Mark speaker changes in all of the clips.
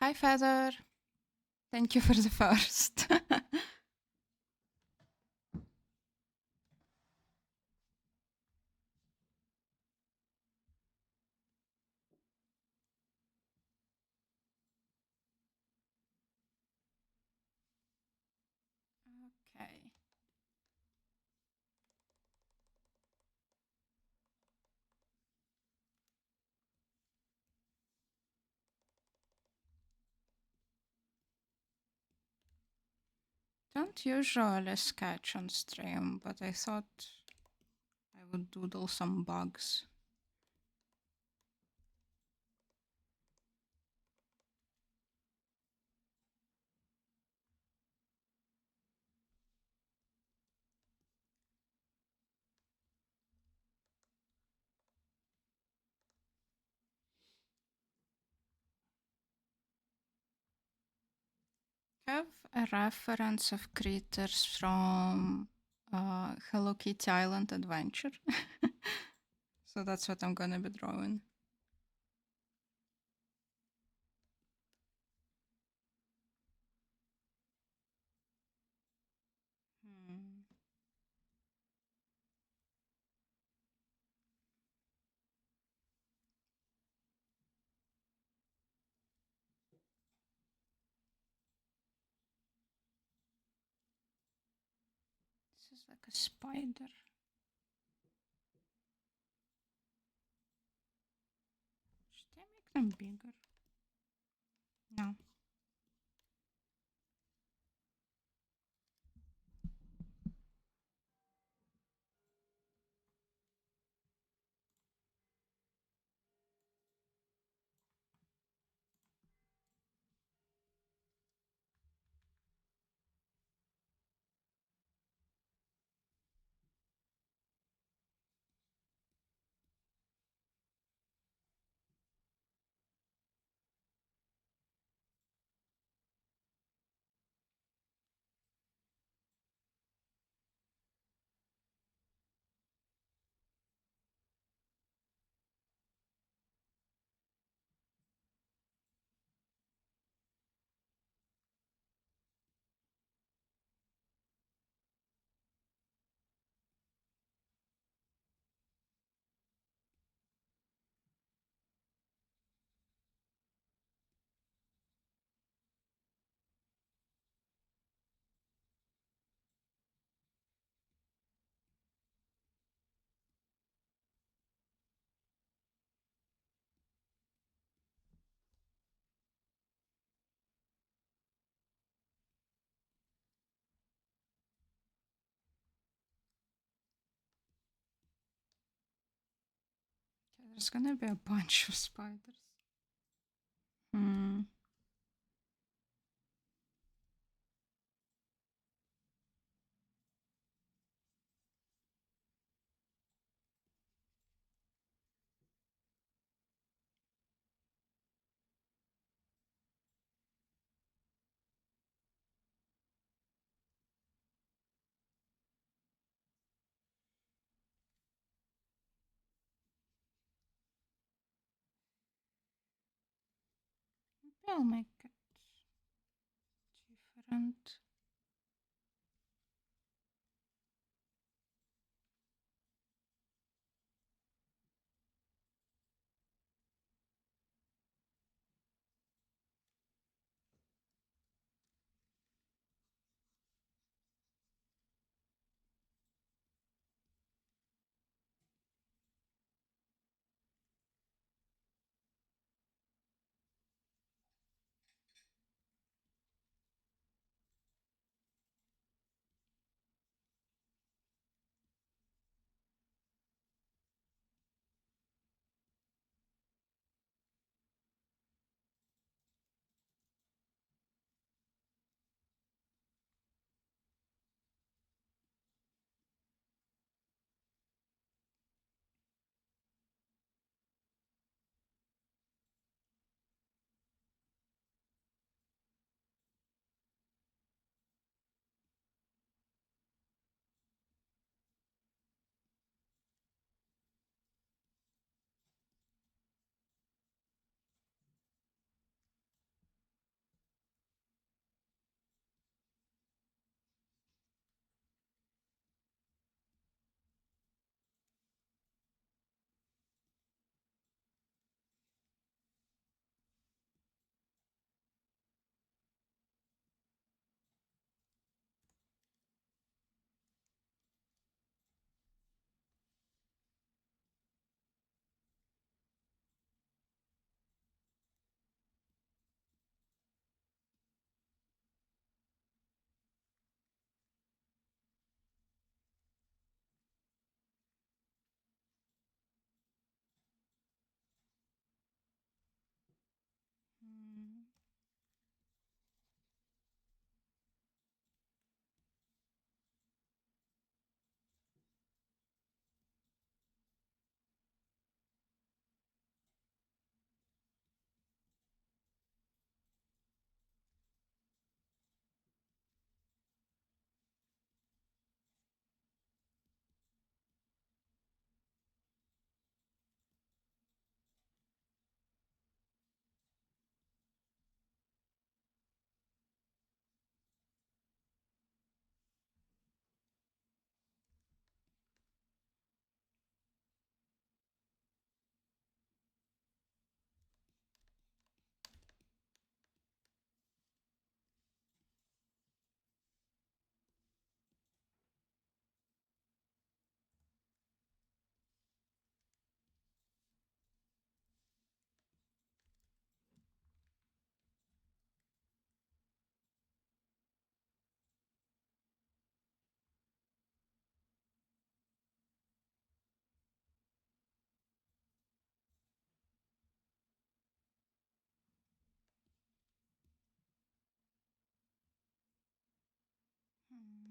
Speaker 1: Hi, Feather. Thank you for the first. Okay. Don't usually sketch on stream, but I thought I would doodle some bugs. Have a reference of critters from Hello Kitty Island Adventure. So that's what I'm gonna be drawing. Hmm. This is like a spider. Should I make them bigger? No. Okay, there's gonna be a bunch of spiders. Hmm. Maybe I'll make it different.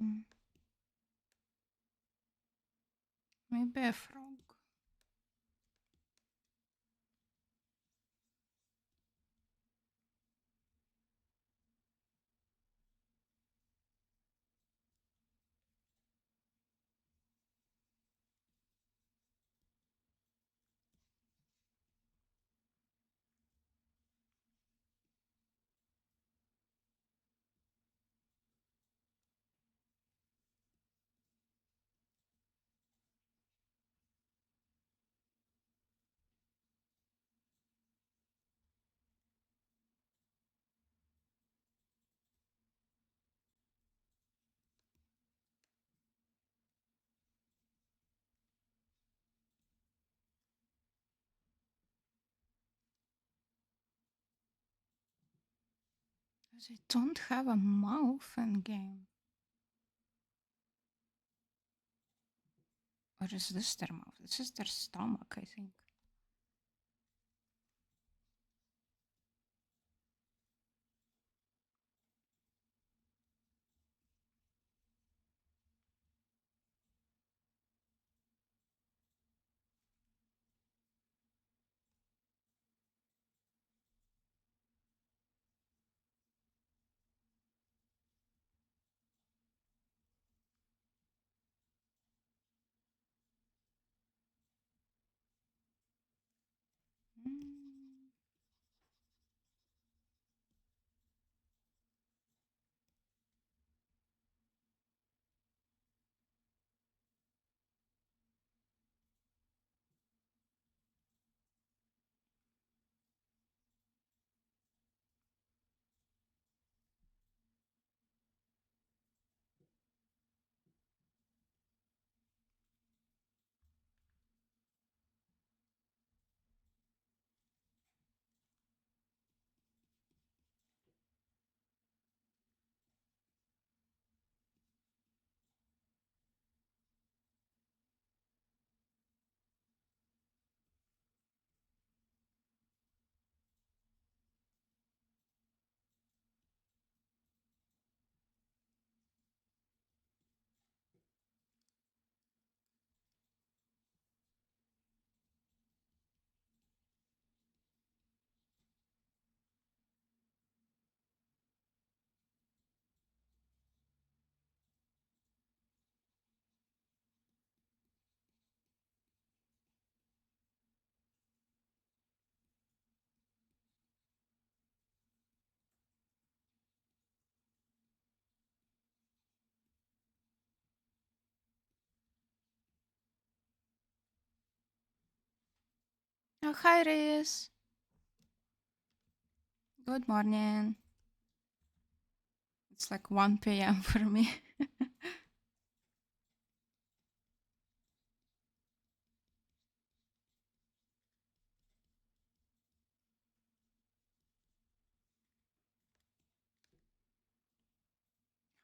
Speaker 1: Mm. Maybe a frog. They don't have a mouth in game. Or is this their mouth? This is their stomach, I think. Mm. Oh, hi, Reyes. Good morning. It's like 1 p.m. for me.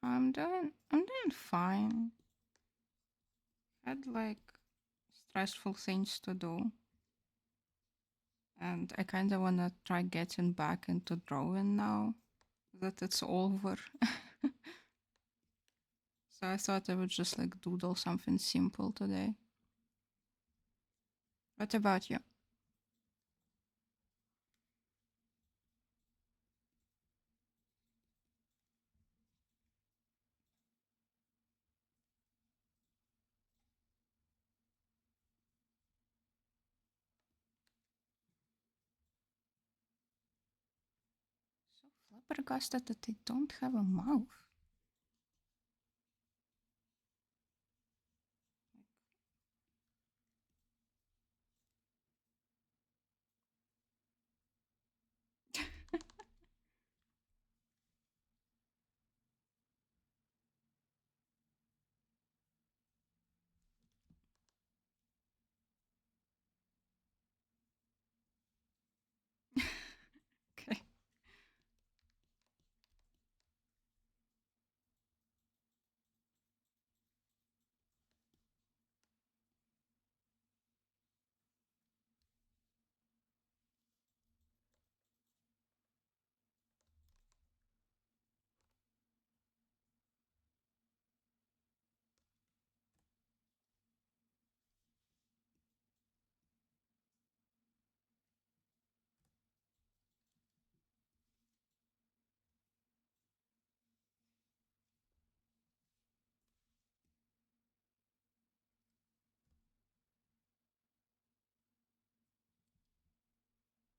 Speaker 1: I'm doing fine. Had like stressful things to do, and I kind of want to try getting back into drawing now that it's over. So I thought I would just like doodle something simple today. What about you? So flabbergasted that they don't have a mouth. Okay.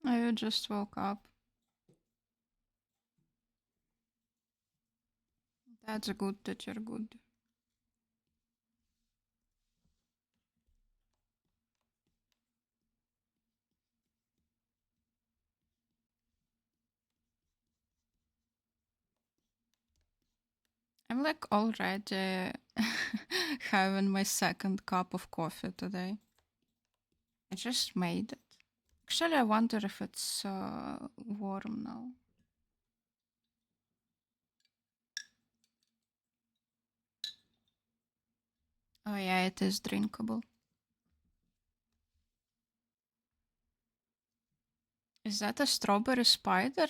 Speaker 1: I just woke up. That's good that you're good. I'm like already having my second cup of coffee today. I just made it. Actually, I wonder if it's warm now. Oh, yeah, it is drinkable. Is that a strawberry spider?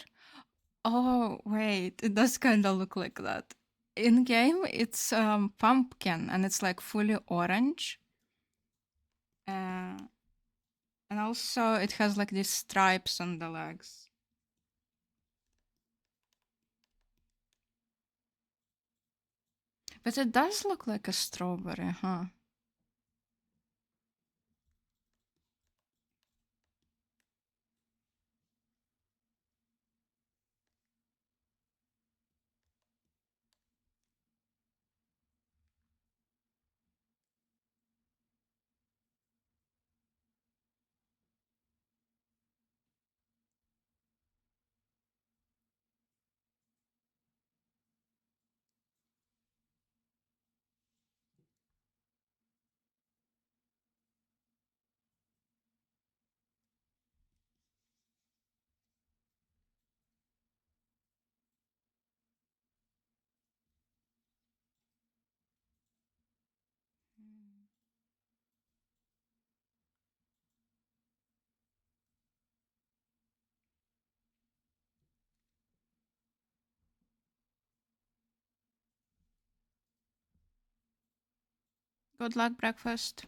Speaker 1: Oh, wait, it does kind of look like that. In game, it's pumpkin and it's like fully orange. Uh, and also, it has like these stripes on the legs. But it does look like a strawberry, huh? Good luck, breakfast.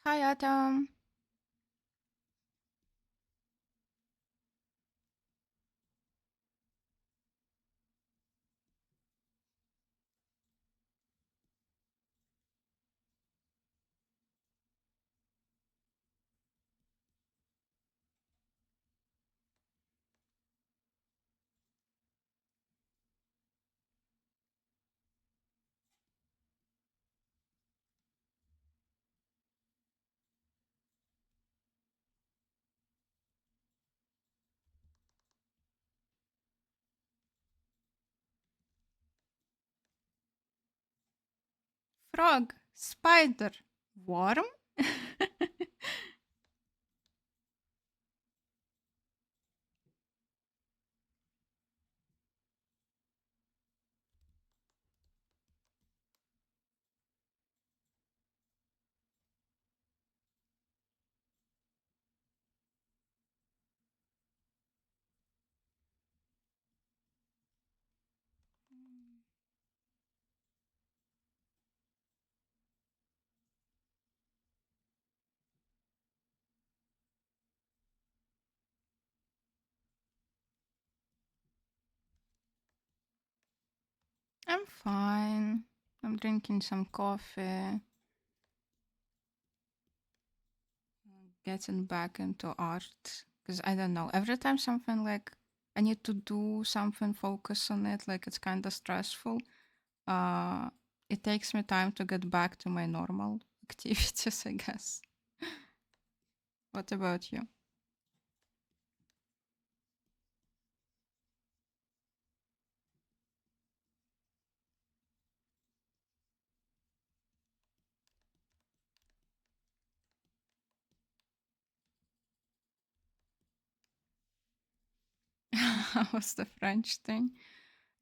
Speaker 1: Hi, Autumn. Frog, spider, worm. I'm fine. I'm drinking some coffee, getting back into art. Because I don't know, every time something like I need to do something, focus on it, like it's kind of stressful. Uh, it takes me time to get back to my normal activities, I guess. What about you? How was the French thing?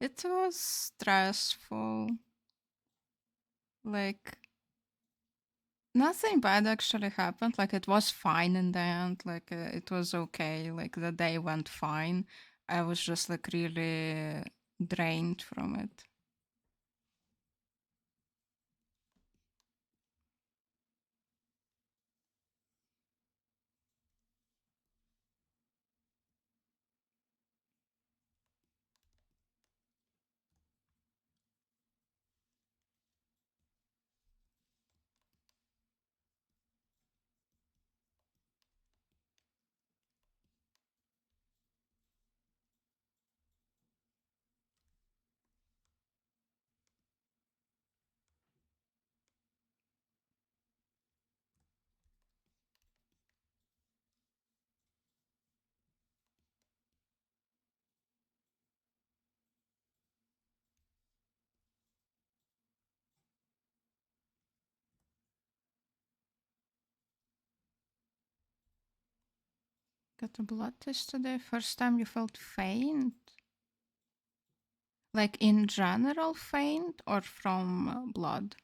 Speaker 1: It was stressful. Like, nothing bad actually happened. Like, it was fine in the end. Like, it was okay. Like, the day went fine. I was just like really drained from it. Got a blood test today. First time you felt faint? Like, in general, faint or from blood?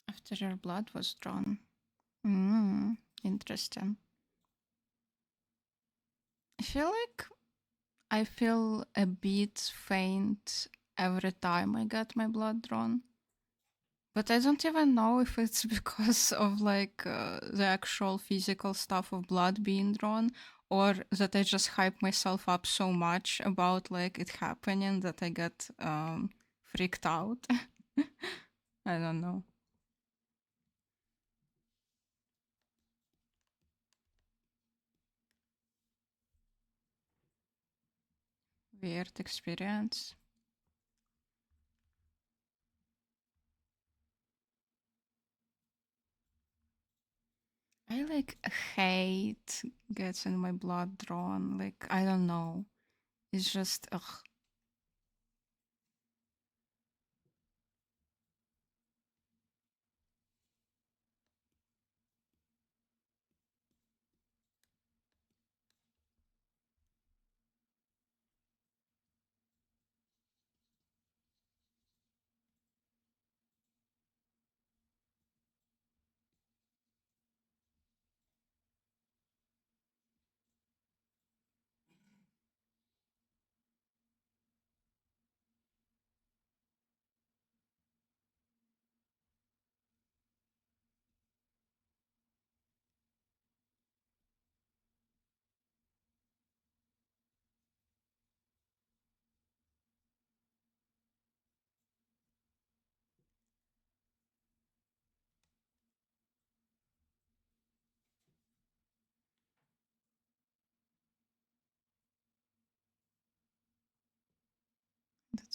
Speaker 1: After your blood was drawn. Interesting. I feel like I feel a bit faint every time I get my blood drawn. But I don't even know if it's because of like the actual physical stuff of blood being drawn or that I just hype myself up so much about like it happening that I get freaked out. I don't know. Weird experience. I like hate getting my blood drawn. Like I don't know. It's just ugh.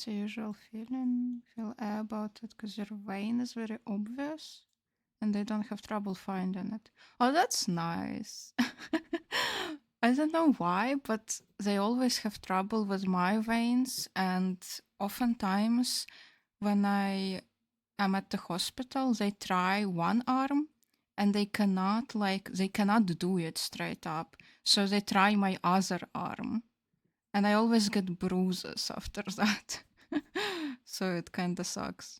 Speaker 1: It's a usual feeling. Feel A about it because your vein is very obvious and they don't have trouble finding it. Oh, that's nice. I don't know why, but they always have trouble with my veins, and oftentimes when I am at the hospital, they try one arm and they cannot do it straight up. So they try my other arm and I always get bruises after that. So it kind of sucks.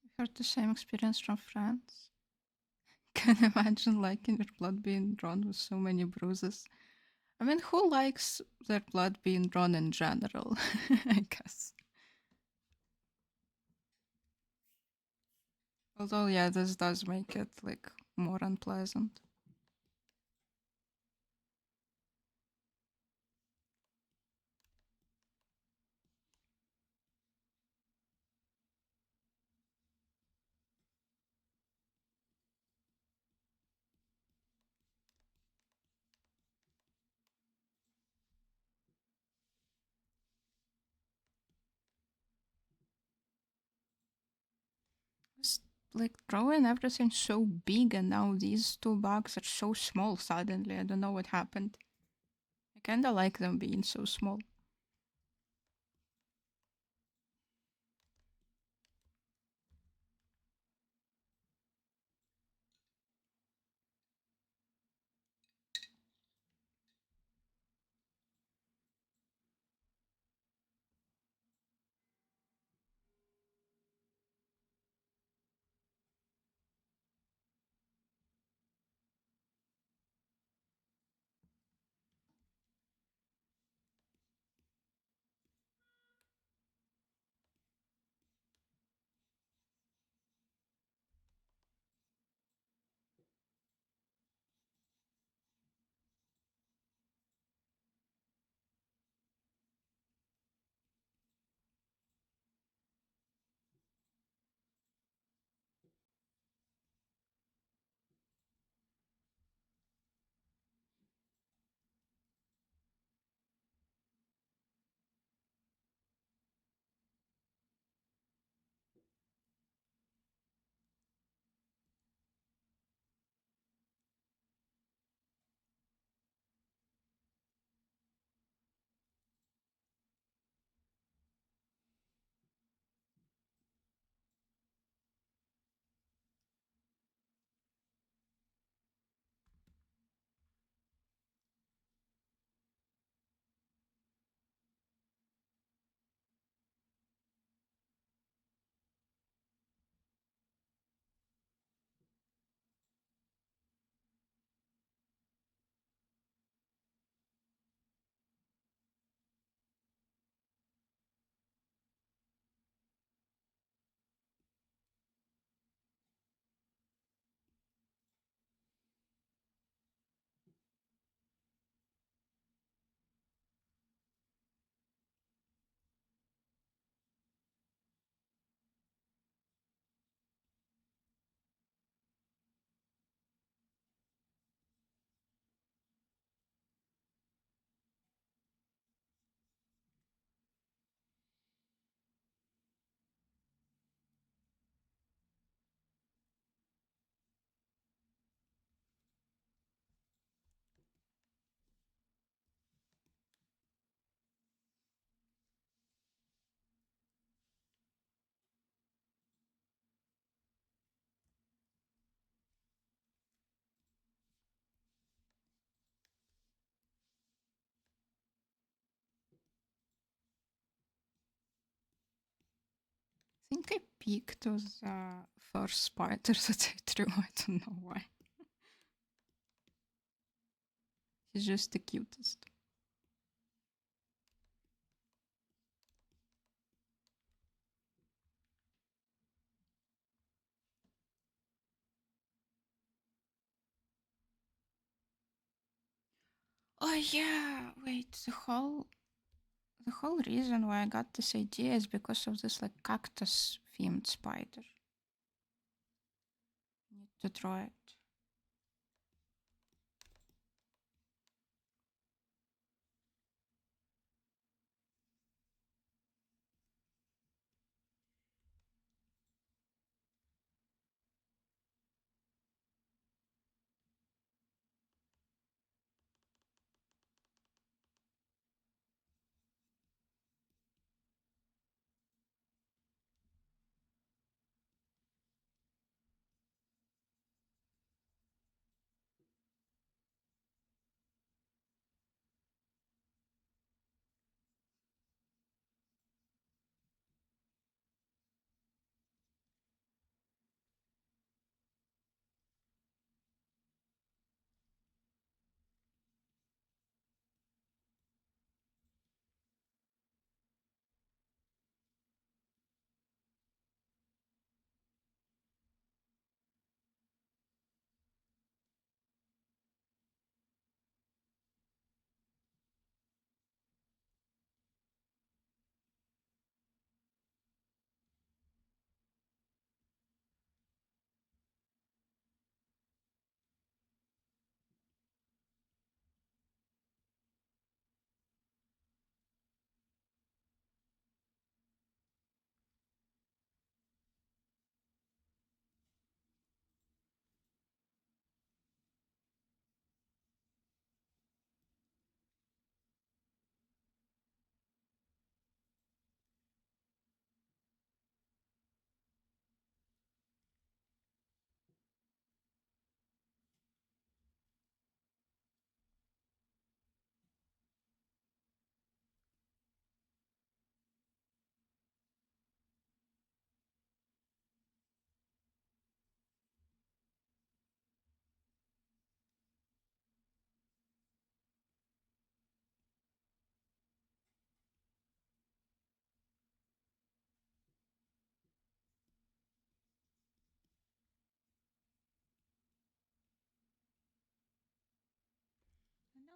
Speaker 1: I heard the same experience from friends. Can imagine liking your blood being drawn with so many bruises. I mean, who likes their blood being drawn in general? I guess. Although, yeah, this does make it like more unpleasant. It's like drawing everything so big, and now these two bugs are so small suddenly. I don't know what happened. I kinda like them being so small. peak to the first spider that I drew. I don't know why. He's just the cutest. Oh yeah, wait, the whole reason why I got this idea is because of this like cactus themed spider. Need to draw it.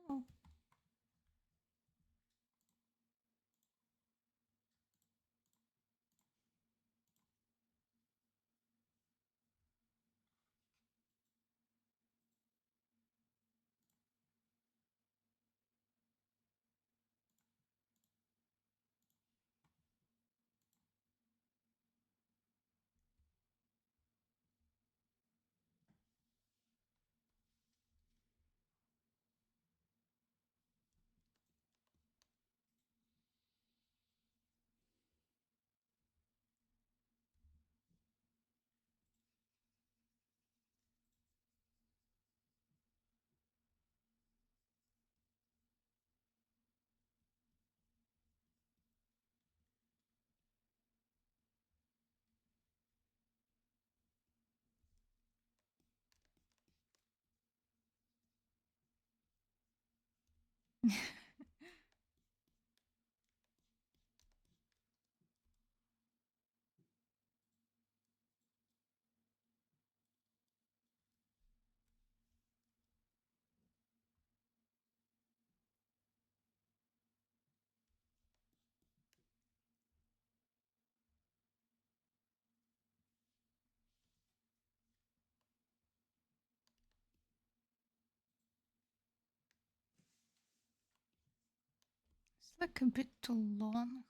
Speaker 1: No. It's like a bit too long.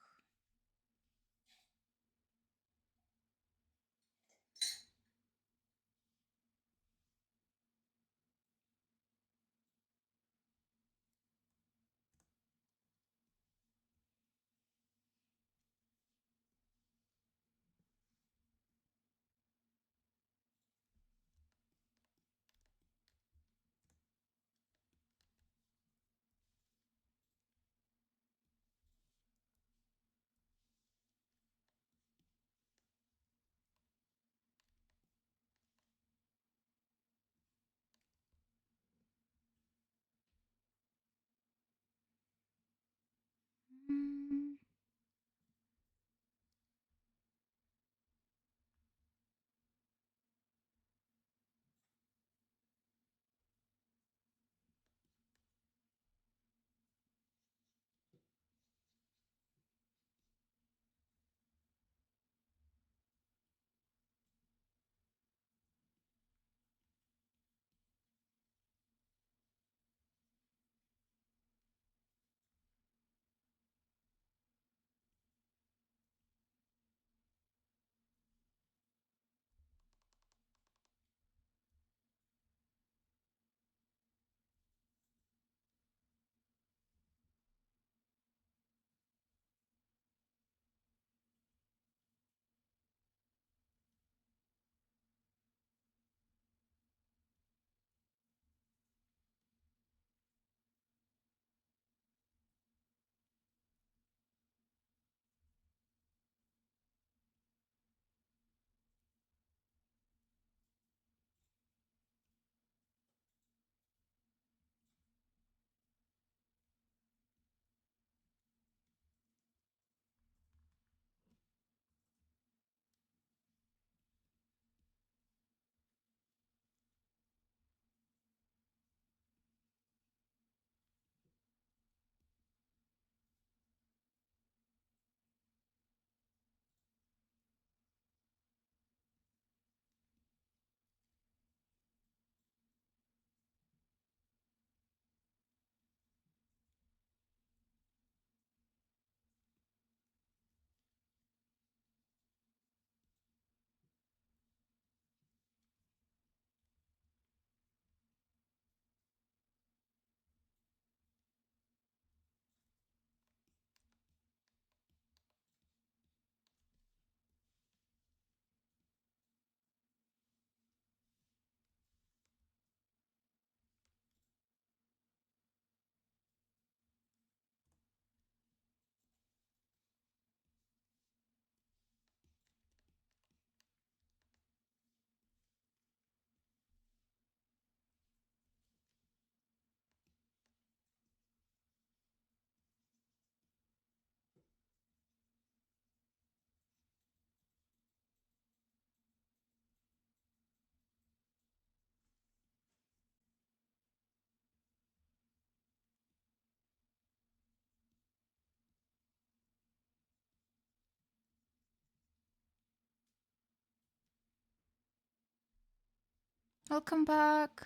Speaker 1: Welcome back.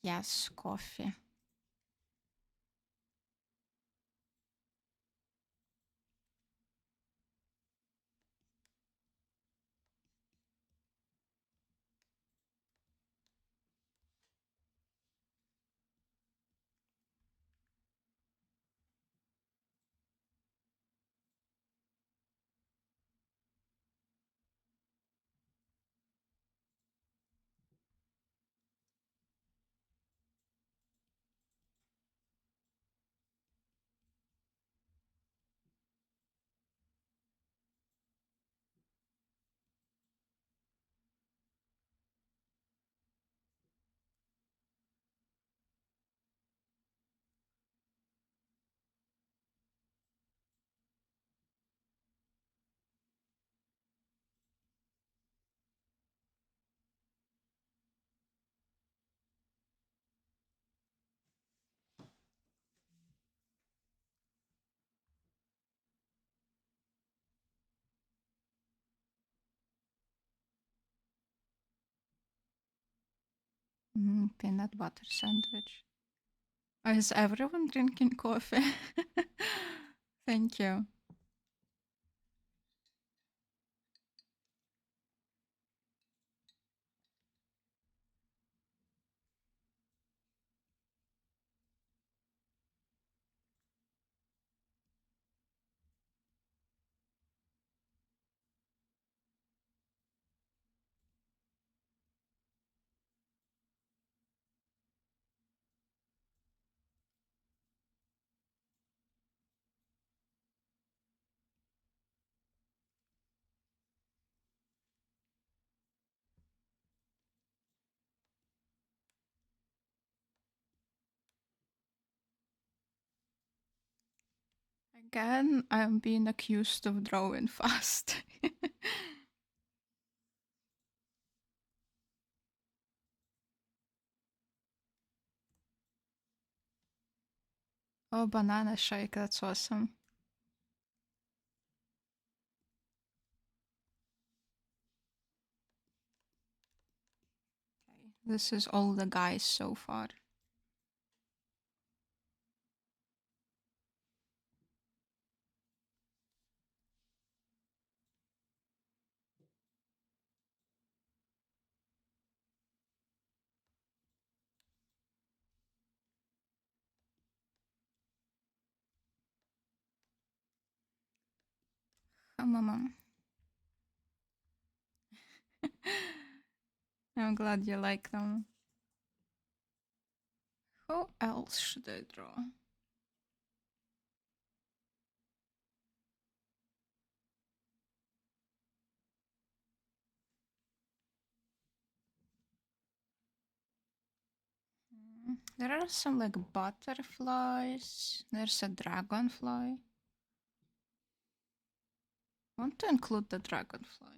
Speaker 1: Yes, coffee. Peanut butter sandwich. Oh, is everyone drinking coffee? Thank you. Again, I'm being accused of drawing fast. Oh, banana shake, that's awesome. Okay, this is all the guys so far. Come on. I'm glad you like them. Who else should I draw? There are some like butterflies. There's a dragonfly. I want to include the dragonfly.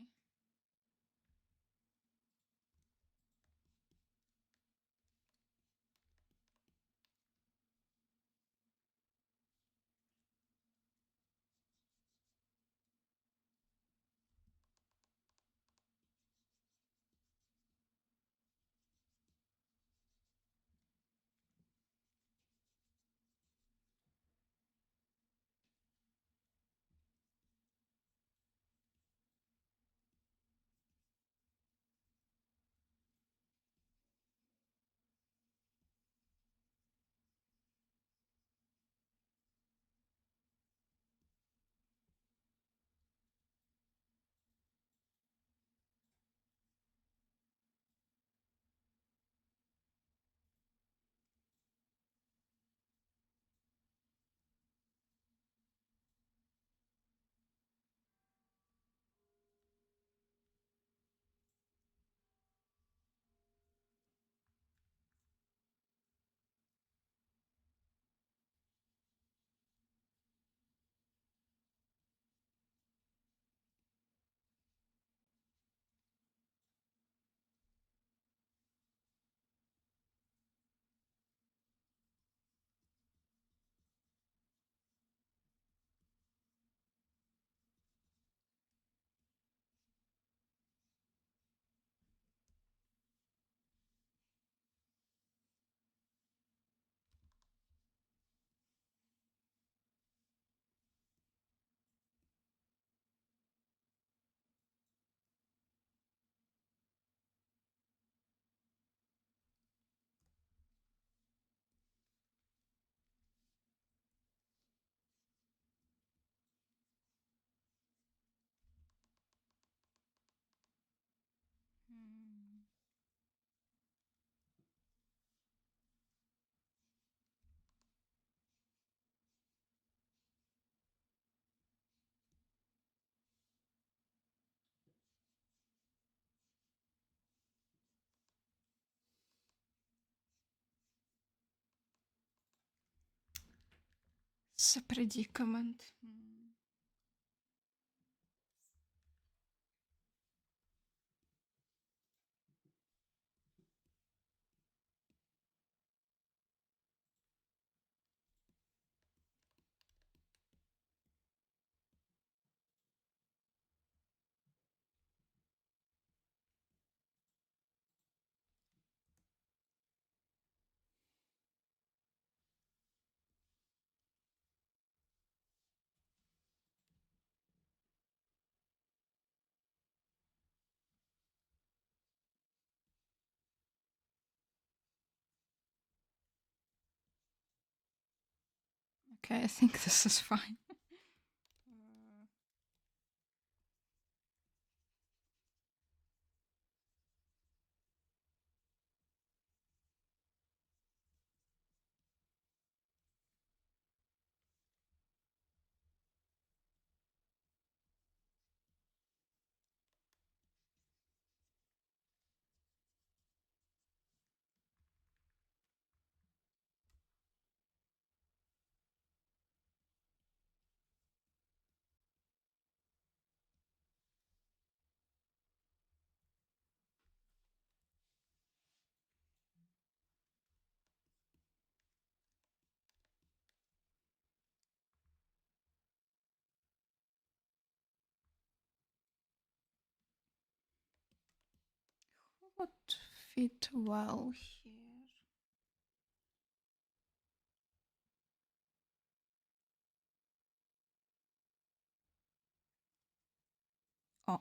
Speaker 1: It's a predicament. Okay, I think this is fine. Who would fit well here? Oh,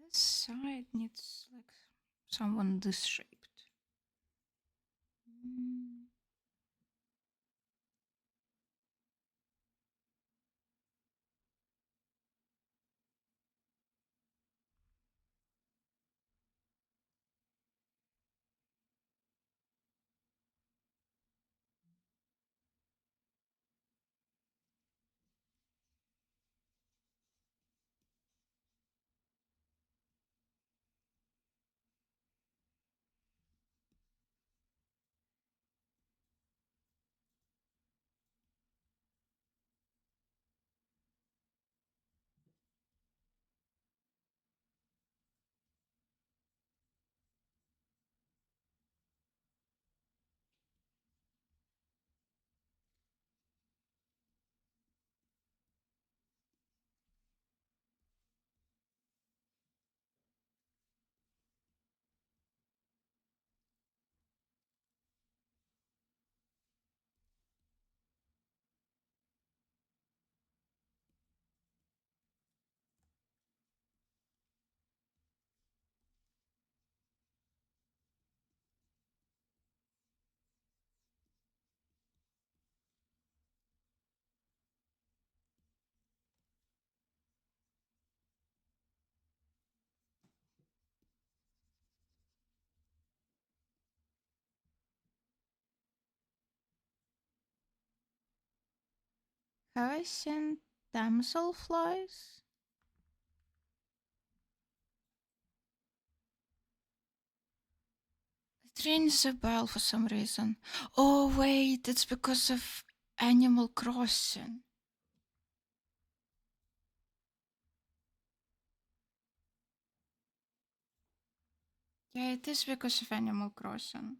Speaker 1: this side needs like someone this shaped. Mm. Have I seen damselflies? It rings a bell for some reason. Oh wait, it's because of Animal Crossing. Yeah, it is because of Animal Crossing.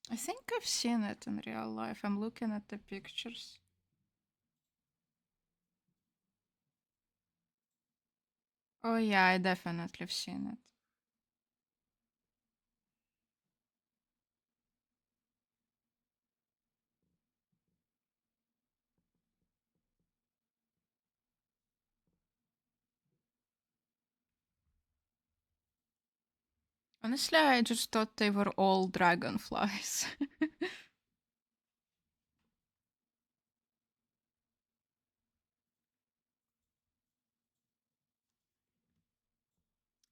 Speaker 1: I think I've seen it in real life. I'm looking at the pictures. Oh yeah, I definitely have seen it. Honestly, I just thought they were all dragonflies.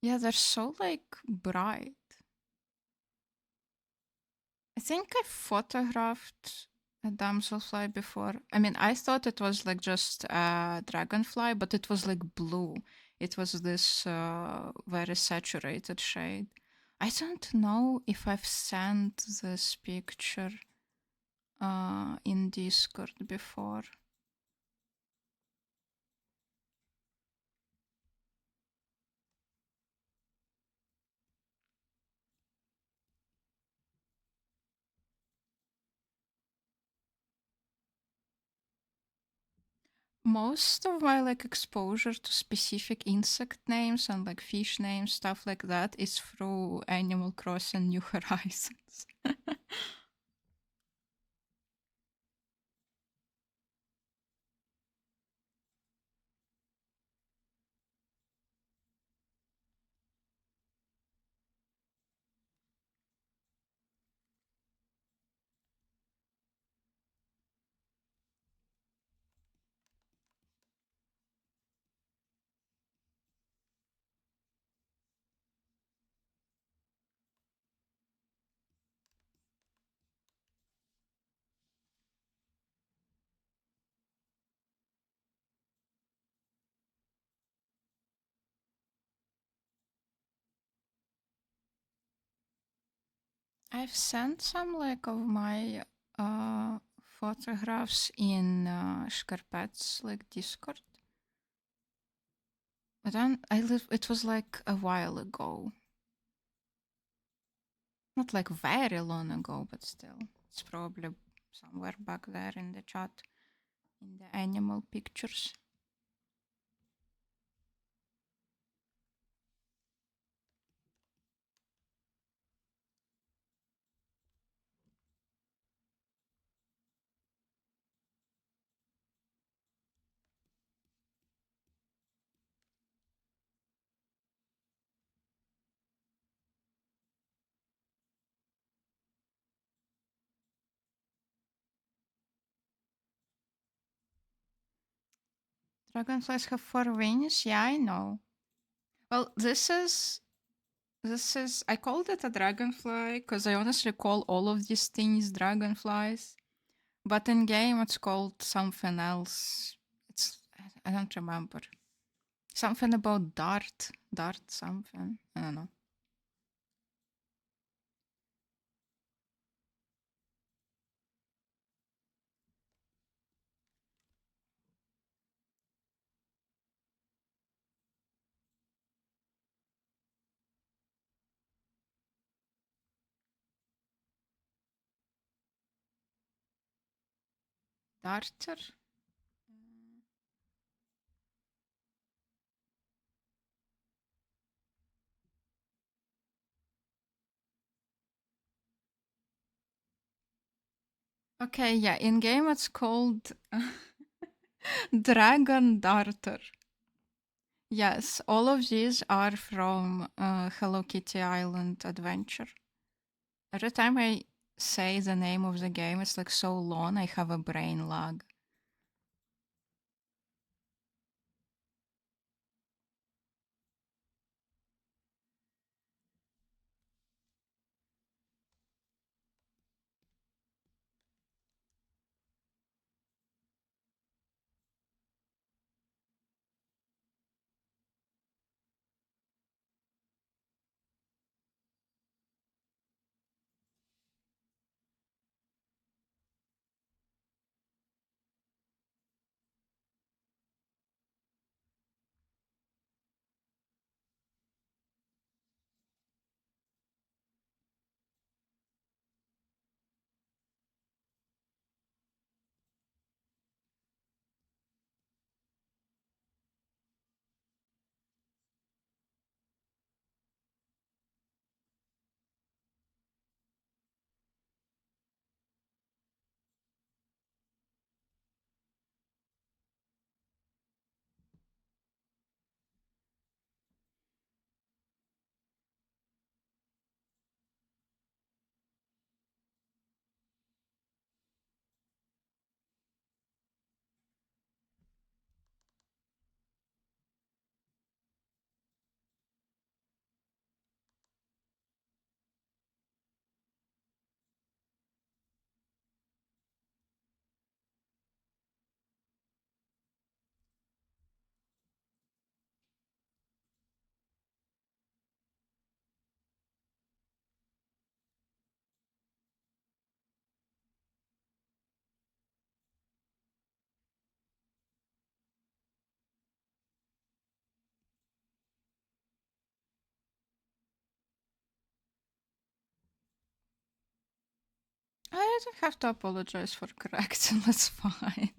Speaker 1: Yeah, they're so like bright. I think I photographed a damselfly before. I mean, I thought it was like just a dragonfly, but it was like blue. It was this very saturated shade. I don't know if I've sent this picture in Discord before. Most of my like exposure to specific insect names and like fish names, stuff like that, is through Animal Crossing New Horizons. I've sent some like of my photographs in Scarpet's like Discord. But then I live. It was like a while ago, not like very long ago, but still, it's probably somewhere back there in the chat, in the animal pictures. Dragonflies have four wings. Yeah, I know. Well, this is I called it a dragonfly because I honestly call all of these things dragonflies. But in game it's called something else. It's I don't remember. Something about dart something. I don't know. Darter. Okay, yeah. In game it's called Dragon Darter. Yes, all of these are from Hello Kitty Island Adventure. Every time I say the name of the game. It's like so long, I have a brain lag. I don't have to apologize for correcting. That's fine.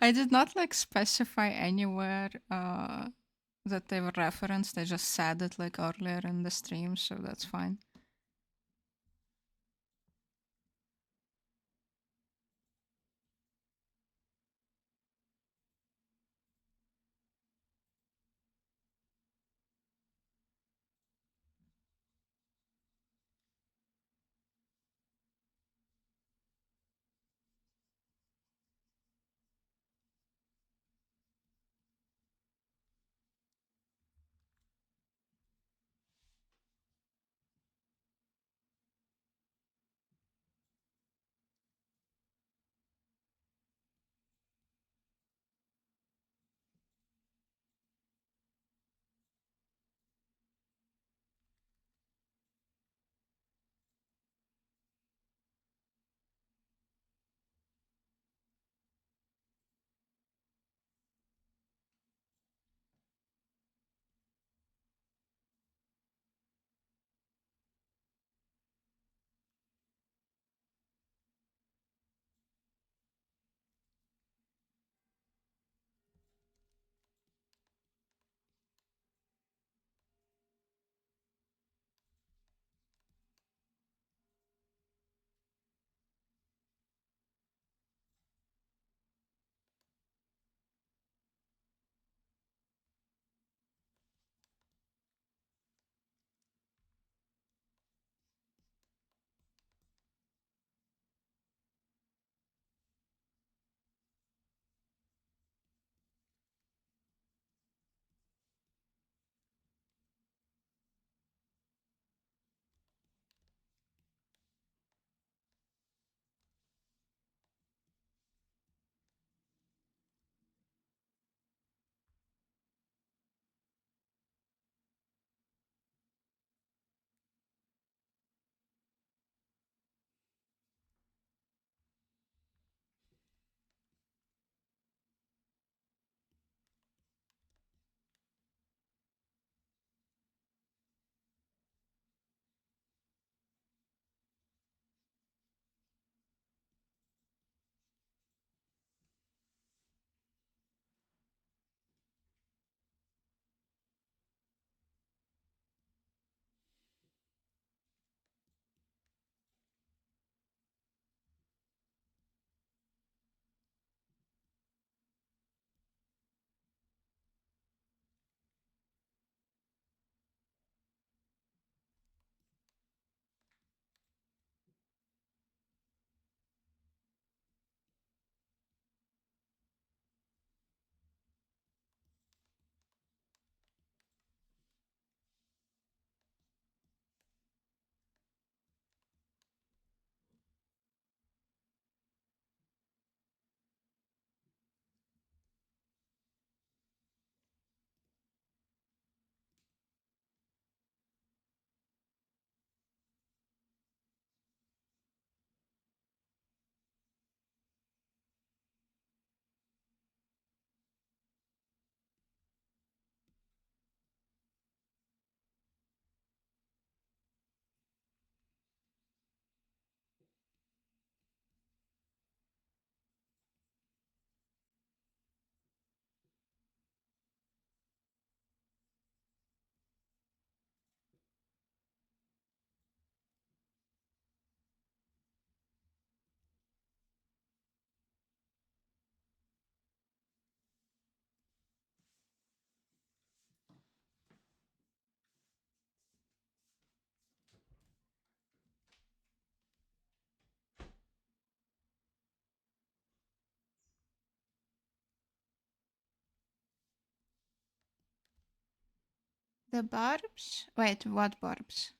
Speaker 1: I did not like specify anywhere that they were referenced. I just said it like earlier in the stream, so that's fine. The barbs? Wait, what barbs?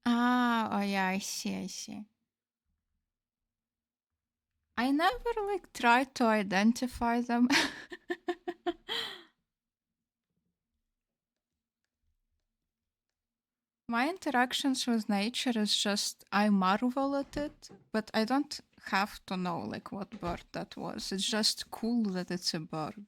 Speaker 1: Ah, oh yeah, I see, I see. I never like tried to identify them. My interactions with nature is just I marvel at it, but I don't have to know like what bird that was. It's just cool that it's a bird.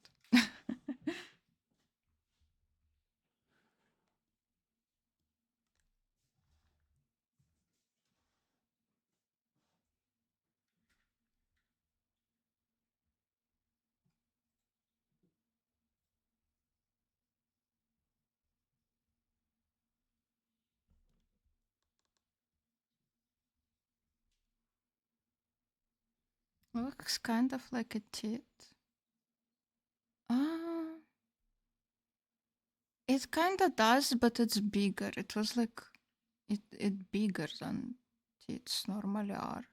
Speaker 1: Looks kind of like a tit. Ah, it kind of does, but it's bigger. It was like it bigger than tits normally are.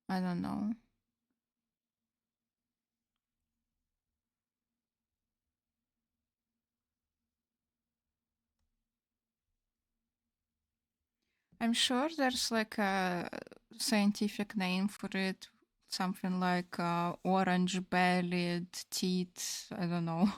Speaker 1: I don't know. I'm sure there's like a scientific name for it, something like orange bellied teeth. I don't know.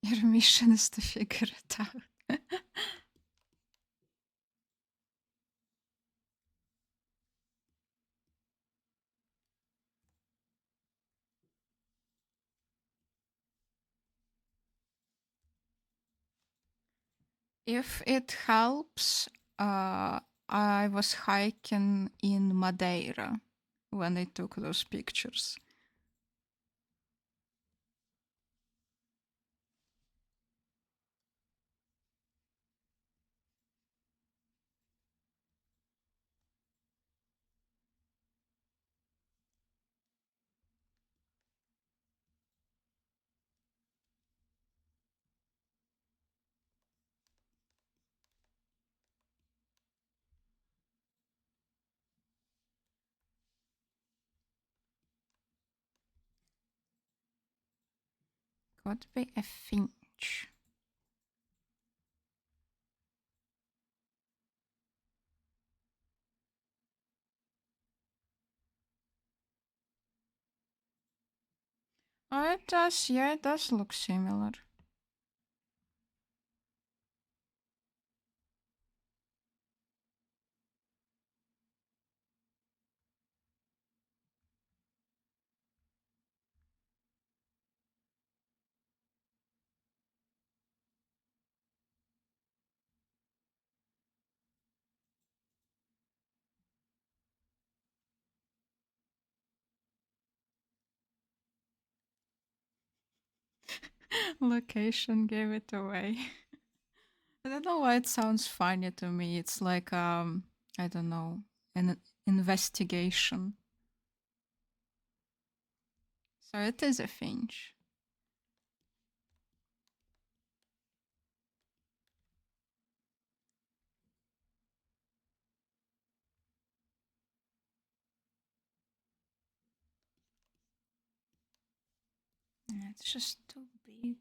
Speaker 1: Your mission is to figure it out. If it helps, I was hiking in Madeira when I took those pictures. Could be a finch. Oh, it does. Yeah, it does look similar. Location gave it away. I don't know why it sounds funny to me. It's like I don't know, an investigation. So it is a finch. Yeah, it's just too big.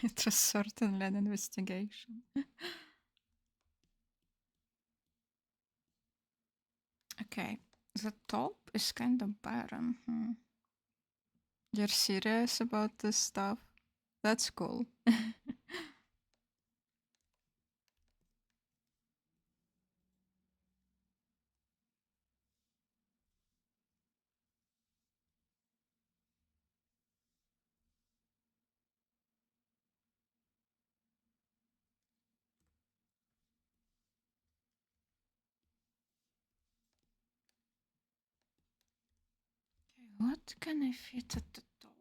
Speaker 1: It was certainly an investigation. Okay, the top is kind of barren. You're serious about this stuff? That's cool. What can I fit at the top?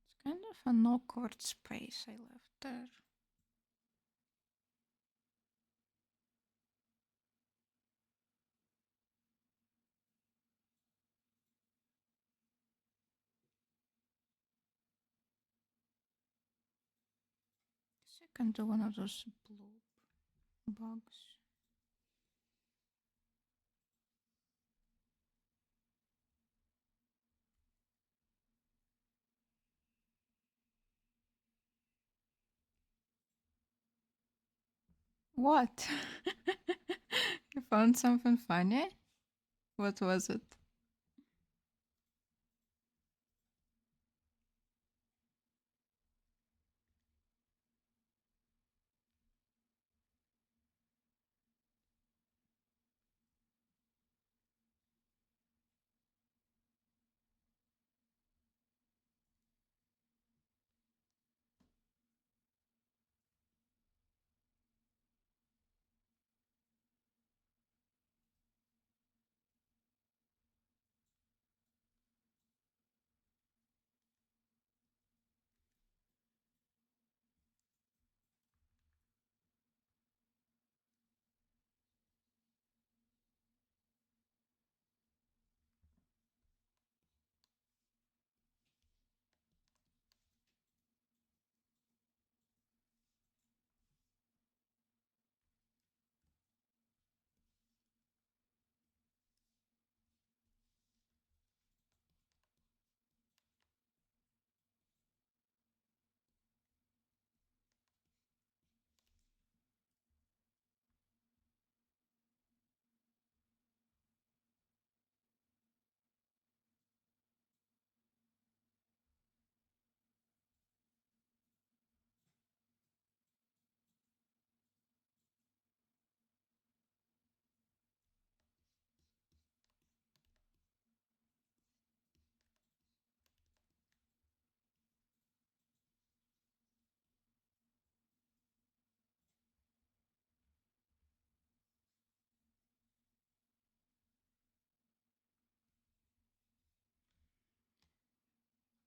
Speaker 1: It's kind of an awkward space I left there. Guess I can do one of those blue bugs. What? You found something funny? What was it?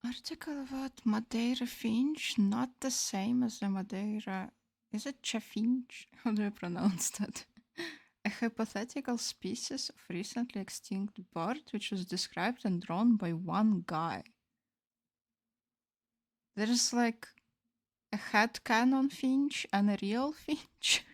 Speaker 1: Article about Madeira finch, not the same as the Madeira. Is it chaffinch? How do you pronounce that? A hypothetical species of recently extinct bird which was described and drawn by one guy. There's like a headcanon finch and a real finch.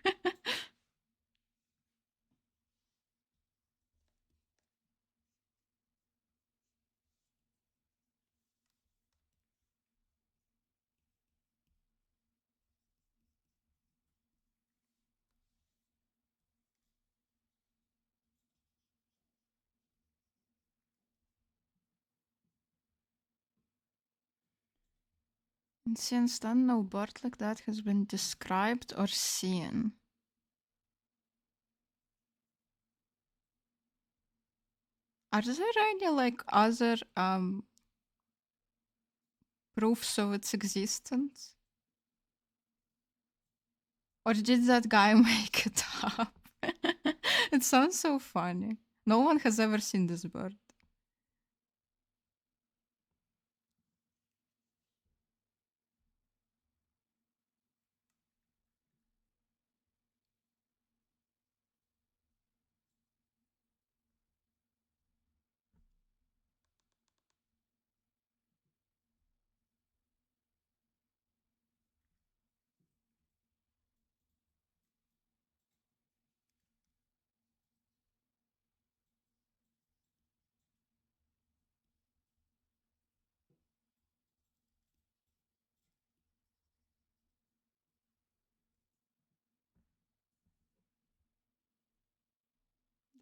Speaker 1: And since then, no bird like that has been described or seen. Are there any like other proofs of its existence? Or did that guy make it up? It sounds so funny. No one has ever seen this bird.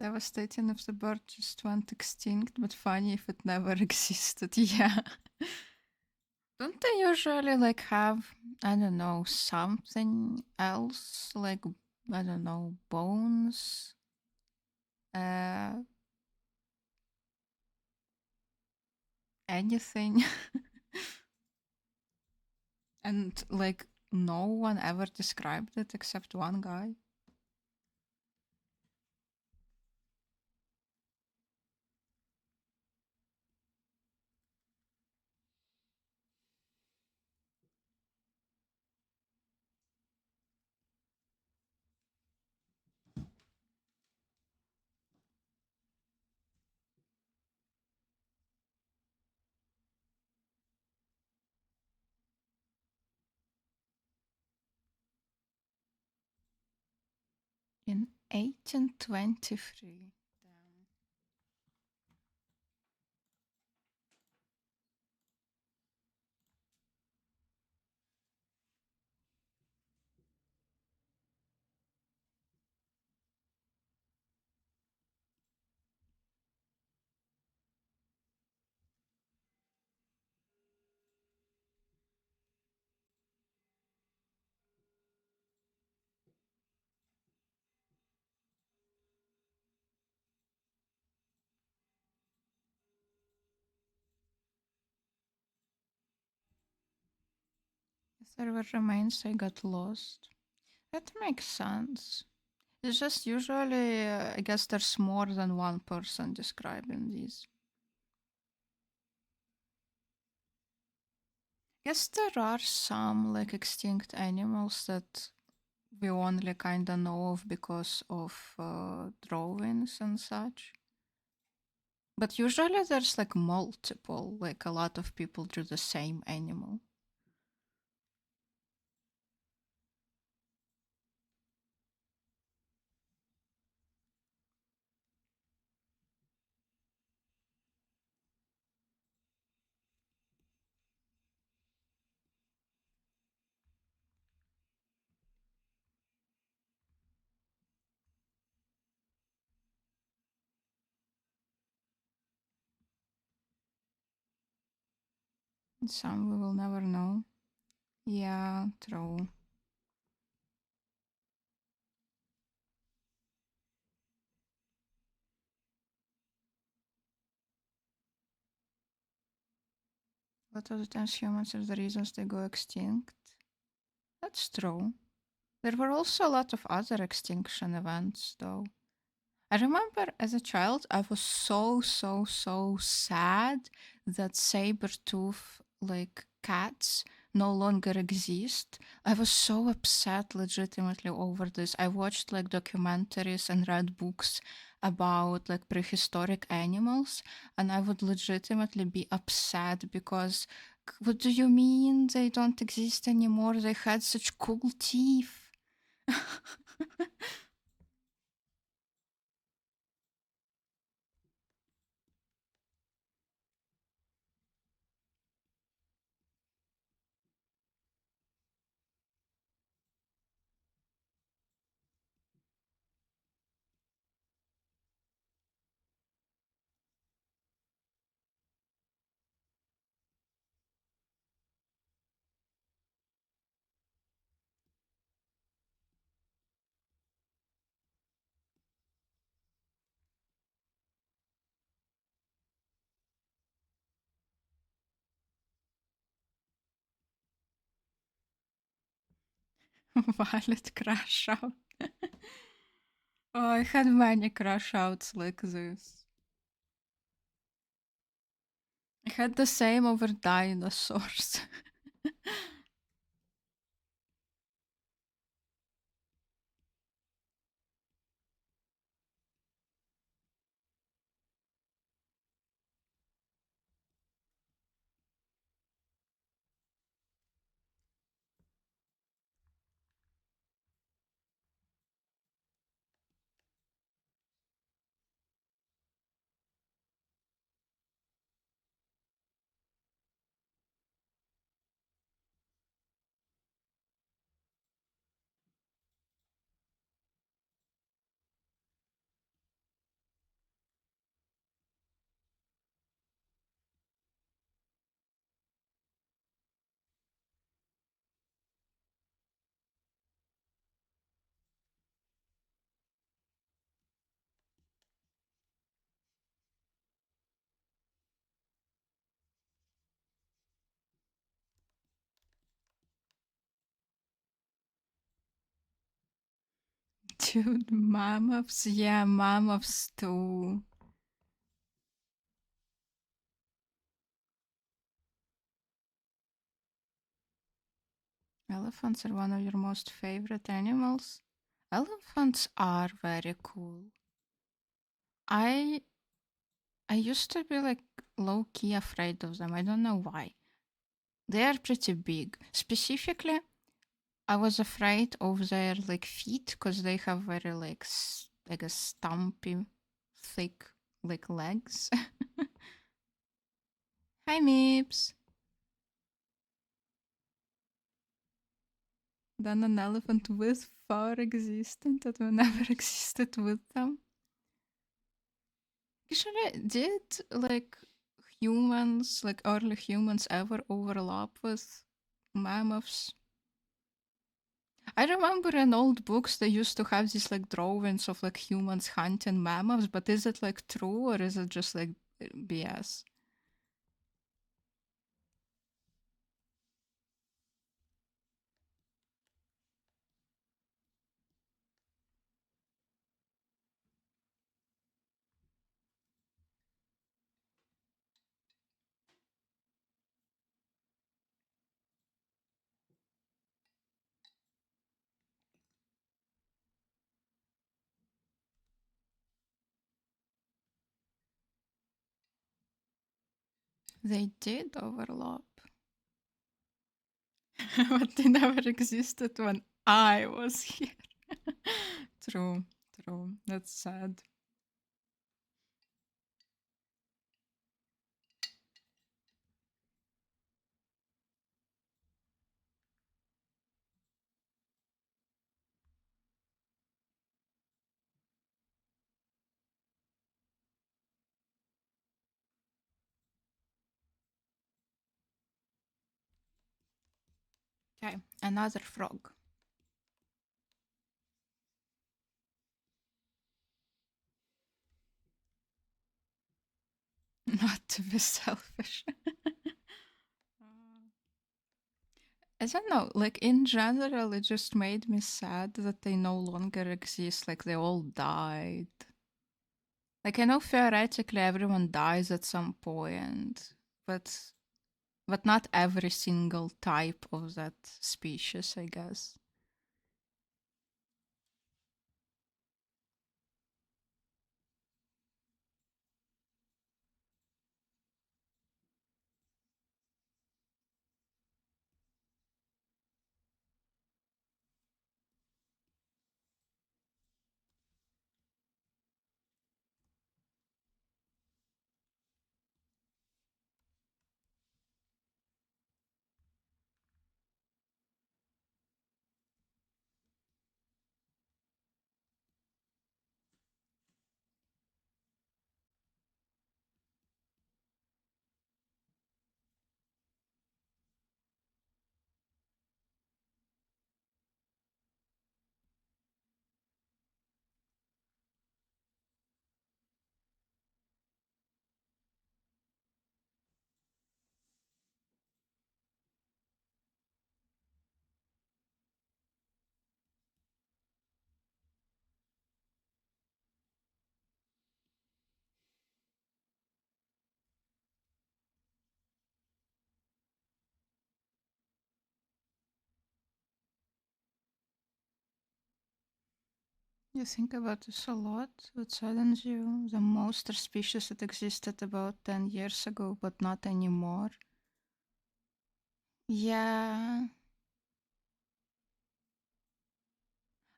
Speaker 1: Devastating if the bird just went extinct, but funny if it never existed. Yeah. Don't they usually like have, I don't know, something else? Like, I don't know, bones? Uh, anything? And like, no one ever described it except one guy. In 1823. Damn. If there were remains, they got lost. That makes sense. It's just usually, I guess there's more than one person describing these. Guess there are some like extinct animals that we only kind of know of because of drawings and such. But usually there's like multiple, like a lot of people drew the same animal. Some we will never know. Yeah, true. What of the transhumans are the reasons they go extinct? That's true. There were also a lot of other extinction events, though. I remember as a child, I was so sad that saber-tooth like cats no longer exist. I was so upset legitimately over this. I watched like documentaries and read books about like prehistoric animals, and I would legitimately be upset because what do you mean they don't exist anymore? They had such cool teeth. Violet crash out. Oh, I had many crash outs like this. I had the same over dinosaurs. Dude, mammoths. Yeah, mammoths too. Elephants are one of your most favorite animals. Elephants are very cool. I I used to be like low key afraid of them. I don't know why. They are pretty big. Specifically, I was afraid of their like feet because they have very like like a stumpy, thick like legs. Hi, Meeps. Then an elephant with fur existed that we never existed with them. Actually, did like humans, like early humans, ever overlap with mammoths? I remember in old books they used to have these like drawings of like humans hunting mammoths, but is it like true or is it just like BS? They did overlap. But they never existed when I was here. True, true. That's sad. Okay, another frog. Not to be selfish. I don't know, like in general, it just made me sad that they no longer exist, like they all died. Like I know theoretically everyone dies at some point, but not every single type of that species, I guess. You think about this a lot, what saddens you? The monster species that existed about 10 years ago, but not anymore. Yeah,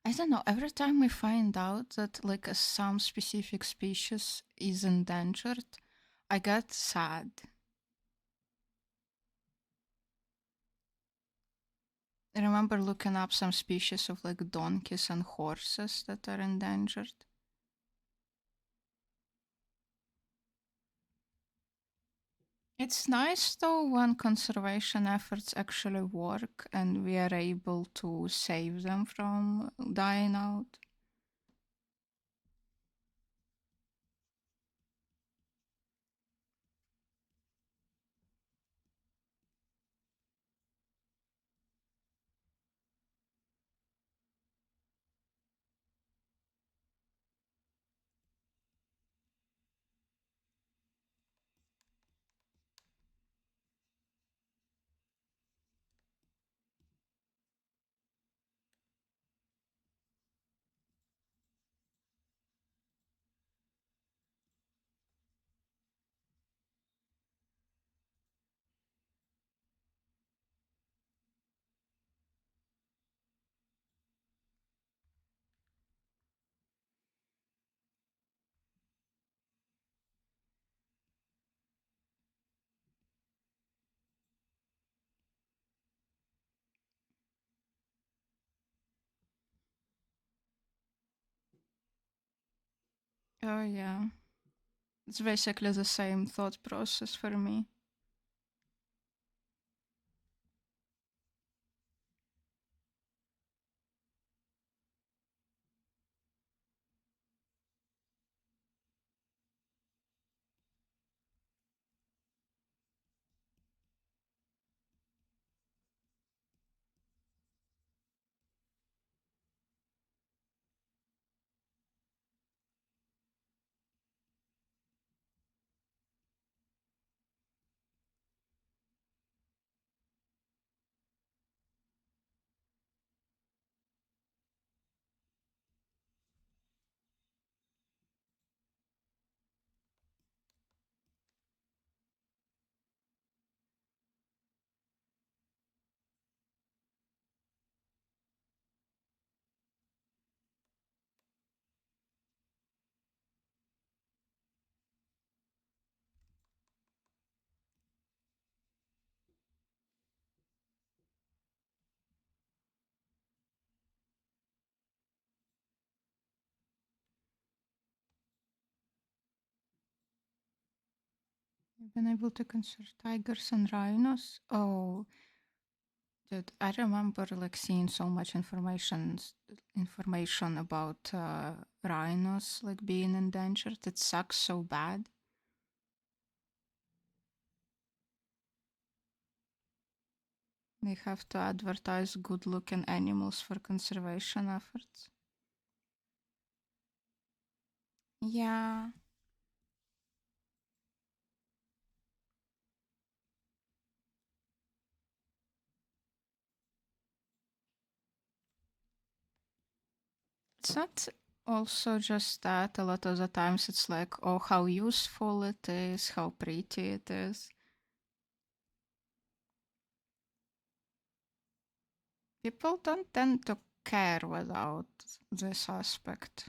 Speaker 1: I don't know. Every time I find out that like some specific species is endangered, I get sad. I remember looking up some species of like donkeys and horses that are endangered. It's nice though when conservation efforts actually work and we are able to save them from dying out. Oh, yeah. It's basically the same thought process for me. You've been able to consider tigers and rhinos? Oh, dude, I remember like seeing so much information about rhinos like being endangered. It sucks so bad. They have to advertise good-looking animals for conservation efforts. Yeah, it's not also just that. A lot of the times it's like, oh, how useful it is, how pretty it is. People don't tend to care without this aspect.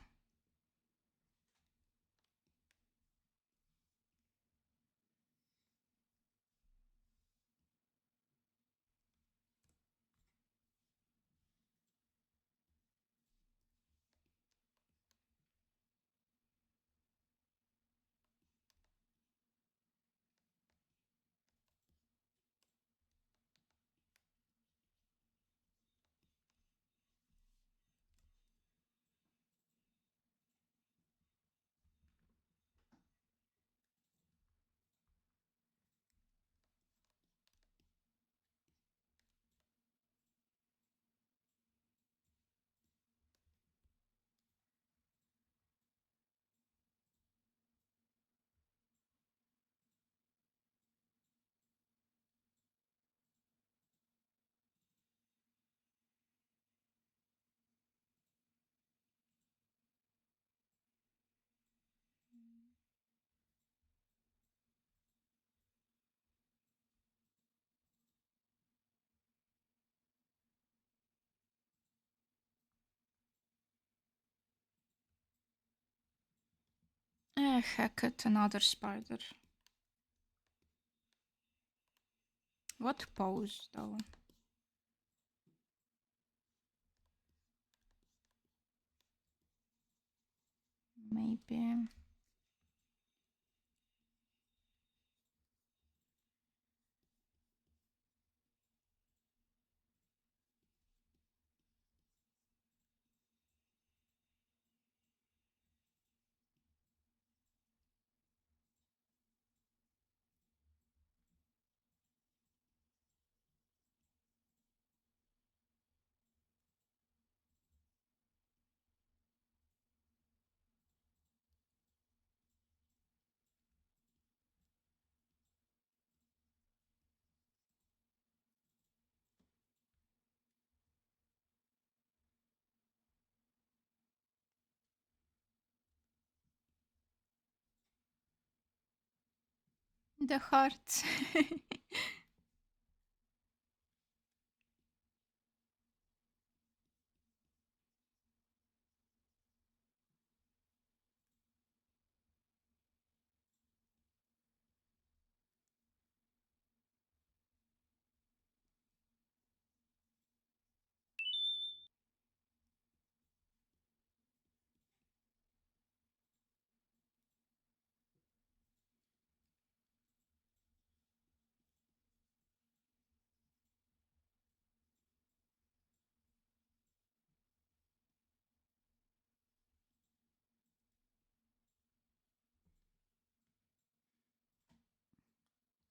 Speaker 1: Heck it, another spider. What pose, though? Maybe. The heart.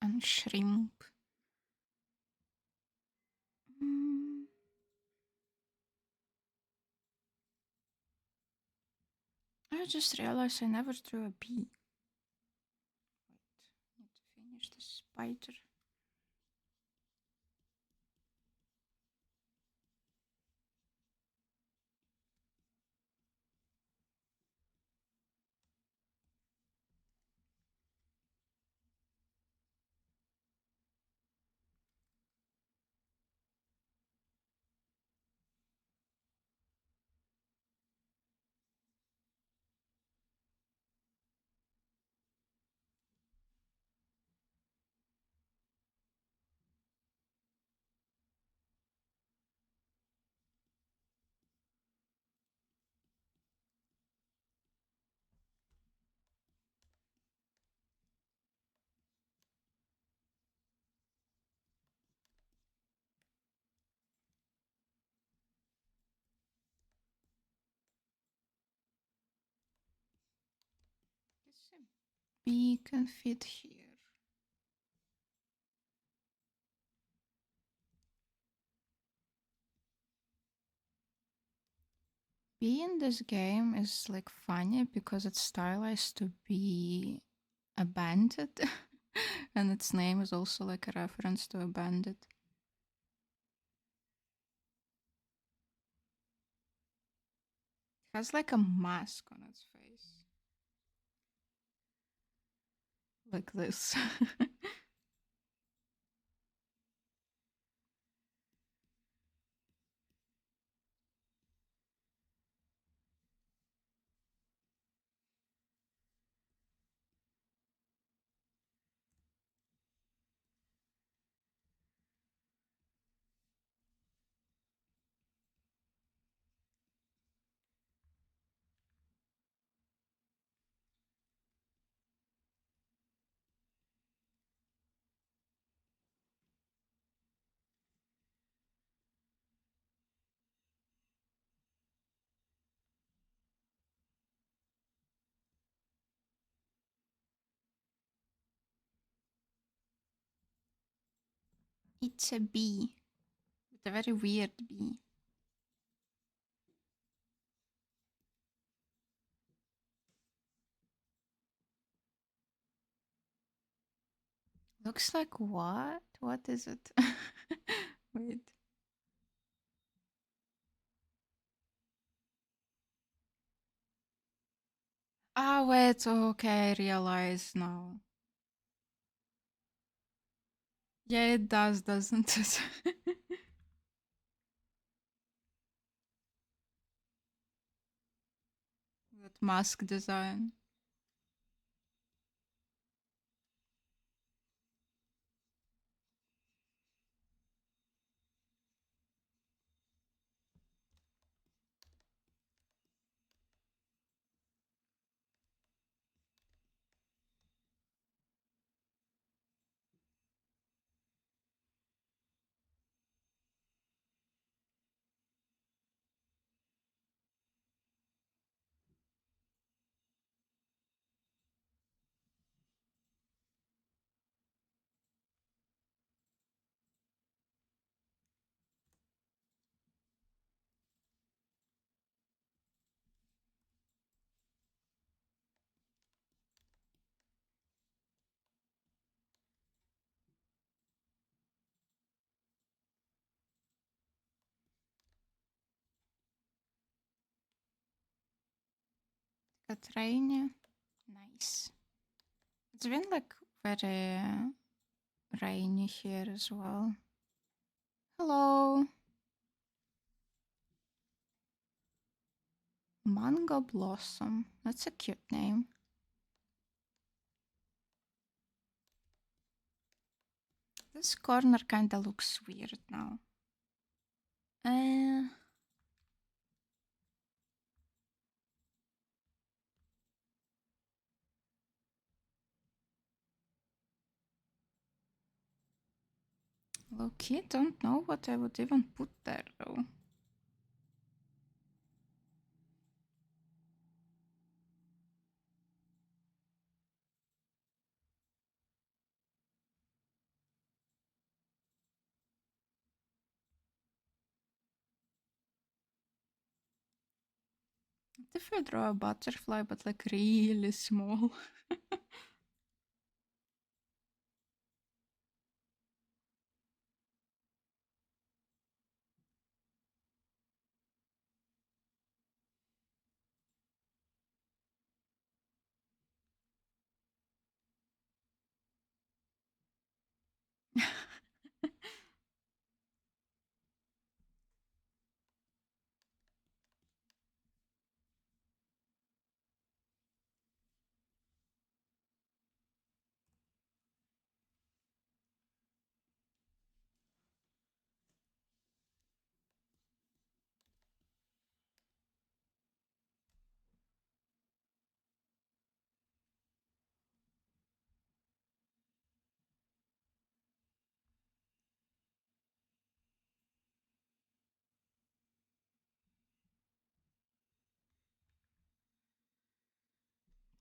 Speaker 1: and shrimp. Mm, I just realized I never drew a bee. Wait, need to finish the spider. Guess a bee can fit here. Bee in this game is like funny because it's stylized to be a bandit, and its name is also like a reference to a bandit. It has like a mask on its face. Like this. It's a bee. It's a very weird bee. Looks like what? What is it? Wait. Ah, wait. Okay, I realize now. Yeah, it does, doesn't it? That mask design. Got rainy. Nice. It's been like very rainy here as well. Hello. Mango Blossom. That's a cute name. This corner kinda looks weird now. Uh, Low-key, don't know what I would even put there though. if I draw a butterfly, but like really small?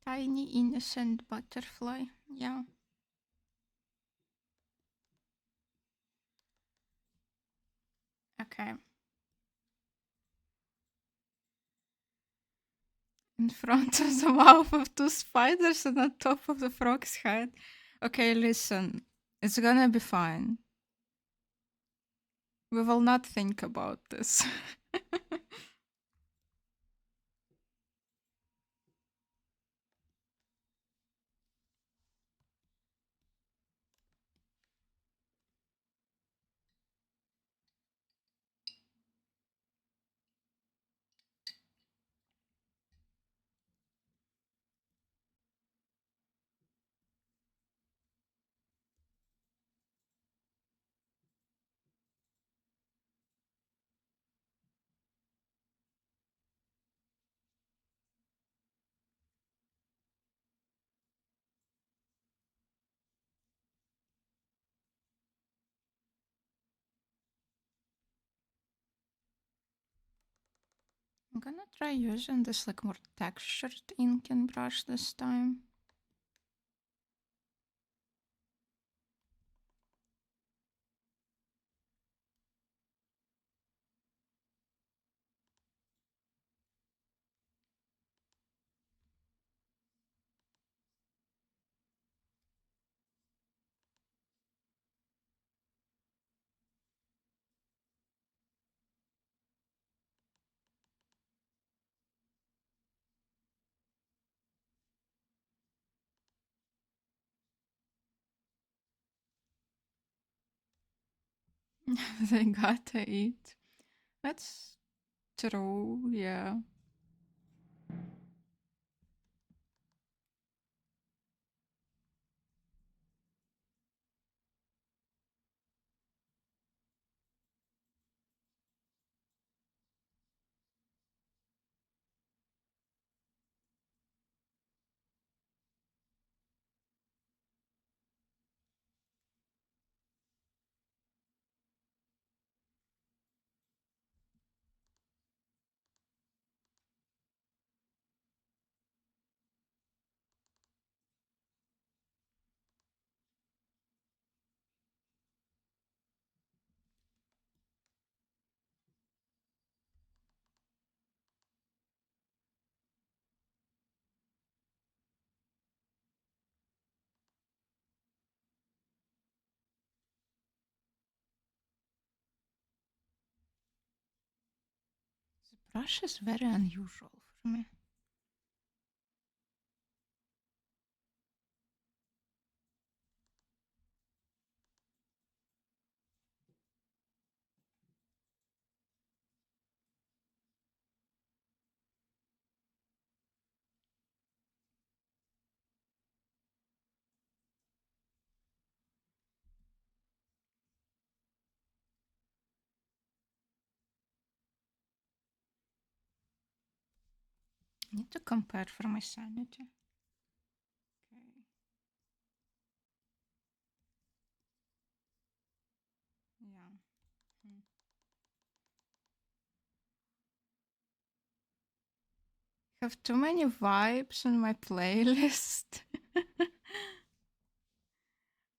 Speaker 1: Tiny innocent butterfly. Yeah. Okay. In front of the mouth of two spiders and on top of the frog's head. Okay, listen. It's gonna be fine. We will not think about this. I'm gonna try using this like more textured ink and brush this time. They gotta eat. That's true, yeah. The brush is very unusual for me. I need to compare for my sanity. Okay. Yeah. Hmm. Have too many vibes on my playlist.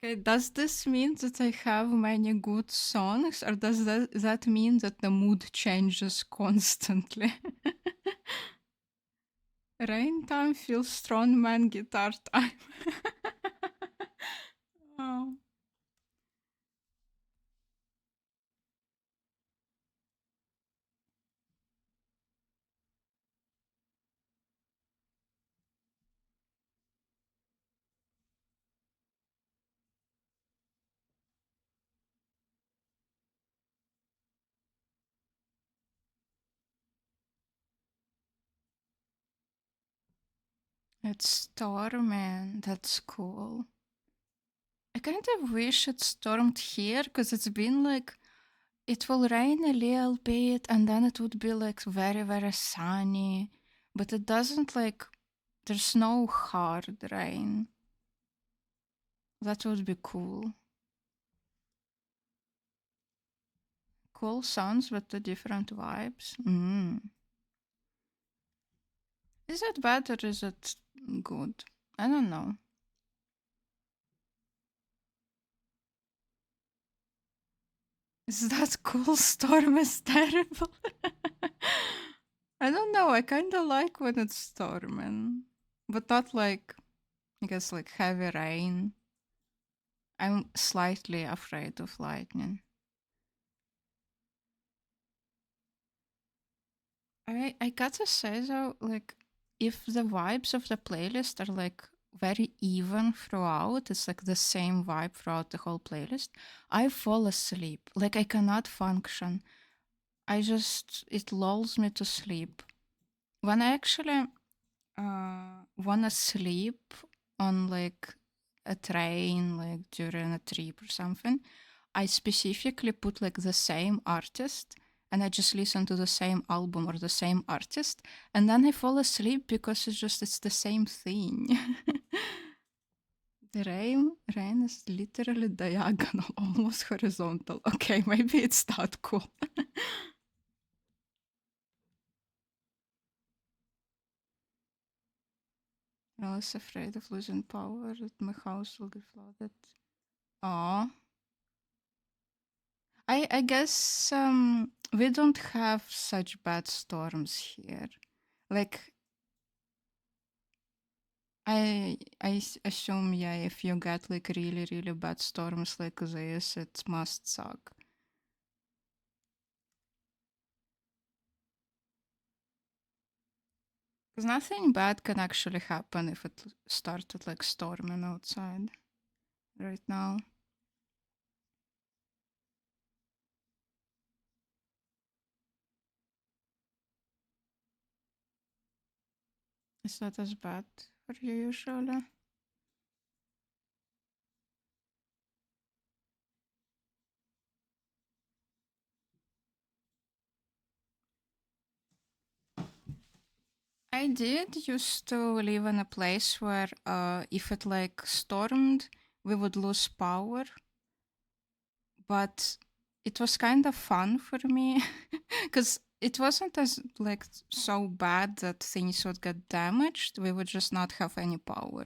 Speaker 1: Okay, does this mean that I have many good songs, or does that mean that the mood changes constantly? Rain time feels strong man guitar time. Oh, it's storming. That's cool. I kind of wish it stormed here because it's been like it will rain a little bit and then it would be like very, very sunny. But it doesn't like, there's no hard rain. That would be cool. Cool sounds with the different vibes. Is it bad or is it good? I don't know. Is that cool storm is terrible? I don't know. I kind of like when it's storming, but not like, I guess, like heavy rain. I'm slightly afraid of lightning. I gotta say though, like if the vibes of the playlist are like very even throughout, it's like the same vibe throughout the whole playlist, I fall asleep. Like I cannot function. I just it lulls me to sleep. When I actually wanna sleep on like a train, like during a trip or something, I specifically put like the same artist and I just listen to the same album or the same artist and then I fall asleep because it's the same thing. The rain is literally diagonal, almost horizontal. Okay, maybe it's that cool. I was afraid of losing power, that my house will get flooded. Oh, I guess we don't have such bad storms here. Like assume, yeah, if you get like really really bad storms like this, it must suck. 'Cause nothing bad can actually happen if it started like storming outside right now. Is that as bad for you usually? I did used to live in a place where if it like stormed, we would lose power, but it was kind of fun for me because it wasn't as like so bad that things would get damaged. We would just not have any power.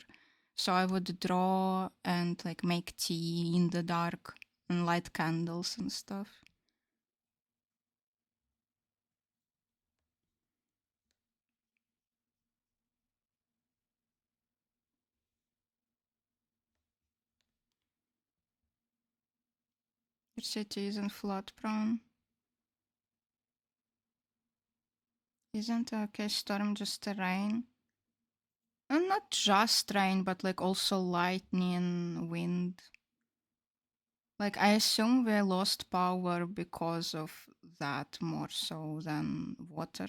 Speaker 1: So I would draw and like make tea in the dark and light candles and stuff. Your city isn't flood prone. Isn't a okay storm just a rain? And not just rain, but like also lightning, wind. Like I assume we lost power because of that more so than water.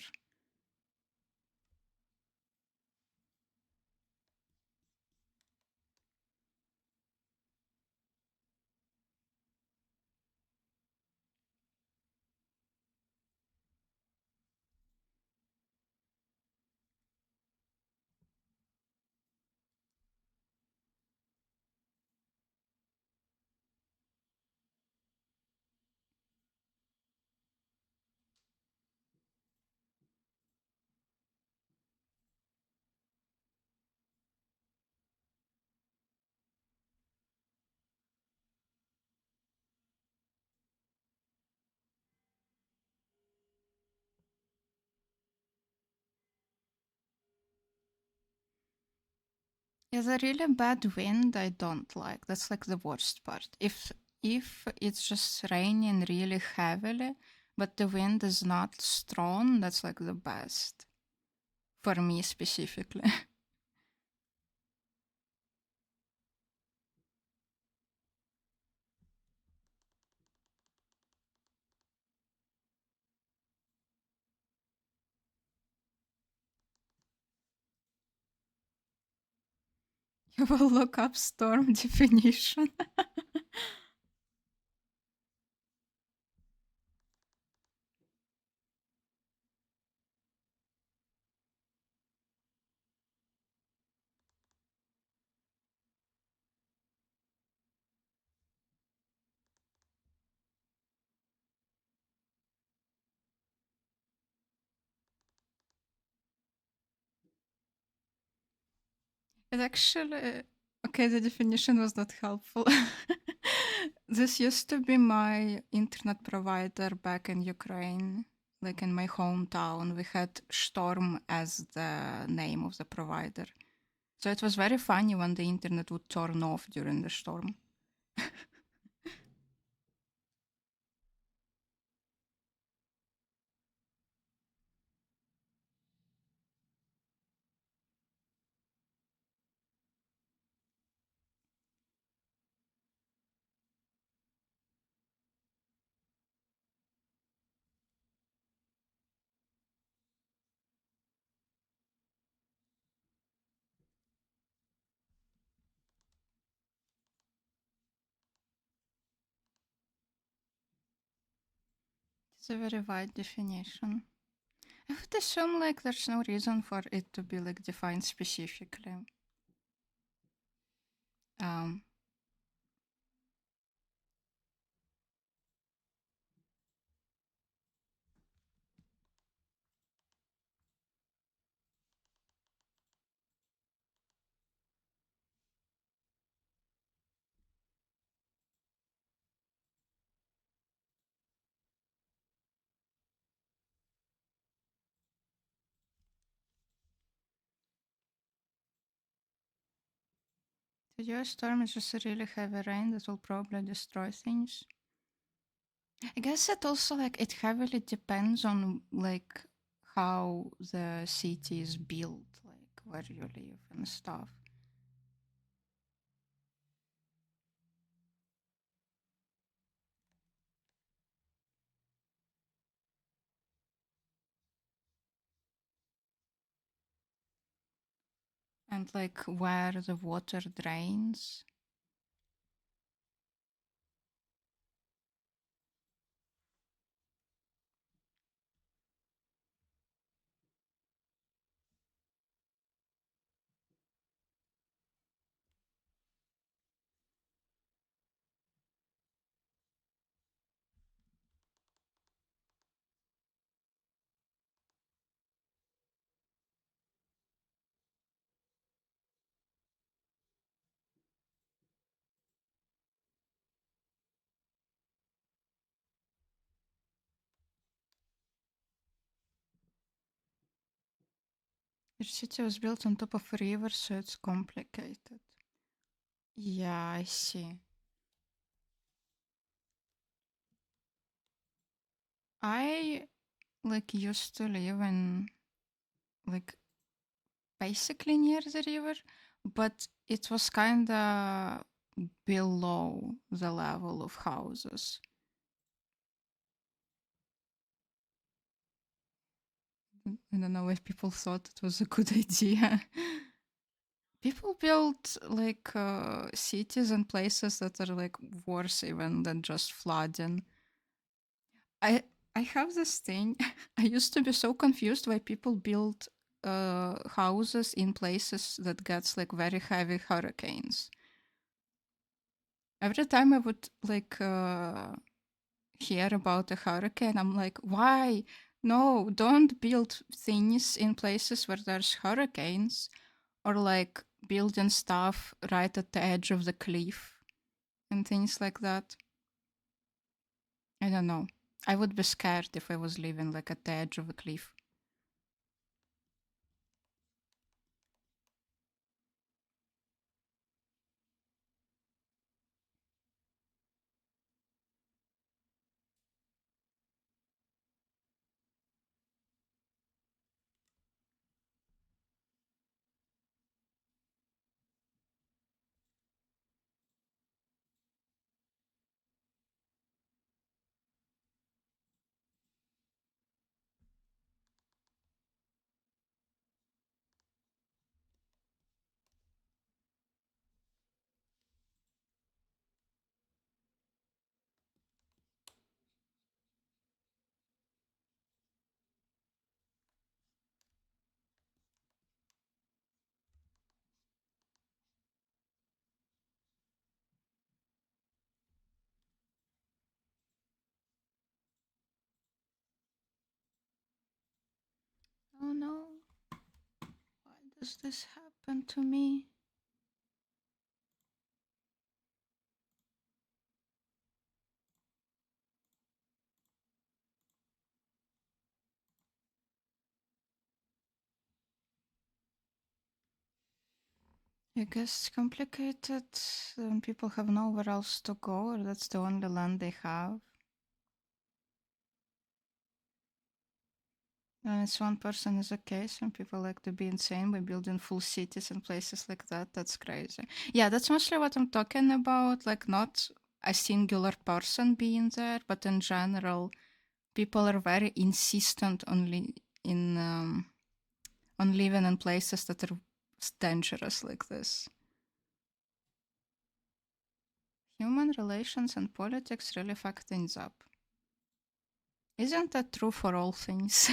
Speaker 1: Yeah, the really bad wind I don't like. That's like the worst part. If it's just raining really heavily, but the wind is not strong, that's like the best for me specifically. You will look up storm definition. It actually, okay, the definition was not helpful. This used to be my internet provider back in Ukraine, like in my hometown. We had Storm as the name of the provider. So it was very funny when the internet would turn off during the storm. It's a very wide definition. I would assume like there's no reason for it to be like defined specifically. Um, the US storm is just a really heavy rain that will probably destroy things. I guess it also like it heavily depends on like how the city is built, like where you live and stuff. And like where the water drains. Your city was built on top of a river, so it's complicated. Yeah, I see. I like used to live in like basically near the river, but it was kind of below the level of houses. I don't know if people thought it was a good idea. People build like cities and places that are like worse even than just flooding. I I have this thing. I used to be so confused why people build houses in places that gets like very heavy hurricanes. Every time I would like hear about a hurricane, I'm like, why? No, don't build things in places where there's hurricanes or like building stuff right at the edge of the cliff and things like that. I don't know. I would be scared if I was living like at the edge of a cliff. Does this happen to me? I guess it's complicated when people have nowhere else to go, or that's the only land they have. And it's one person is okay. Some people like to be insane by building full cities and places like that. That's crazy. Yeah, that's mostly what I'm talking about. Like, not a singular person being there, but in general, people are very insistent on living in places that are dangerous like this. Human relations and politics really fuck things up. Isn't that true for all things?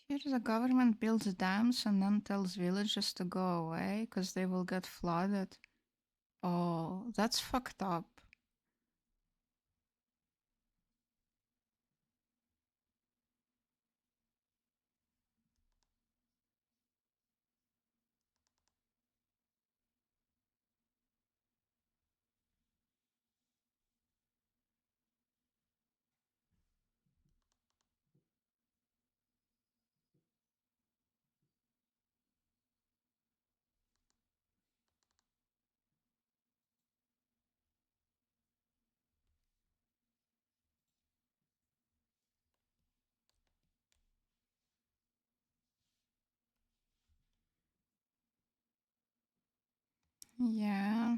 Speaker 1: Here, the government builds dams and then tells villagers to go away because they will get flooded. Oh, that's fucked up. Yeah.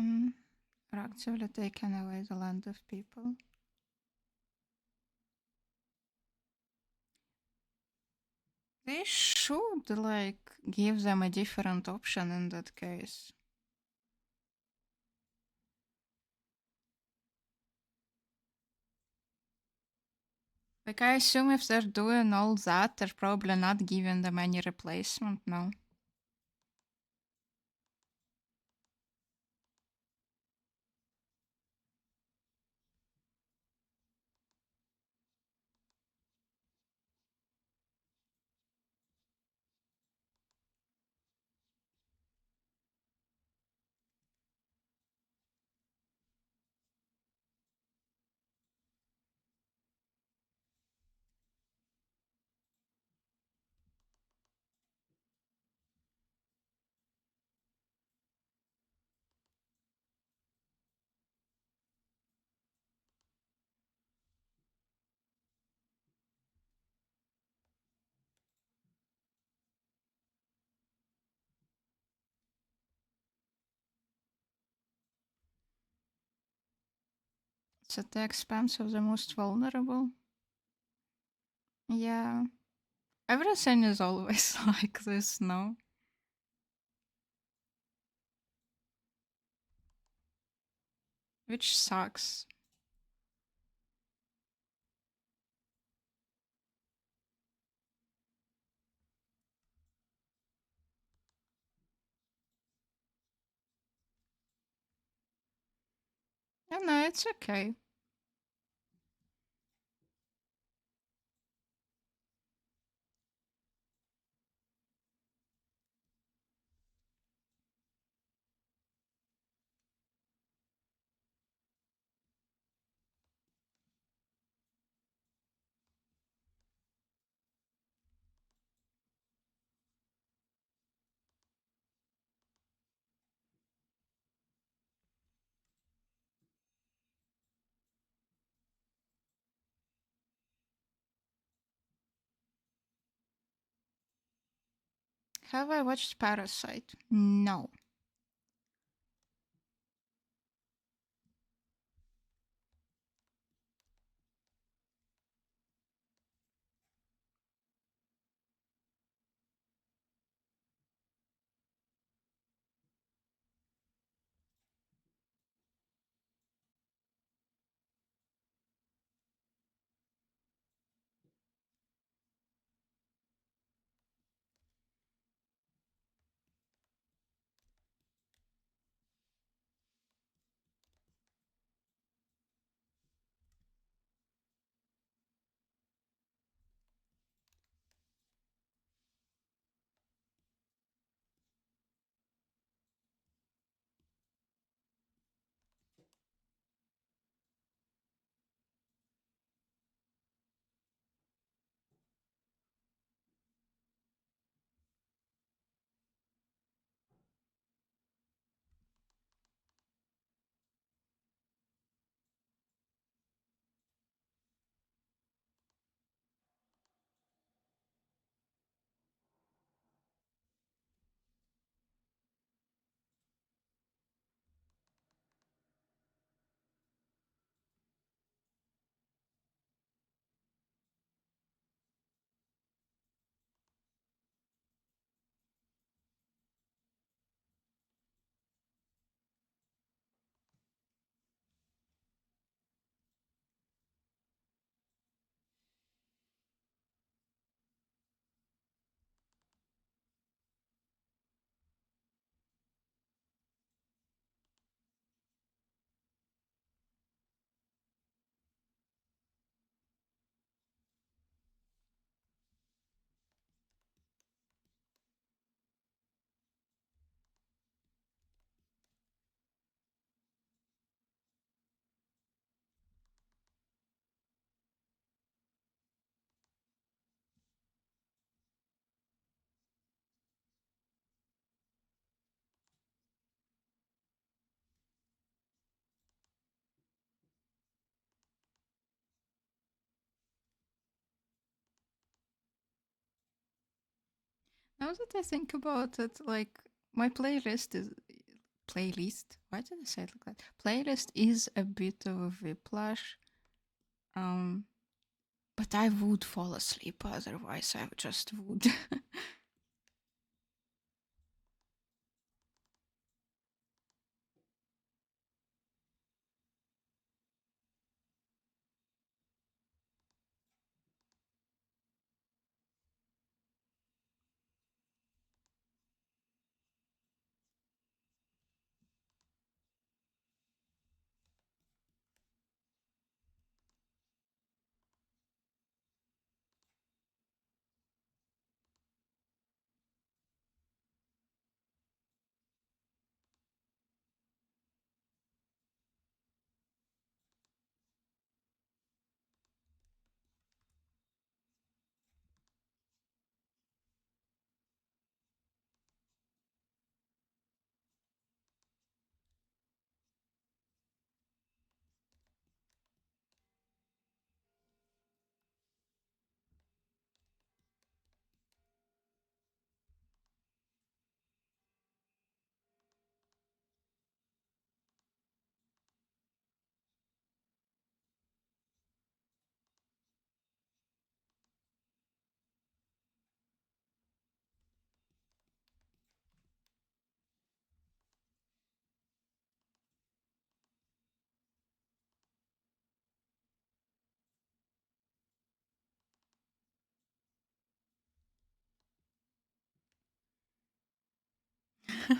Speaker 1: Mm. Are actively taking away the land of people. They should, like, give them a different option in that case. Like, I assume if they're doing all that, they're probably not giving them any replacement, no? It's at the expense of the most vulnerable. Yeah. Everything is always like this, no? Which sucks. Yeah, no, it's okay. Have I watched Parasite? No. Now that I think about it, like my playlist. Why did I say it like that? Playlist is a bit of a whiplash. Um, but I would fall asleep otherwise. I just would.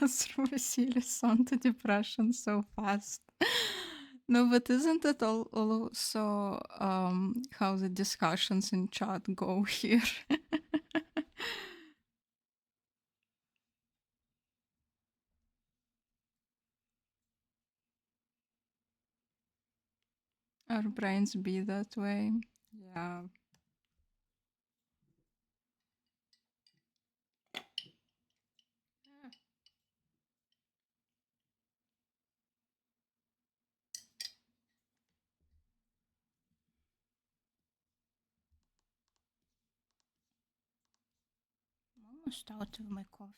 Speaker 1: Through a serious on to depression so fast. No, but isn't it also how the discussions in chat go here? Our brains be that way. Yeah. almost out of my coffee.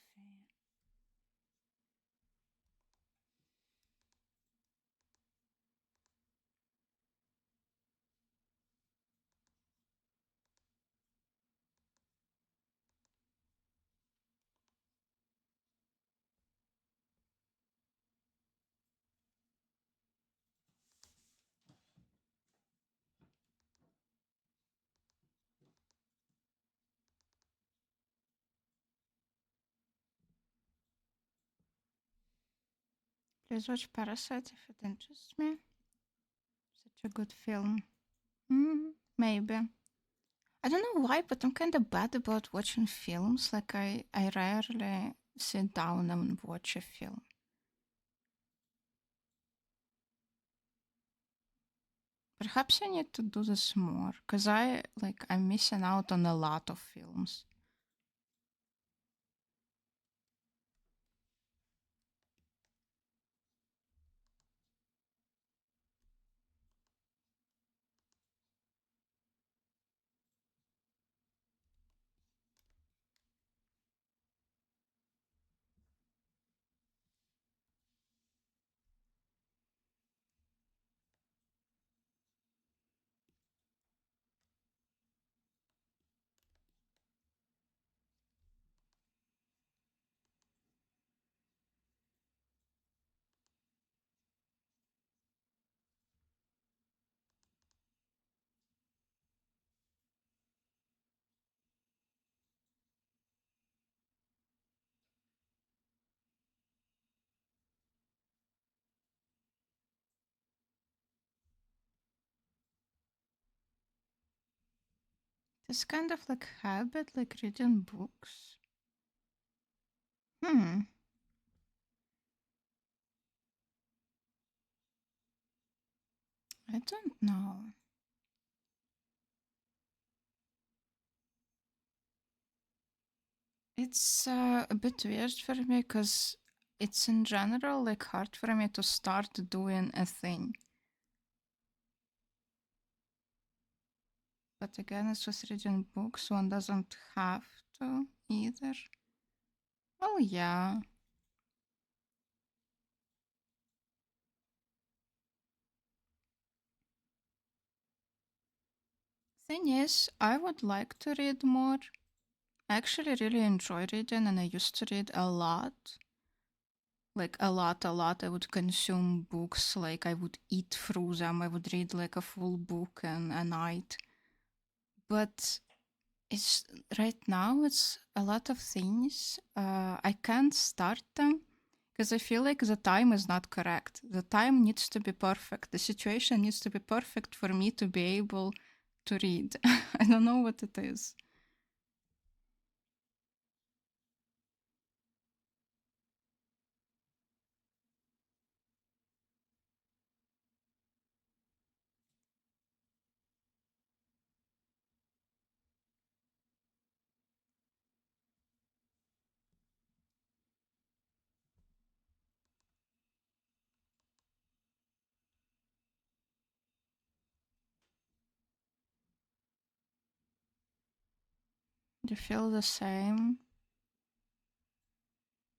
Speaker 1: Please watch Parasite if it interests me. Such a good film. Maybe. I don't know why, but I'm kind of bad about watching films. Like, I rarely sit down and watch a film. Perhaps I need to do this more, because I'm missing out on a lot of films. This kind of like habit, like reading books. Hmm. I don't know. It's a bit weird for me because it's in general like hard for me to start doing a thing. But again, it's just reading books. One doesn't have to either. Oh, yeah. Thing is, I would like to read more. I actually really enjoy reading, and I used to read a lot. Like a lot, a lot. I would consume books, like I would eat through them. I would read like a full book in a night. But it's right now, it's a lot of things. I can't start them because I feel like the time is not correct. The time needs to be perfect. The situation needs to be perfect for me to be able to read. I don't know what it is. Do you feel the same?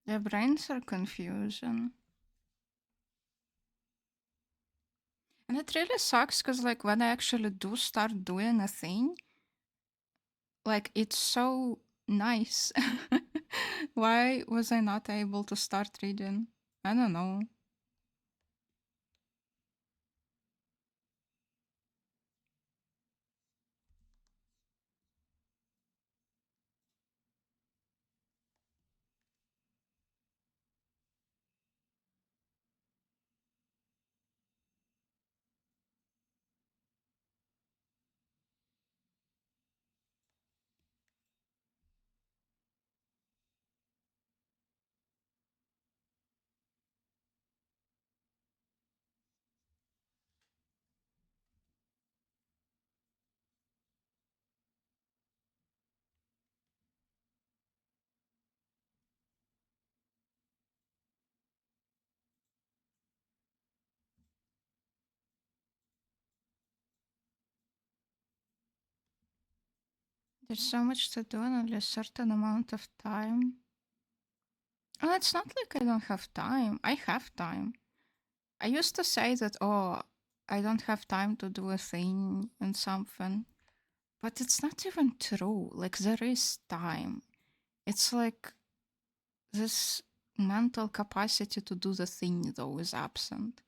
Speaker 1: Their brains are confusing. And it really sucks because, like, when I actually do start doing a thing, like, it's so nice. Why was I not able to start reading? I don't know. There's so much to do in only a certain amount of time. Oh, it's not like I don't have time. I have time. I used to say that, oh, I don't have time to do a thing and something, but it's not even true. Like, there is time. It's like this mental capacity to do the thing, though, is absent.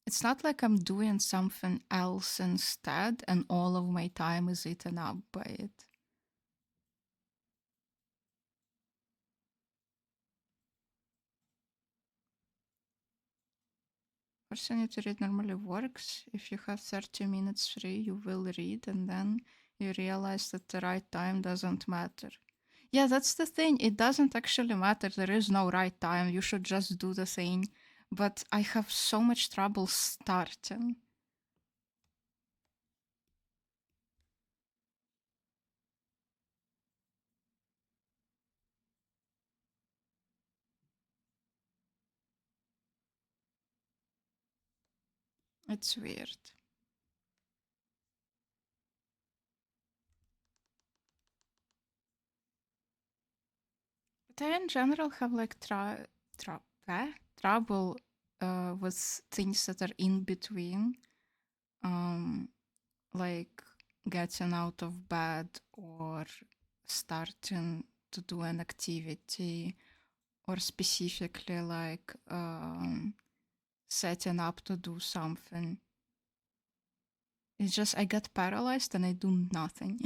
Speaker 1: It's not like I'm doing something else instead and all of my time is eaten up by it. Person to read normally works. If you have 30 minutes free, you will read and then you realize that the right time doesn't matter. Yeah, that's the thing. It doesn't actually matter. There is no right time. You should just do the thing. But I have so much trouble starting. It's weird. But I in general have like trouble with things that are in between. Um, like getting out of bed or starting to do an activity or specifically like setting up to do something. It's just I get paralyzed and I do nothing.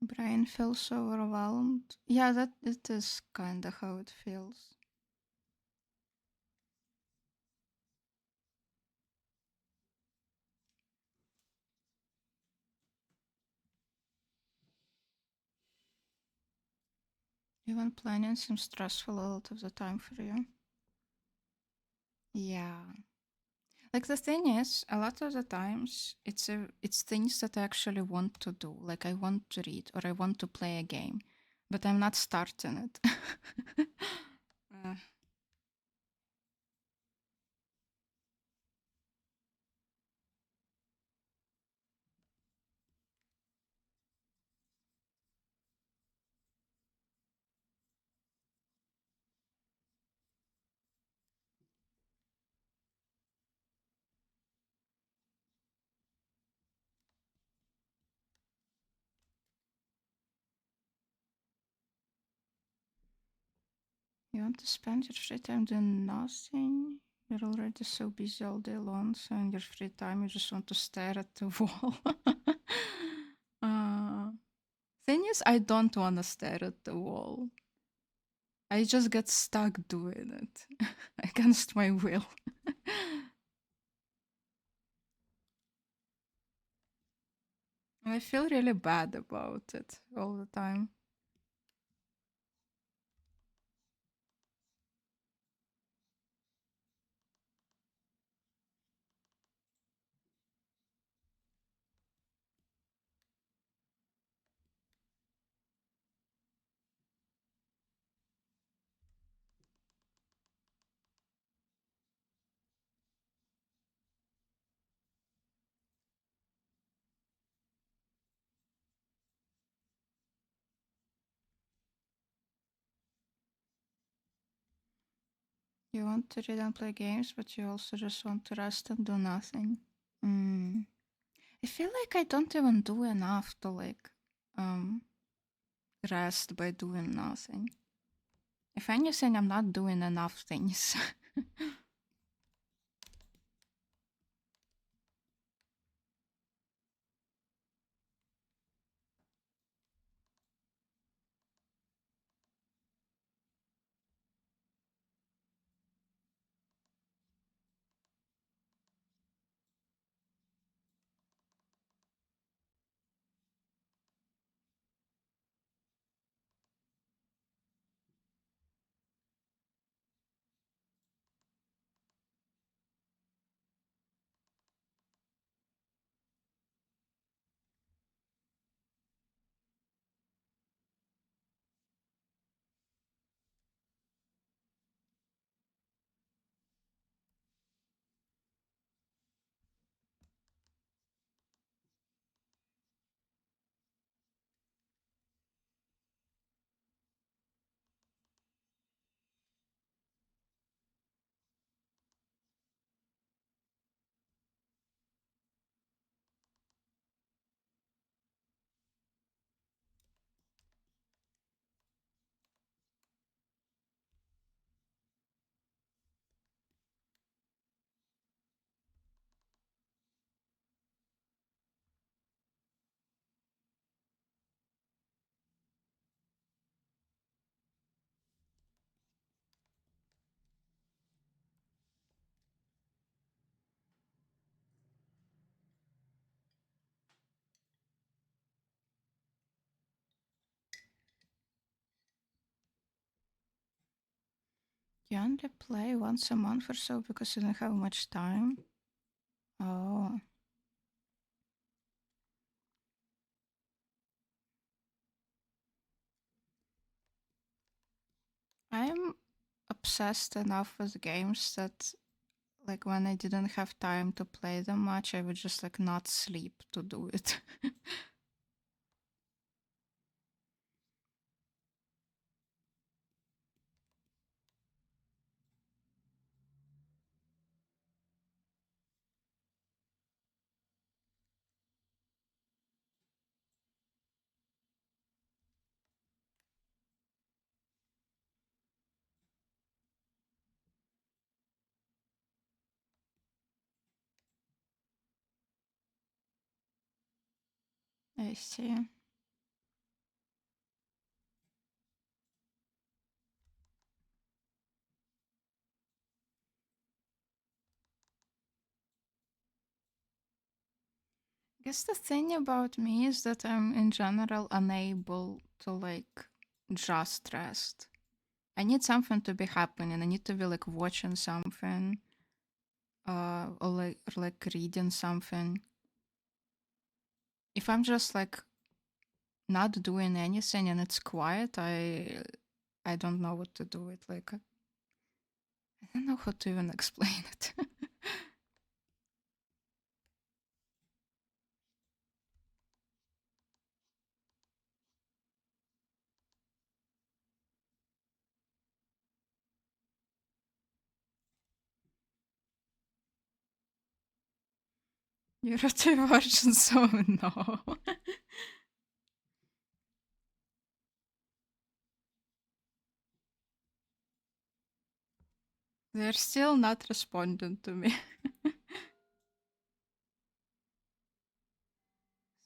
Speaker 1: Brain feels overwhelmed. Yeah, that it is kind of how it feels. Even planning seems stressful a lot of the time for you. Yeah. Like the thing is, a lot of the times it's things that I actually want to do. Like I want to read or I want to play a game, but I'm not starting it. uh, you want to spend your free time doing nothing? You're already so busy all day long, so in your free time you just want to stare at the wall. uh, thing is, I don't want to stare at the wall. I just get stuck doing it against my will. And I feel really bad about it all the time. You want to read and play games, but you also just want to rest and do nothing. Mm. I feel like I don't even do enough to like um rest by doing nothing. If anything, I'm not doing enough things. You only play once a month or so because you don't have much time? Oh, I'm obsessed enough with games that like when I didn't have time to play them much, I would just like not sleep to do it. I see. I guess the thing about me is that I'm in general unable to like just rest. I need something to be happening. I need to be like watching something, or like reading something. If I'm just like not doing anything and it's quiet, I don't know what to do with. Like I don't know how to even explain it. You're a two version, so no. They're still not responding to me.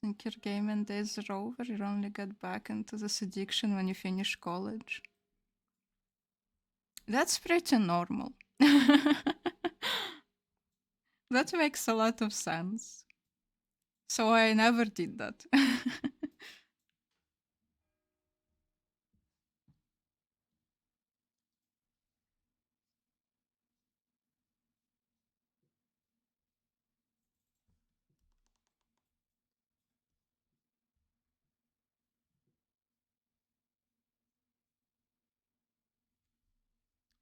Speaker 1: Think your gaming days are over? You only get back into this addiction when you finish college? That's pretty normal. That makes a lot of sense. So I never did that.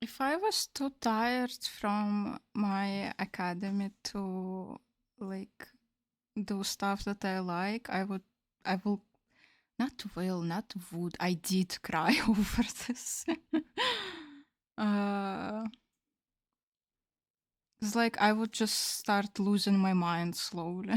Speaker 1: If I was too tired from my academy to like do stuff that I like, I will not would, I did cry over this. uh, it's like I would just start losing my mind slowly.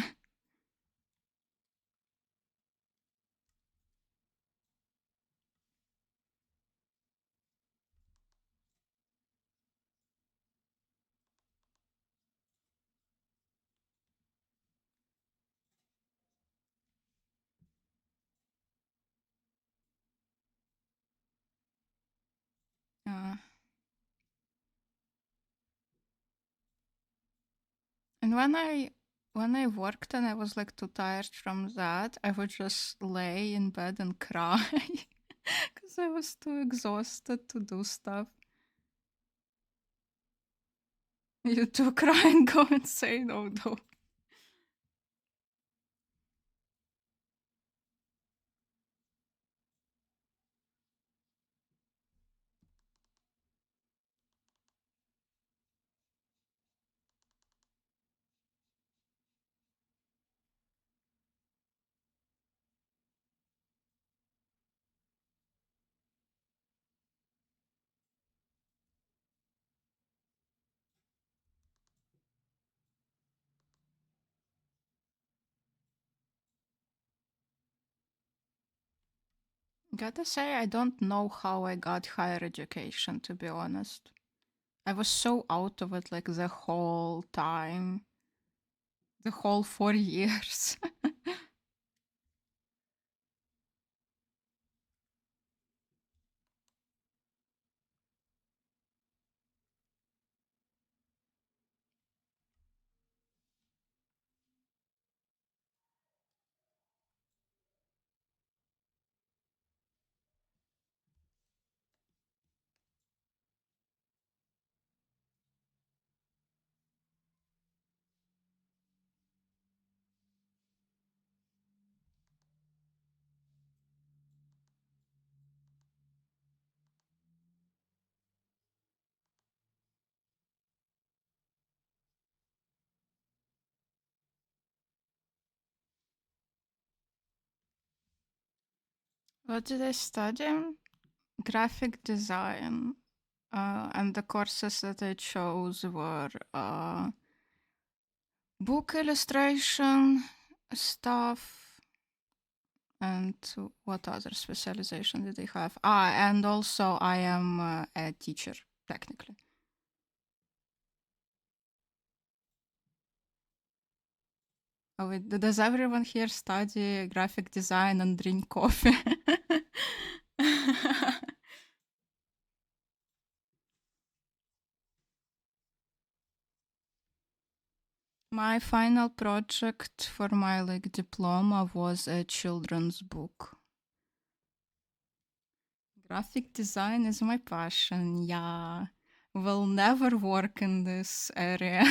Speaker 1: Uh, and when I worked and I was like too tired from that, I would just lay in bed and cry because I was too exhausted to do stuff. You too cry and go insane, oh no. Gotta say, I don't know how I got higher education, to be honest. I was so out of it like the whole time, the whole 4 years. What did I study? Graphic design. And the courses that I chose were book illustration stuff. And what other specialization did they have? And also I am a teacher, technically. Oh, wait, does everyone here study graphic design and drink coffee? My final project for my like diploma was a children's book. Graphic design is my passion. Yeah, will never work in this area.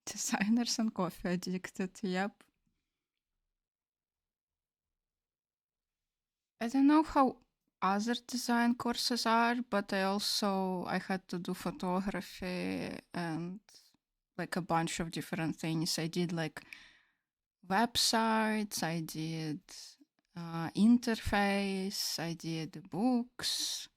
Speaker 1: Designers and coffee addicted. Yep. I don't know how other design courses are, but I had to do photography and like a bunch of different things. I did like websites, I did interface, I did books.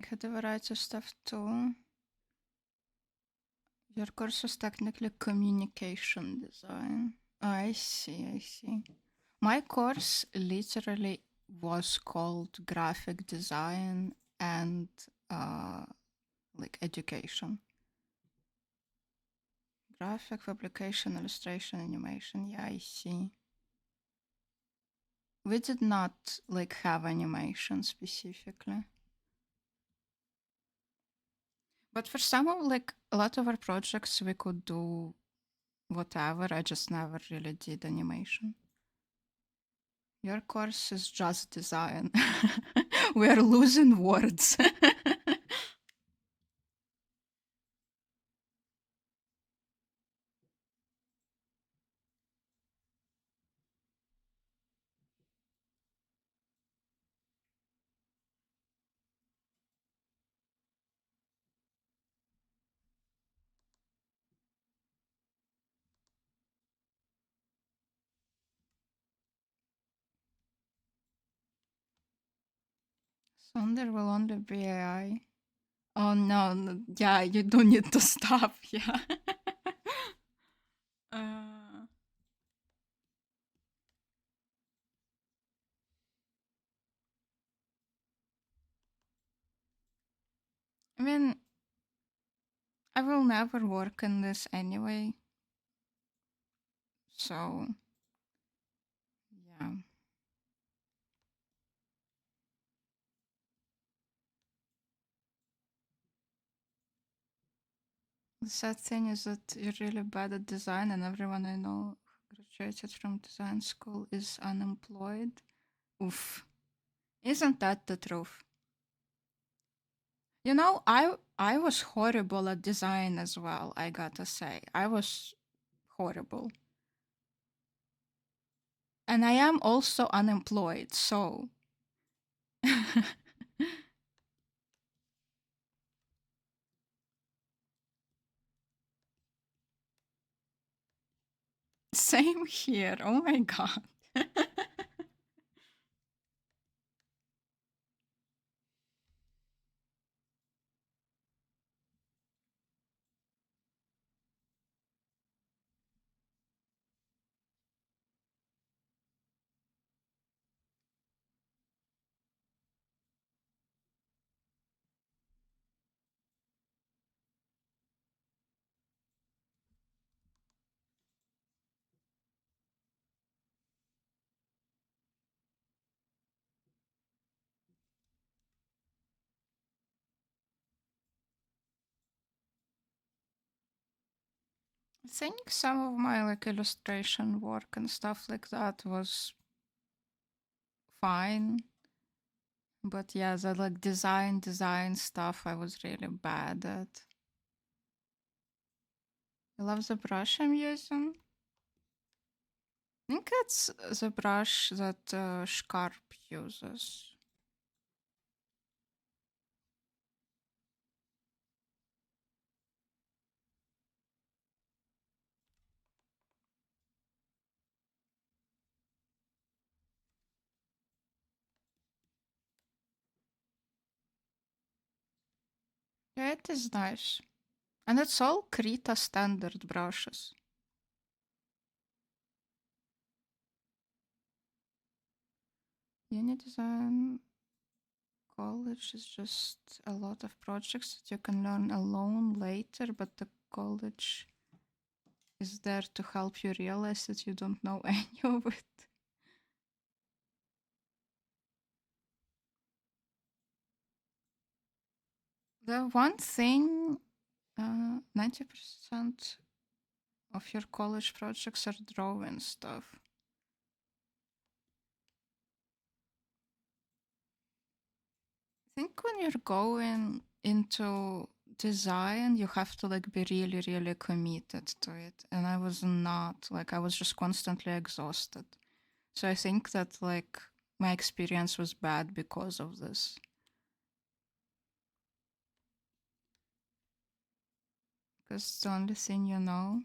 Speaker 1: I had a variety of stuff too. Your course was technically communication design. Oh, I see, I see. My course literally was called graphic design and uh, like education. Graphic, publication, illustration, animation. Yeah, I see. We did not like have animation specifically. But for some of like a lot of our projects we could do whatever. I just never really did animation. Your course is just design. We are losing words. Soon there will only be AI. Oh no, yeah, you do need to stop. Yeah. uh, I mean, I will never work in this anyway. So, yeah. The sad thing is that you're really bad at design, and everyone I know who graduated from design school is unemployed. Oof. Isn't that the truth? You know, I was horrible at design as well, I gotta say. I was horrible. And I am also unemployed, so same here. Oh my god. I think some of my like illustration work and stuff like that was fine. But yeah, the like design stuff I was really bad at. I love the brush I'm using. I think it's the brush that Scarp uses. Yeah, it is nice. And it's all Krita standard brushes. Uni design college is just a lot of projects that you can learn alone later, but the college is there to help you realize that you don't know any of it. The one thing, 90% of your college projects are drawing stuff. I think when you're going into design, you have to like be really, really committed to it. And I was not, like, I was just constantly exhausted. So I think that like my experience was bad because of this. Because it's the only thing you know.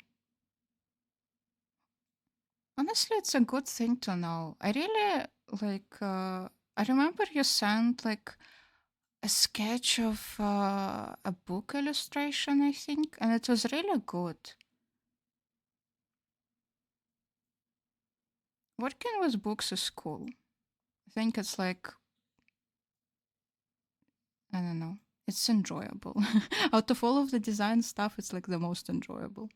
Speaker 1: Honestly, it's a good thing to know. I really like, I remember you sent like a sketch of a book illustration, I think, and it was really good. Working with books is cool. I think it's like, I don't know, it's enjoyable. Out of all of the design stuff, it's like the most enjoyable.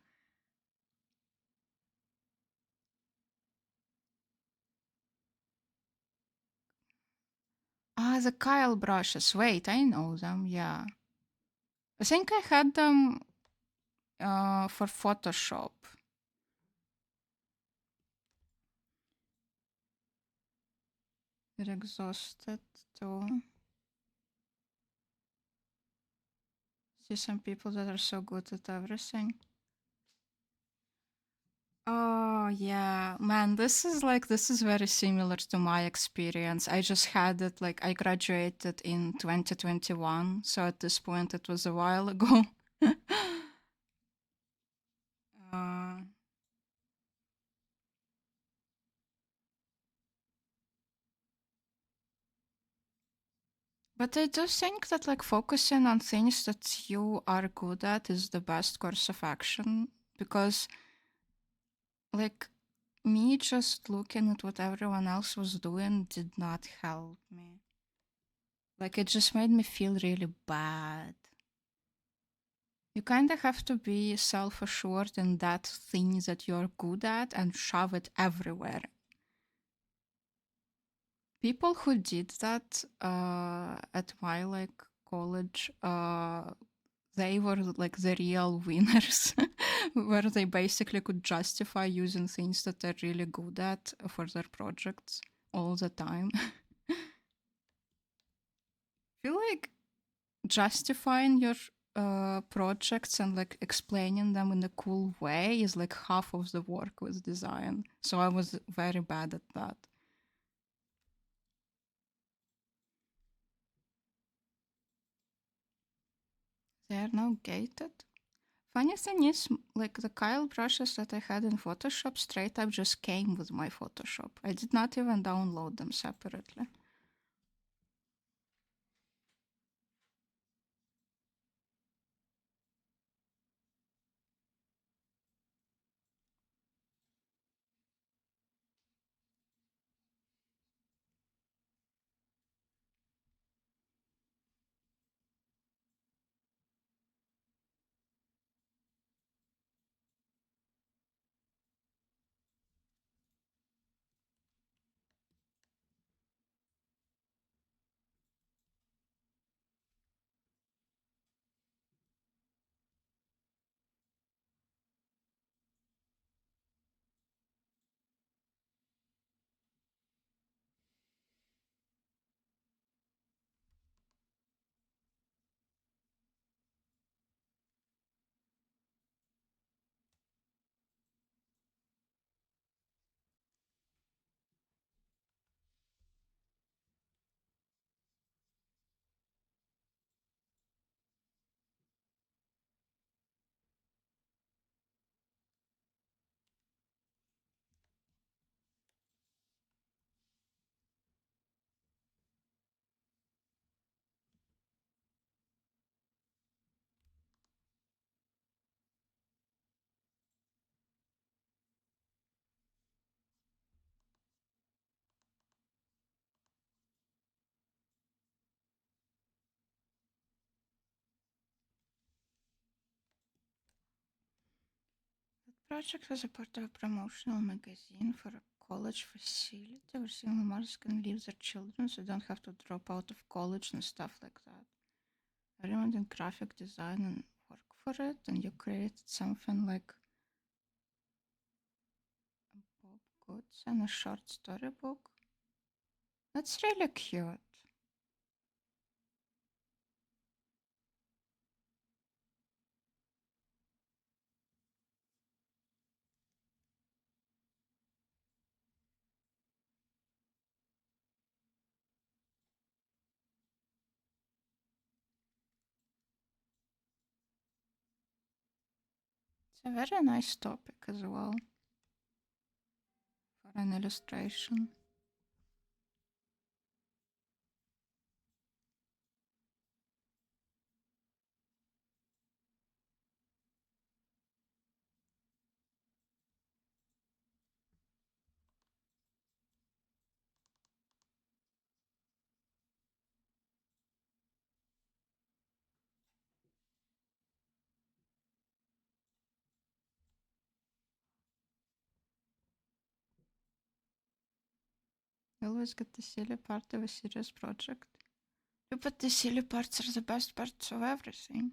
Speaker 1: Ah, the Kyle brushes. Wait, I know them. Yeah. I think I had them for Photoshop. You're exhausted too. See some people that are so good at everything. Oh, yeah. Man, this is very similar to my experience. I just had it like I graduated in 2021, so at this point it was a while ago. uh, but I do think that like focusing on things that you are good at is the best course of action because like me just looking at what everyone else was doing did not help me. Like it just made me feel really bad. You kind of have to be self assured in that thing that you're good at and shove it everywhere. People who did that at my like college, they were like the real winners, where they basically could justify using things that they're really good at for their projects all the time. I feel like justifying your projects and like explaining them in a cool way is like half of the work with design. So I was very bad at that. They are now gated. Funny thing is, like the Kyle brushes that I had in Photoshop straight up just came with my Photoshop. I did not even download them separately. project was a part of a promotional magazine for a college facility where single mothers can leave their children so they don't have to drop out of college and stuff like that. I really wanted graphic design and work for it, and you created something like Bob Goods and a short storybook. That's really cute. It's a very nice topic as well for an illustration. You always get the silly part of a serious project. Yeah, but the silly parts are the best parts of everything.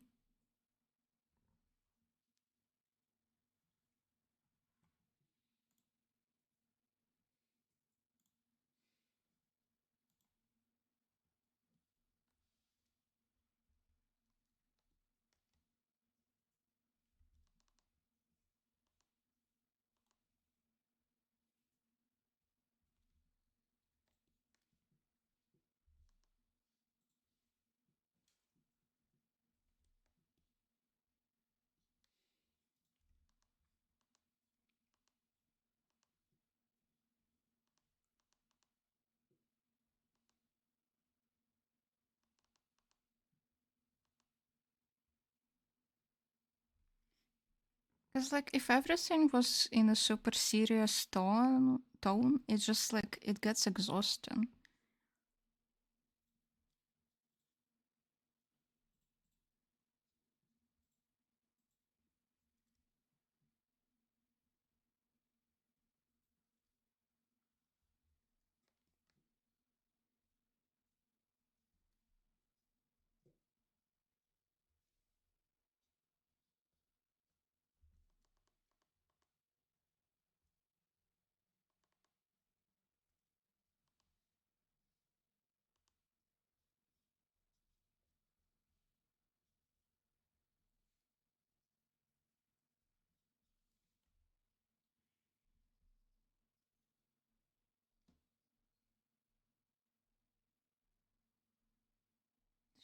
Speaker 1: Because like if everything was in a super serious tone, it's just like it gets exhausting.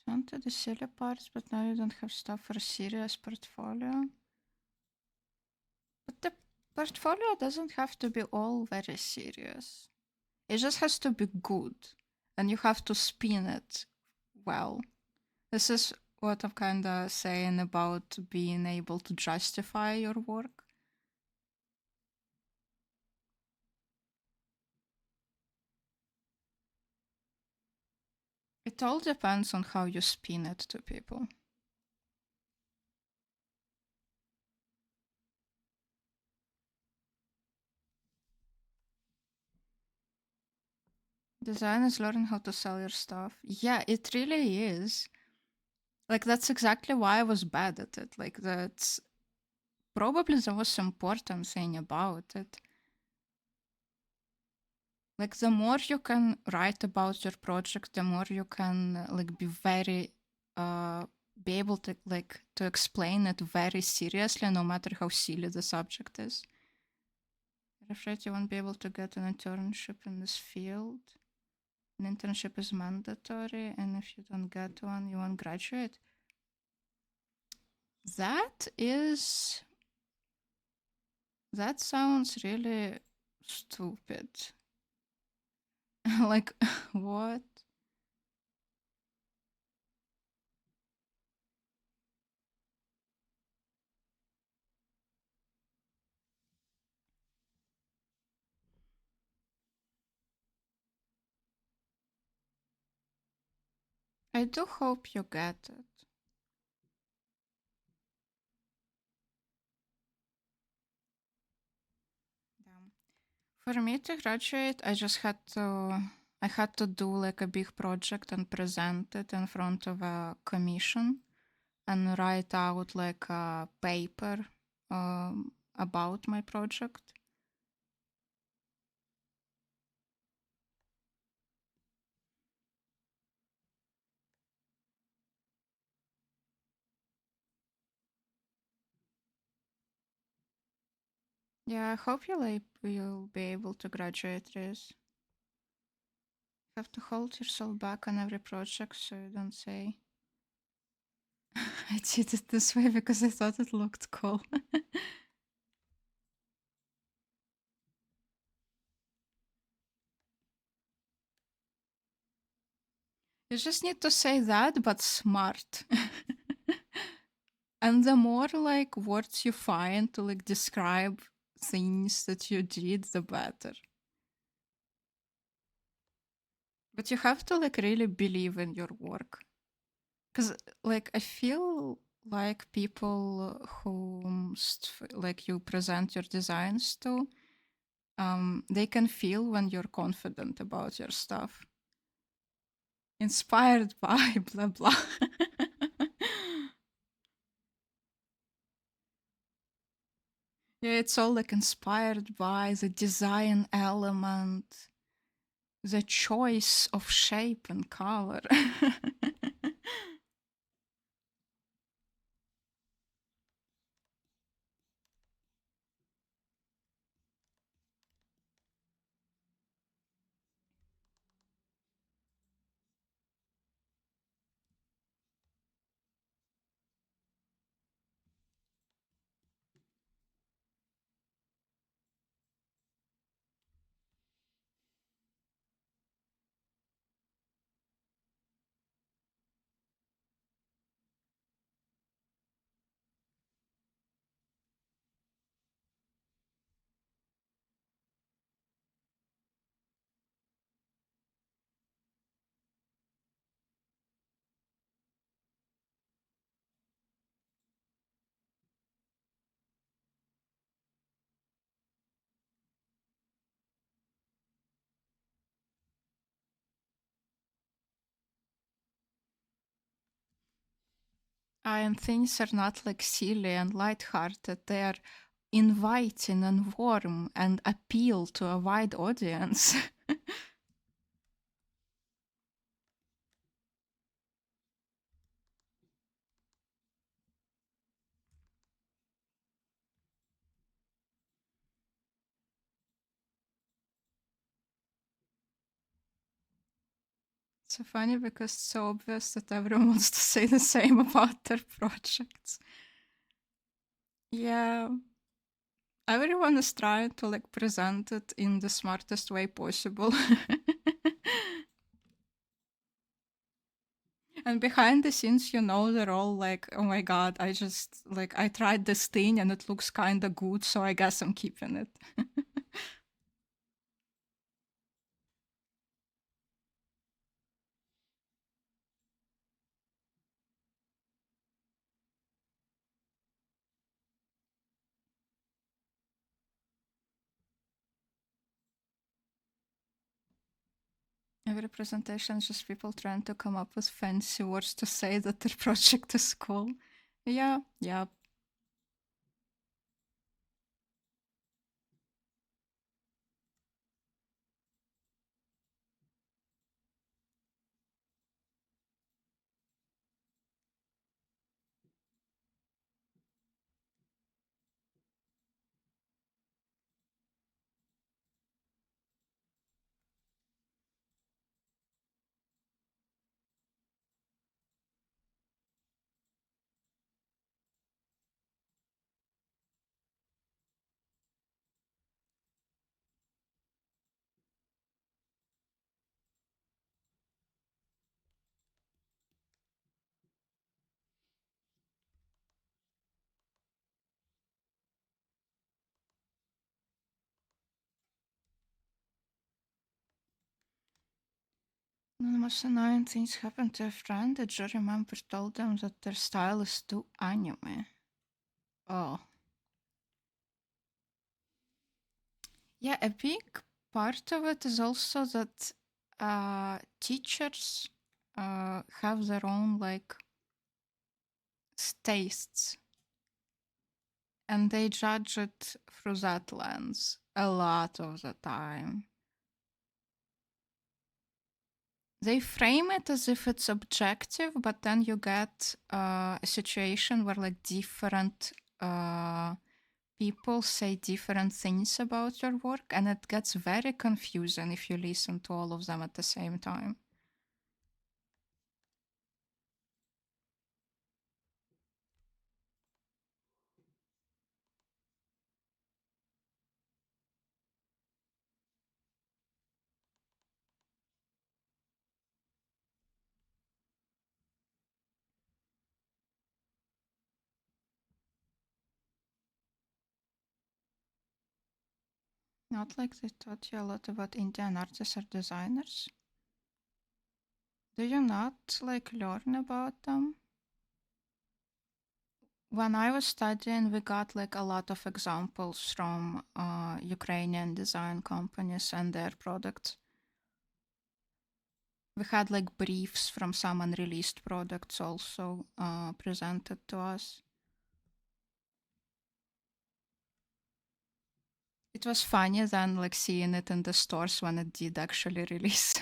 Speaker 1: So onto the silly parts, but now you don't have stuff for a serious portfolio. But the portfolio doesn't have to be all very serious. It just has to be good. And you have to spin it well. This is what I'm kind of saying about being able to justify your work. It all depends on how you spin it to people. Design is learning how to sell your stuff. Yeah, it really is. Like, that's exactly why I was bad at it. Like, that's probably the most important thing about it. Like, the more you can write about your project, the more you can, like, be very, be able to, like, to explain it very seriously, no matter how silly the subject is. I'm afraid you won't be able to get an internship in this field. An internship is mandatory, and if you don't get one, you won't graduate. That is. That sounds really stupid. Like, what? I do hope you get it. For me to graduate, I had to do like a big project and present it in front of a commission and write out like a paper about my project. Yeah, I hope you'll be able to graduate this. You have to hold yourself back on every project so you don't say I did it this way because I thought it looked cool. You just need to say that, but smart. And the more like words you find to like describe things that you did, the better. But you have to like really believe in your work. Because like I feel like people who like you present your designs to, they can feel when you're confident about your stuff. Inspired by blah blah. Yeah, it's all like inspired by the design element, the choice of shape and color. And things are not like silly and lighthearted. They are inviting and warm and appeal to a wide audience. It's so funny because it's so obvious that everyone wants to say the same about their projects. Yeah, everyone is trying to like present it in the smartest way possible. And behind the scenes, they're all like, oh my god, I tried this thing and it looks kind of good, so I guess I'm keeping it. Every presentation is just people trying to come up with fancy words to say that their project is cool. Yeah, yeah. One of the most annoying things happened to a friend. A jury member told them that their style is too anime. Oh. Yeah, a big part of it is also that teachers have their own like tastes, and they judge it through that lens a lot of the time. They frame it as if it's objective, but then you get a situation where like different people say different things about your work, and it gets very confusing if you listen to all of them at the same time. Not like they taught you a lot about Indian artists or designers. Do you not like learn about them? When I was studying, we got like a lot of examples from Ukrainian design companies and their products. We had like briefs from some unreleased products also presented to us. It was funny then like seeing it in the stores when it did actually release.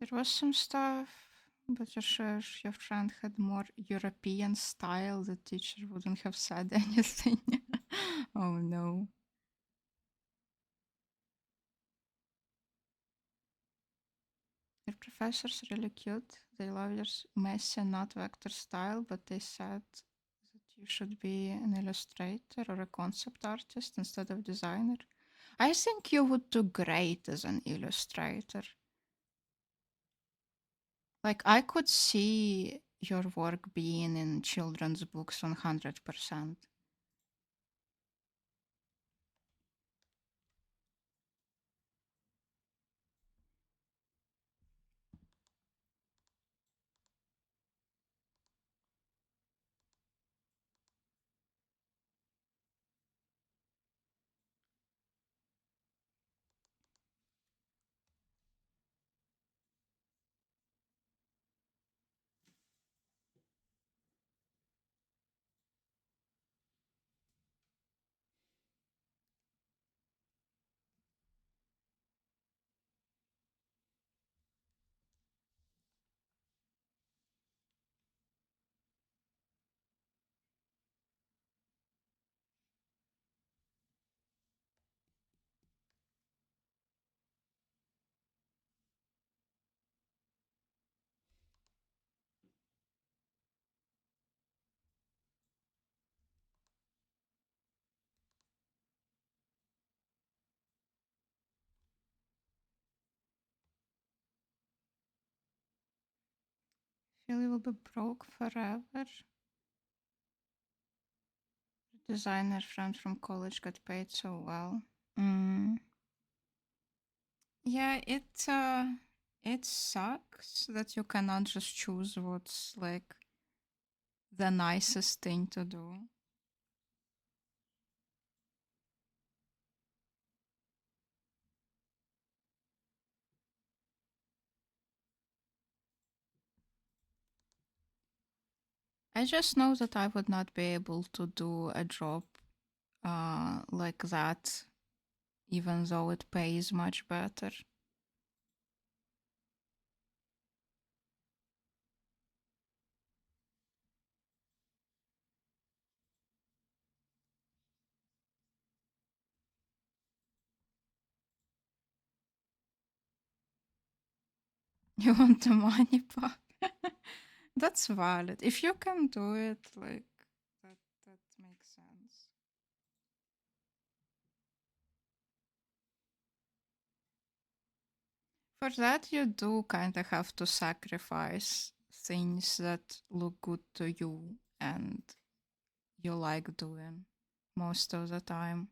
Speaker 1: There was some stuff, but you're sure if your friend had more European style, the teacher wouldn't have said anything. Oh no. Your professor's really cute. They love your messy, not vector style, but they said that you should be an illustrator or a concept artist instead of designer. I think you would do great as an illustrator. Like, I could see your work being in children's books 100%. Feel you will be broke forever. Designer friend from college got paid so well. Mm. Yeah, it sucks that you cannot just choose what's like the nicest thing to do. I just know that I would not be able to do a job like that, even though it pays much better. You want the money back? That's valid. If you can do it, like that makes sense. For that, you do kind of have to sacrifice things that look good to you and you like doing most of the time.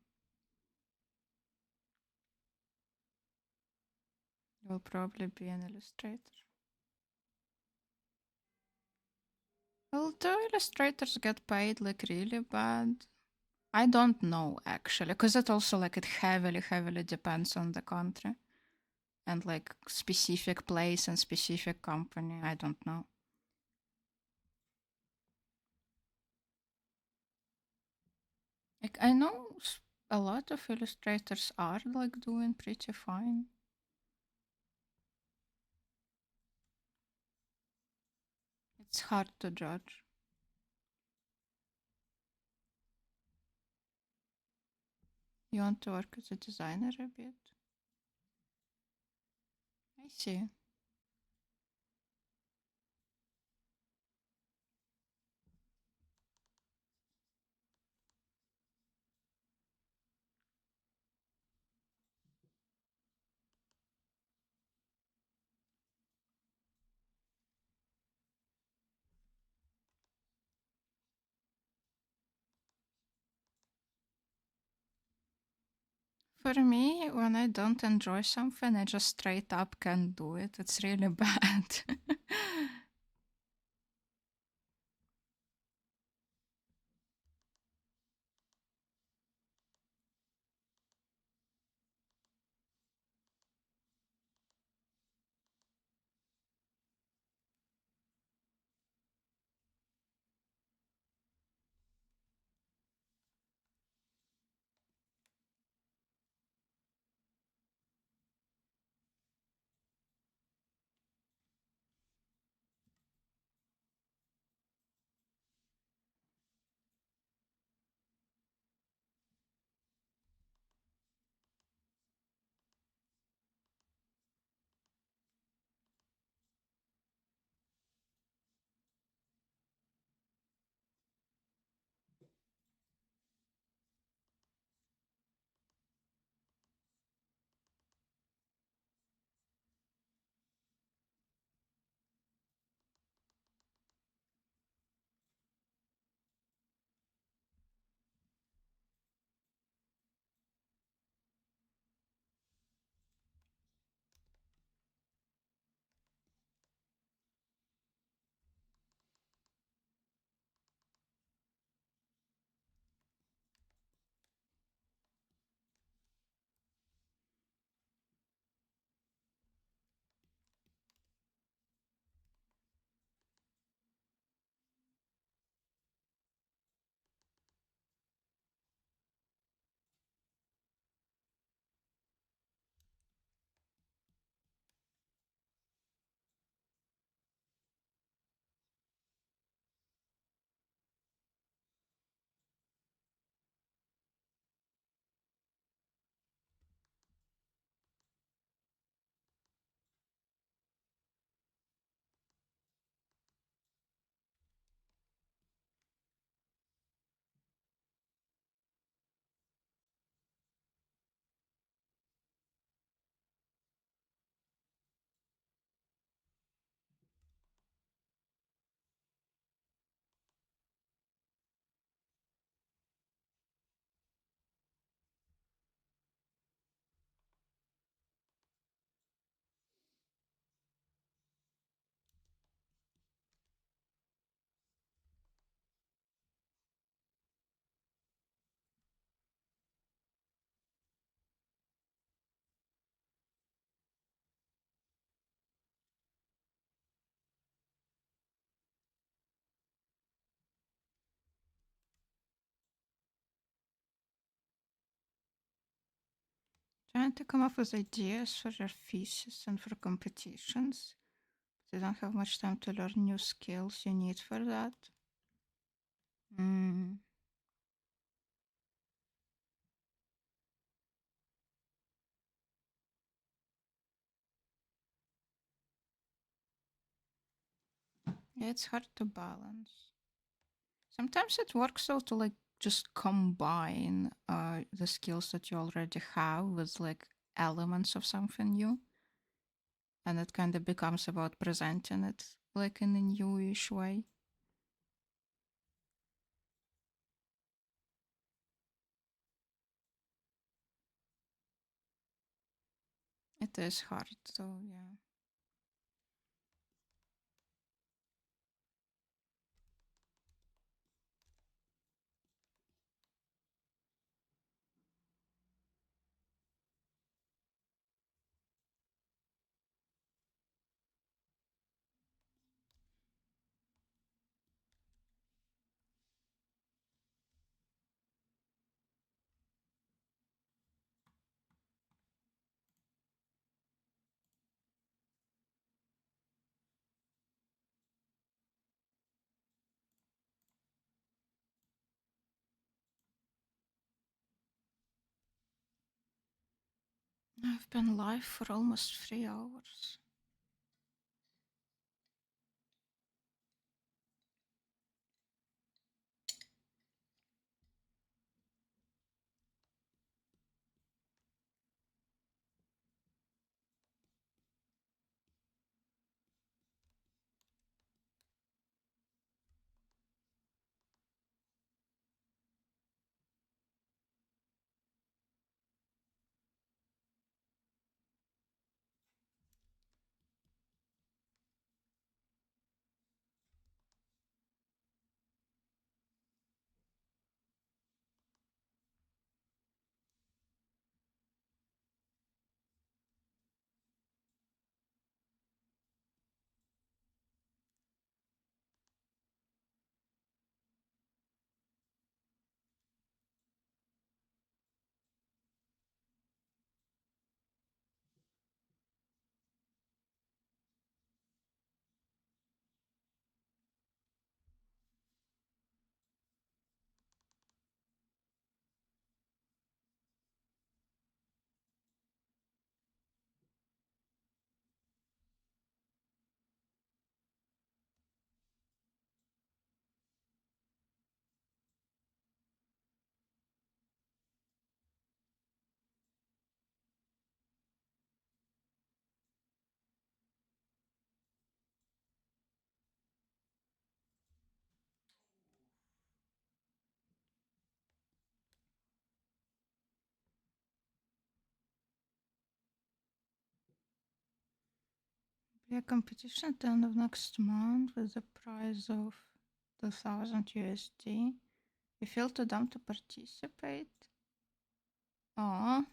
Speaker 1: You'll probably be an illustrator. Well, do illustrators get paid like really bad? I don't know actually, because it also like it heavily depends on the country and like specific place and specific company. I don't know. Like I know a lot of illustrators are like doing pretty fine. It's hard to judge. You want to work as a designer a bit? I see. For me, when I don't enjoy something, I just straight up can't do it. It's really bad. Trying to come up with ideas for your thesis and for competitions. But you don't have much time to learn new skills you need for that. Mm. Yeah, it's hard to balance. Sometimes it works though to like just combine the skills that you already have with like elements of something new, and it kind of becomes about presenting it like in a newish way. It is hard though, yeah. I've been live for almost 3 hours. Be a competition at the end of next month with a prize of 2000 USD. You feel too dumb to participate? Aw.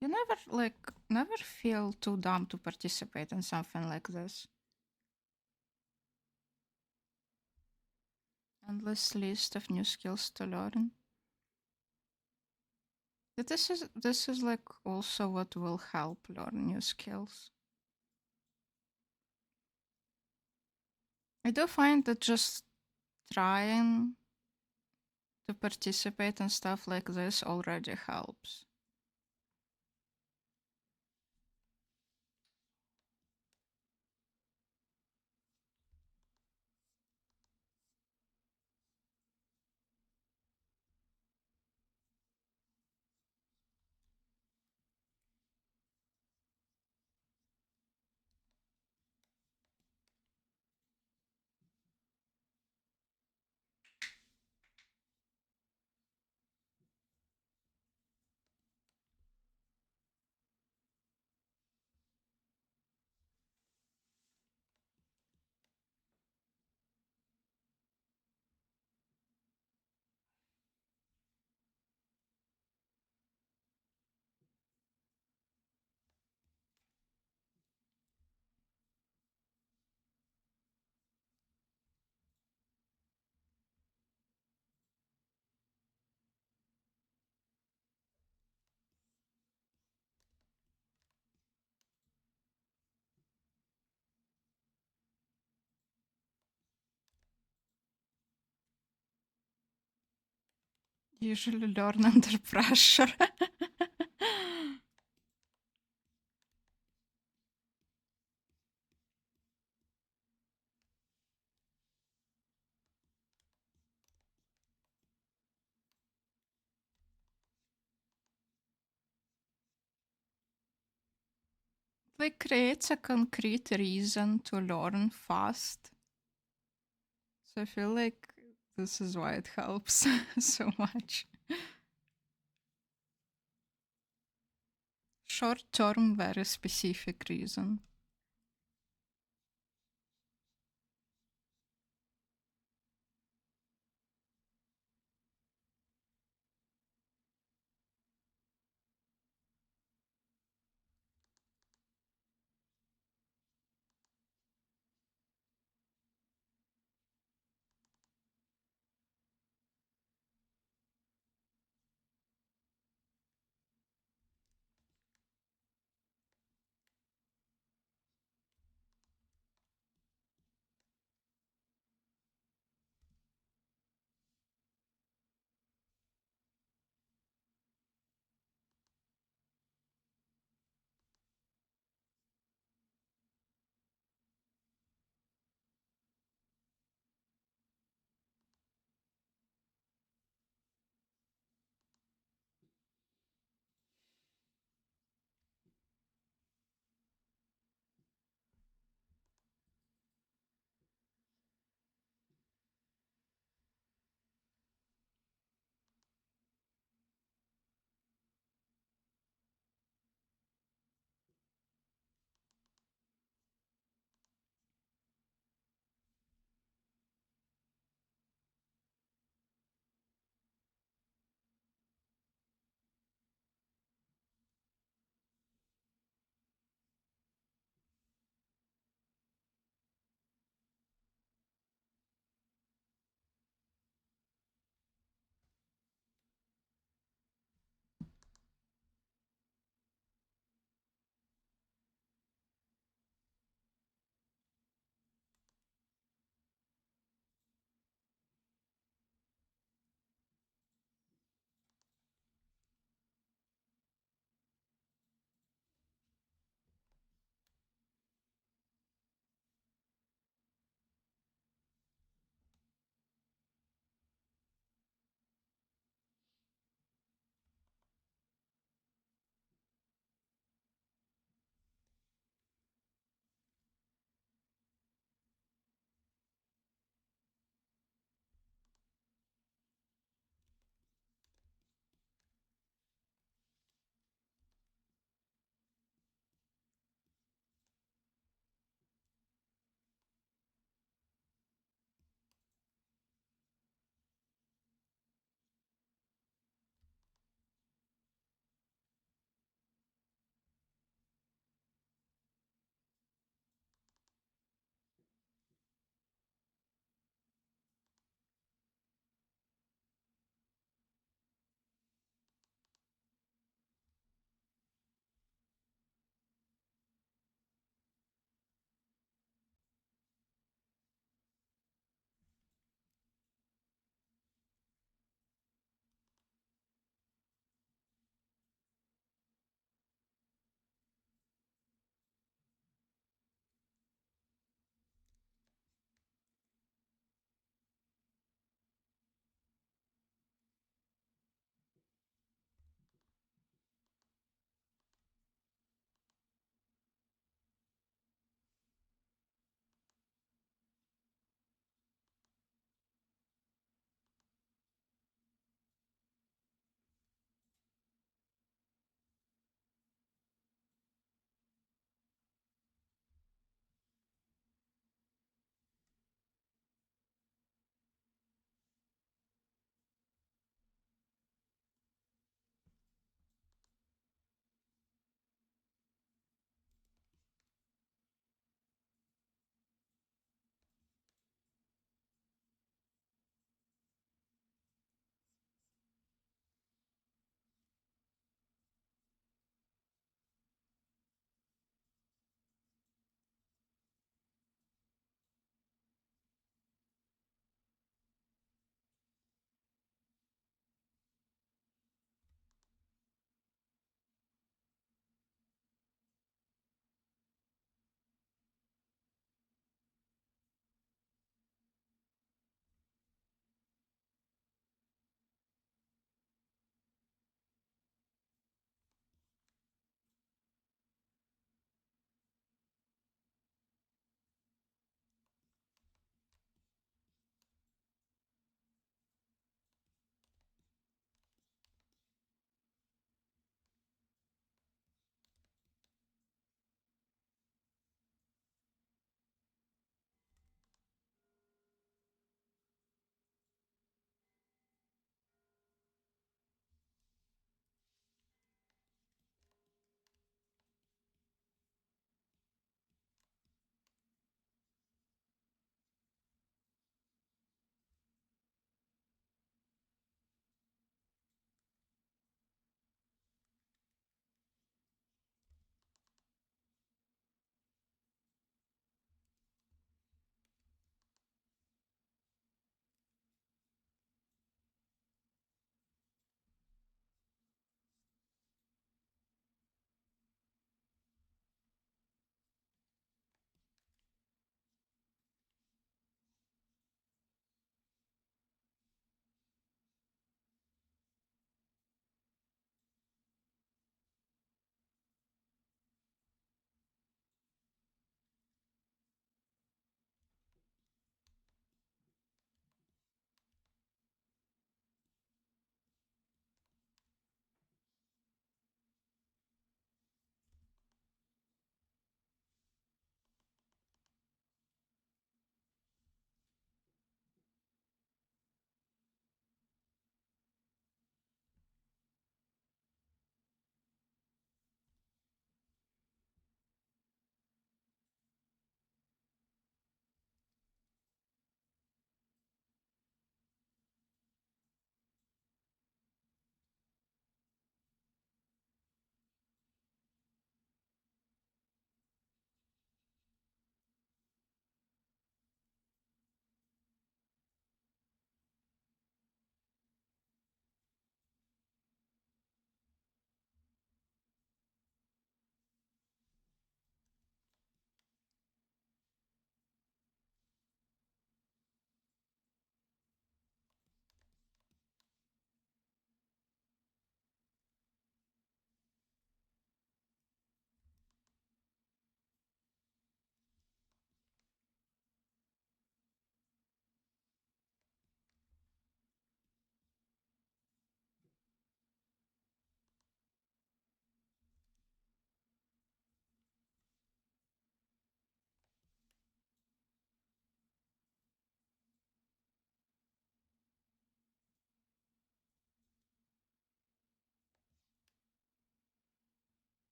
Speaker 1: You never feel too dumb to participate in something like this. Endless list of new skills to learn. But this is like also what will help learn new skills. I do find that just trying to participate in stuff like this already helps. Usually learn under pressure. Like creates a concrete reason to learn fast. So I feel like this is why it helps so much. Short term, very specific reason.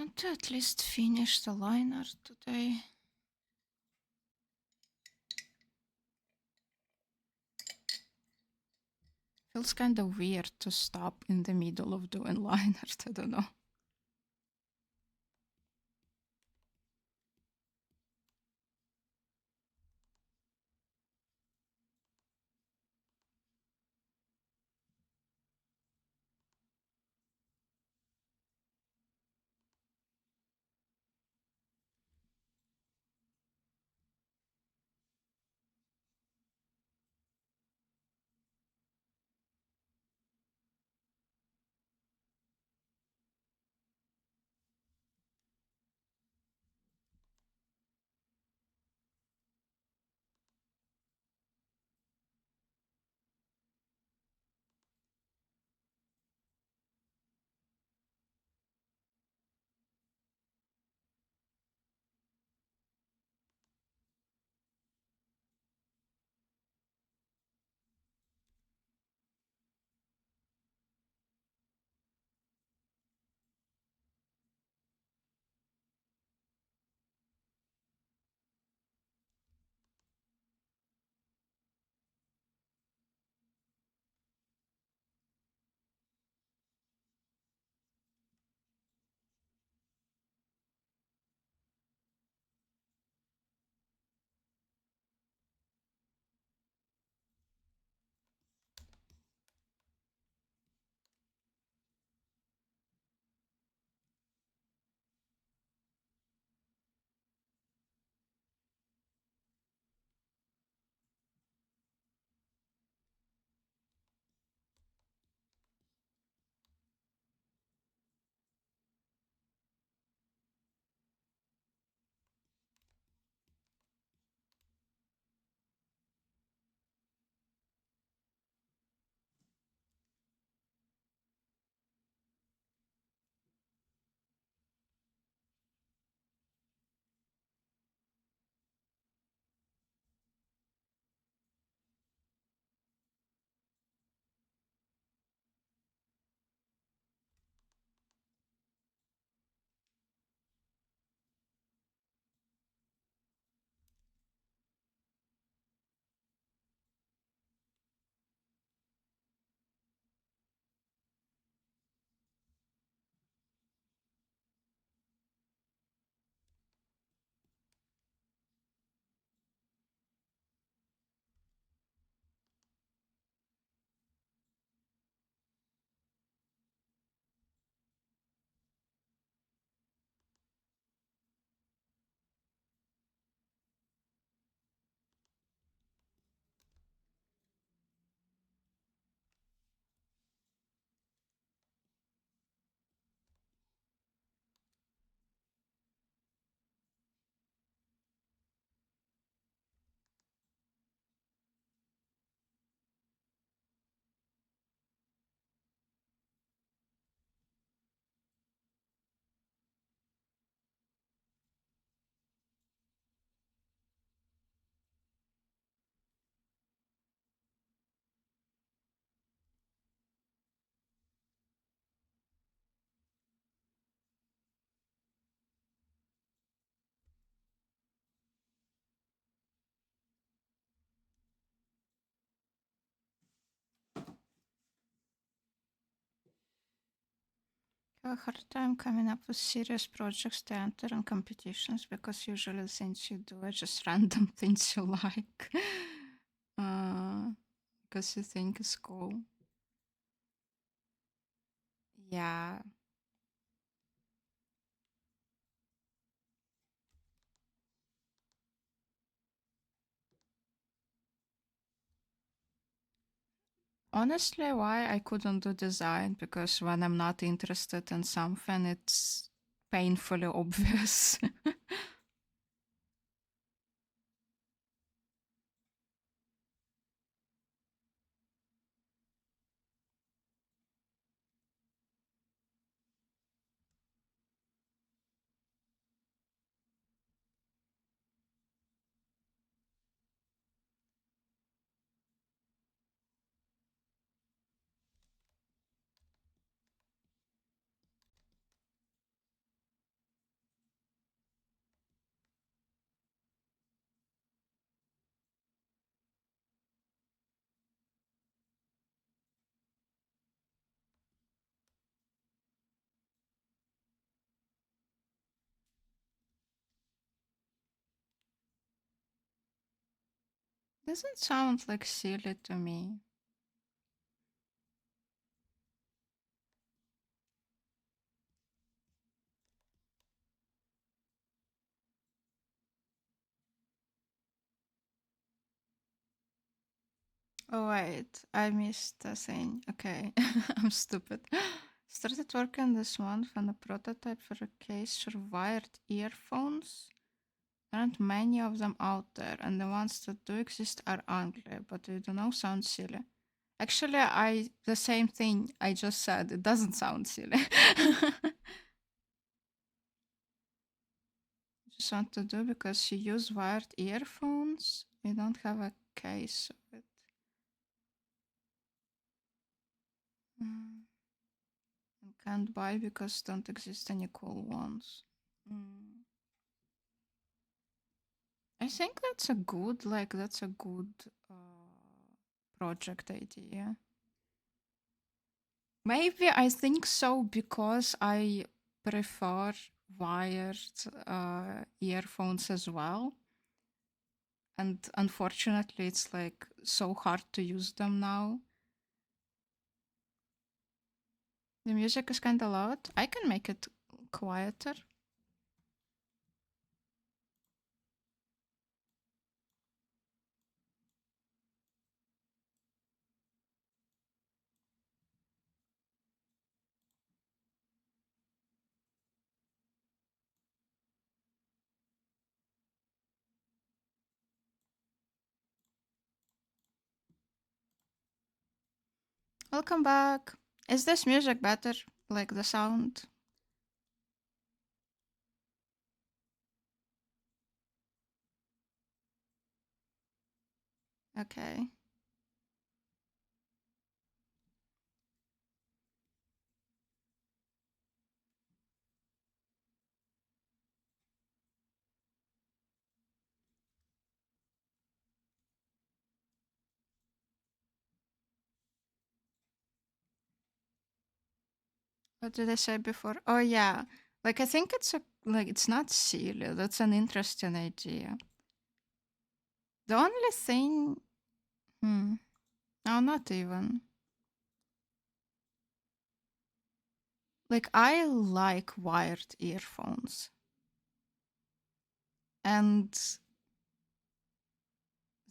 Speaker 1: want to at least finish the liner today. Feels kind of weird to stop in the middle of doing liners. I don't know. I have a hard time coming up with serious projects to enter in competitions because usually the things you do are just random things you like. Because you think it's cool. Yeah. Honestly, why I couldn't do design? Because when I'm not interested in something, it's painfully obvious. Doesn't sound like silly to me. Oh wait, I missed a thing. Okay, I'm stupid. Started working this month on a prototype for a case for wired earphones. There aren't many of them out there, and the ones that do exist are ugly, but they don't know sound silly. Actually, I the same thing I just said. It doesn't sound silly. Just want to do because you use wired earphones. You don't have a case of it. Mm. And can't buy because don't exist any cool ones. Mm. I think that's a good project idea. Maybe I think so because I prefer wired earphones as well. And unfortunately, it's like so hard to use them now. The music is kind of loud. I can make it quieter. Welcome back. Is this music better? Like the sound? Okay. What did I say before? Oh yeah. Like I think it's not silly. That's an interesting idea. The only thing no, not even. Like I like wired earphones. And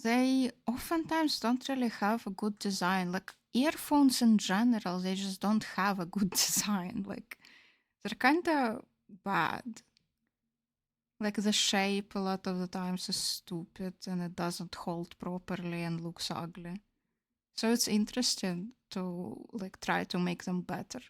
Speaker 1: they oftentimes don't really have a good design. Like earphones in general, they just don't have a good design. Like they're kind of bad. Like the shape a lot of the times is stupid and it doesn't hold properly and looks ugly. So it's interesting to like try to make them better.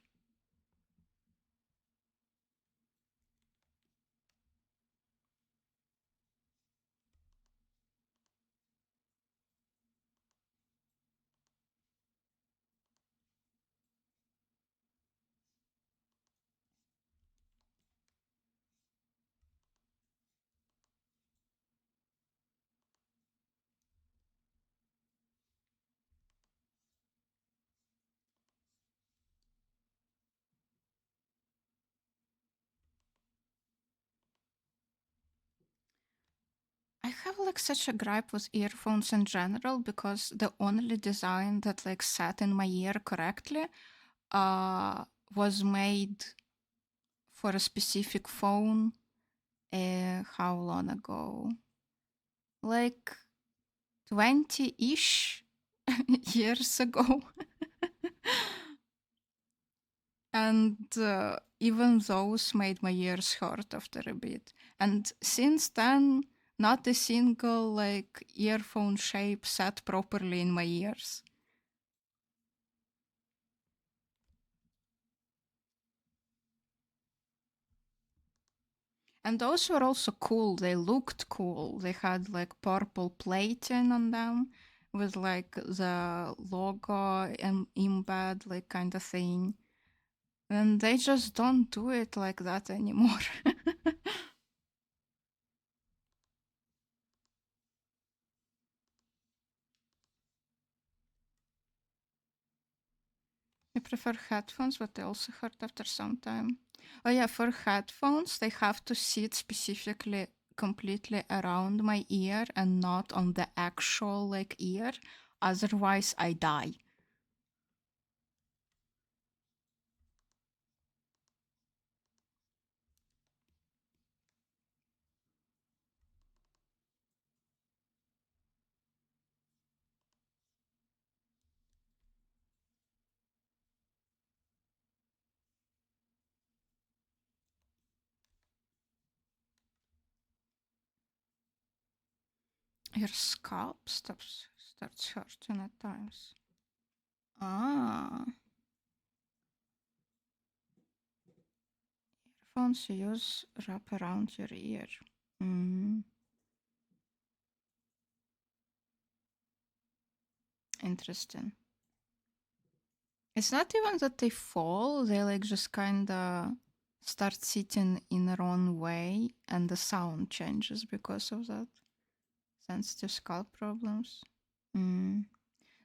Speaker 1: I have like such a gripe with earphones in general because the only design that like sat in my ear correctly uh was made for a specific phone how long ago? Like 20-ish years ago. And even those made my ears hurt after a bit. And since then, not a single like earphone shape sat properly in my ears. And those were also cool. They looked cool. They had like purple plating on them with like the logo and embed like kind of thing. And they just don't do it like that anymore. I prefer headphones, but they also hurt after some time. Oh yeah, for headphones, they have to sit specifically completely around my ear and not on the actual like ear. Otherwise, I die. Your scalp starts hurting at times. Ah, earphones you use wrap around your ear. Mm, interesting. It's not even that they fall, they like just kinda start sitting in their own way and the sound changes because of that. Sensitive scalp problems. Mm.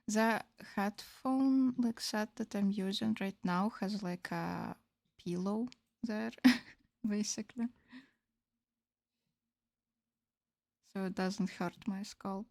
Speaker 1: The headphone like set that I'm using right now has like a pillow there, basically. So it doesn't hurt my scalp.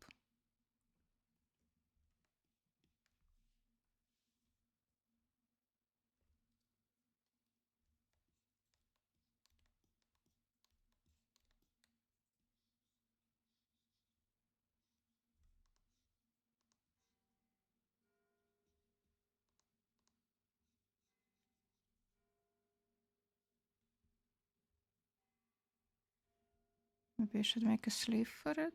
Speaker 1: Maybe I should make a sleeve for it.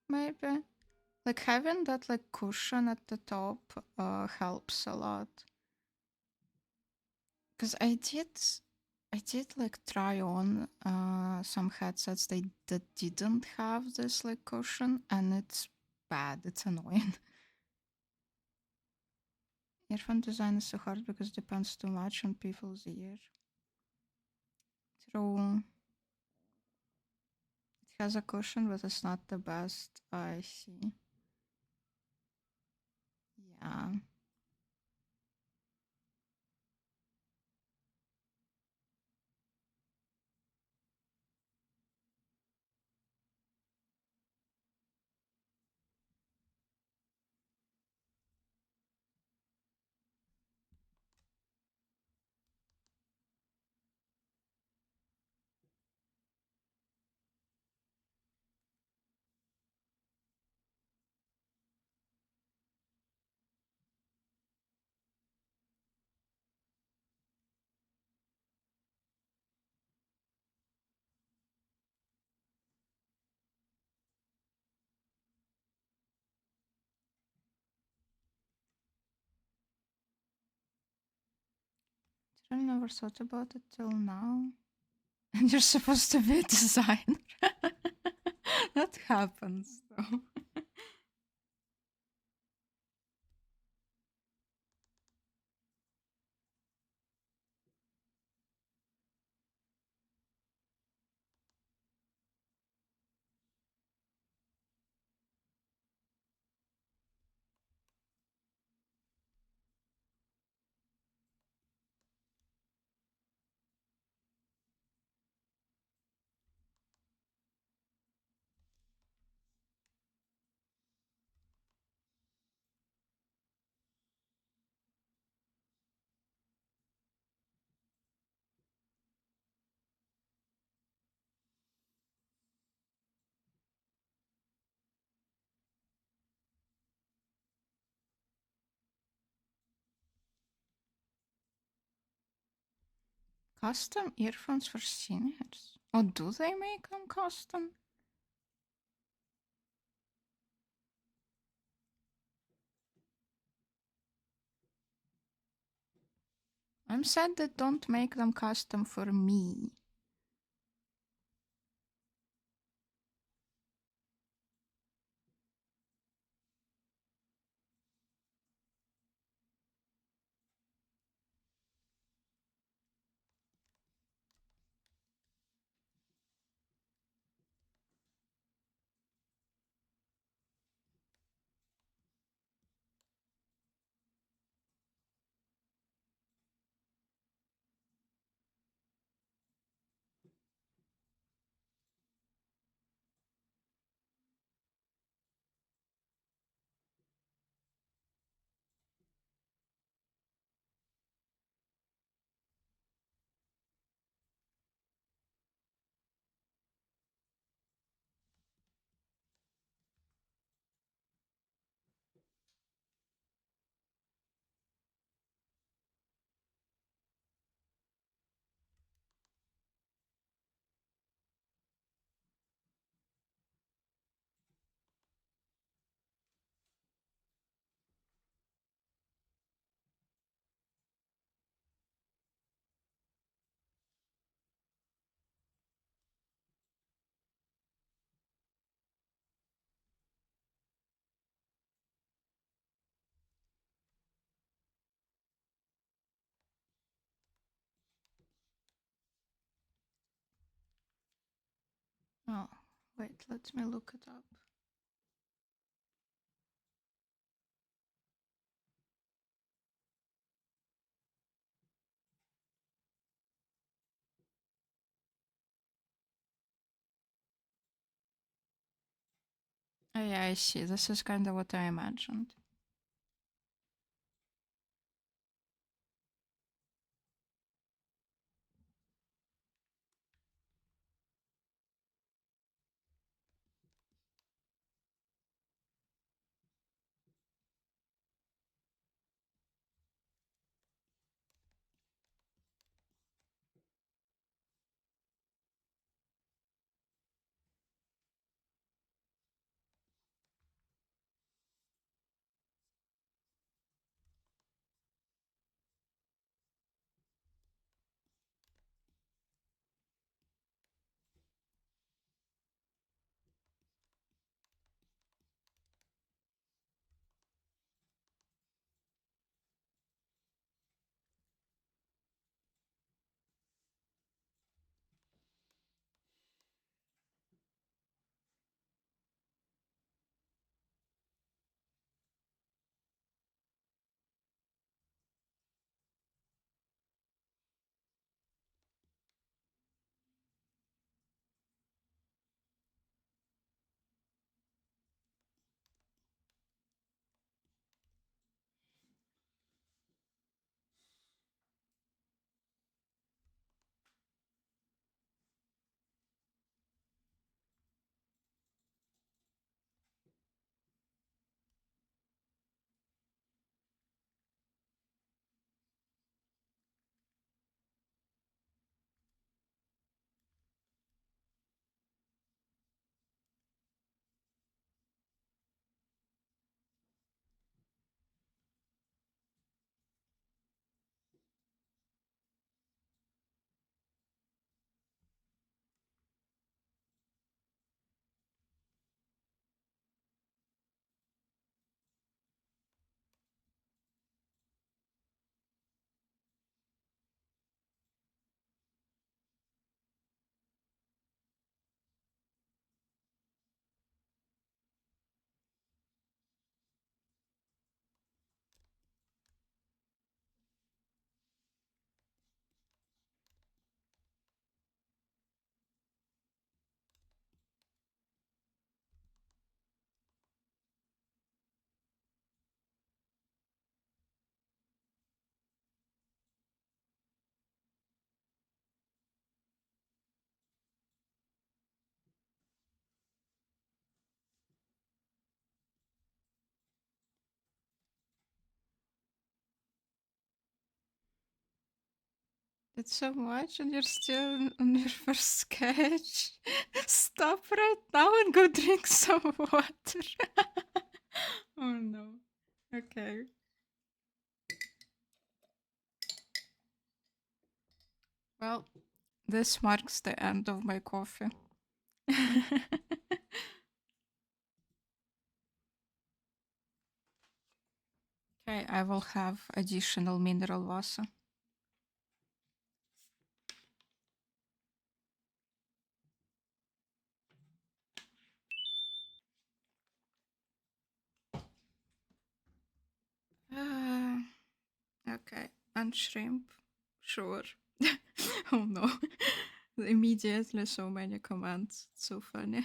Speaker 1: Maybe. Like having that like cushion at the top helps a lot. Because I did like try on some headsets that didn't have this like cushion and it's bad. It's annoying. Earphone design is so hard because it depends too much on people's ear. True. It has a cushion, but it's not the best. I see. Yeah. I never thought about it till now. And you're supposed to be a designer. That happens though. Custom earphones for seniors. Oh, do they make them custom? I'm sad they don't make them custom for me. Wait, let me look it up. Oh, yeah, I see. This is kind of what I imagined. It's so much, and you're still on your first sketch. Stop right now and go drink some water. Oh no. Okay. Well, this marks the end of my coffee. Okay, I will have additional mineral water. Uh, okay, and shrimp. Sure. Oh no. Immediately so many commands. It's so funny.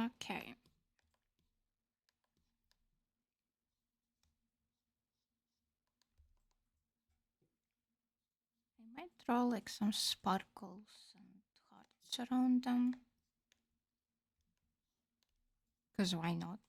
Speaker 1: Okay. I might draw like some sparkles and hearts around them. Because why not?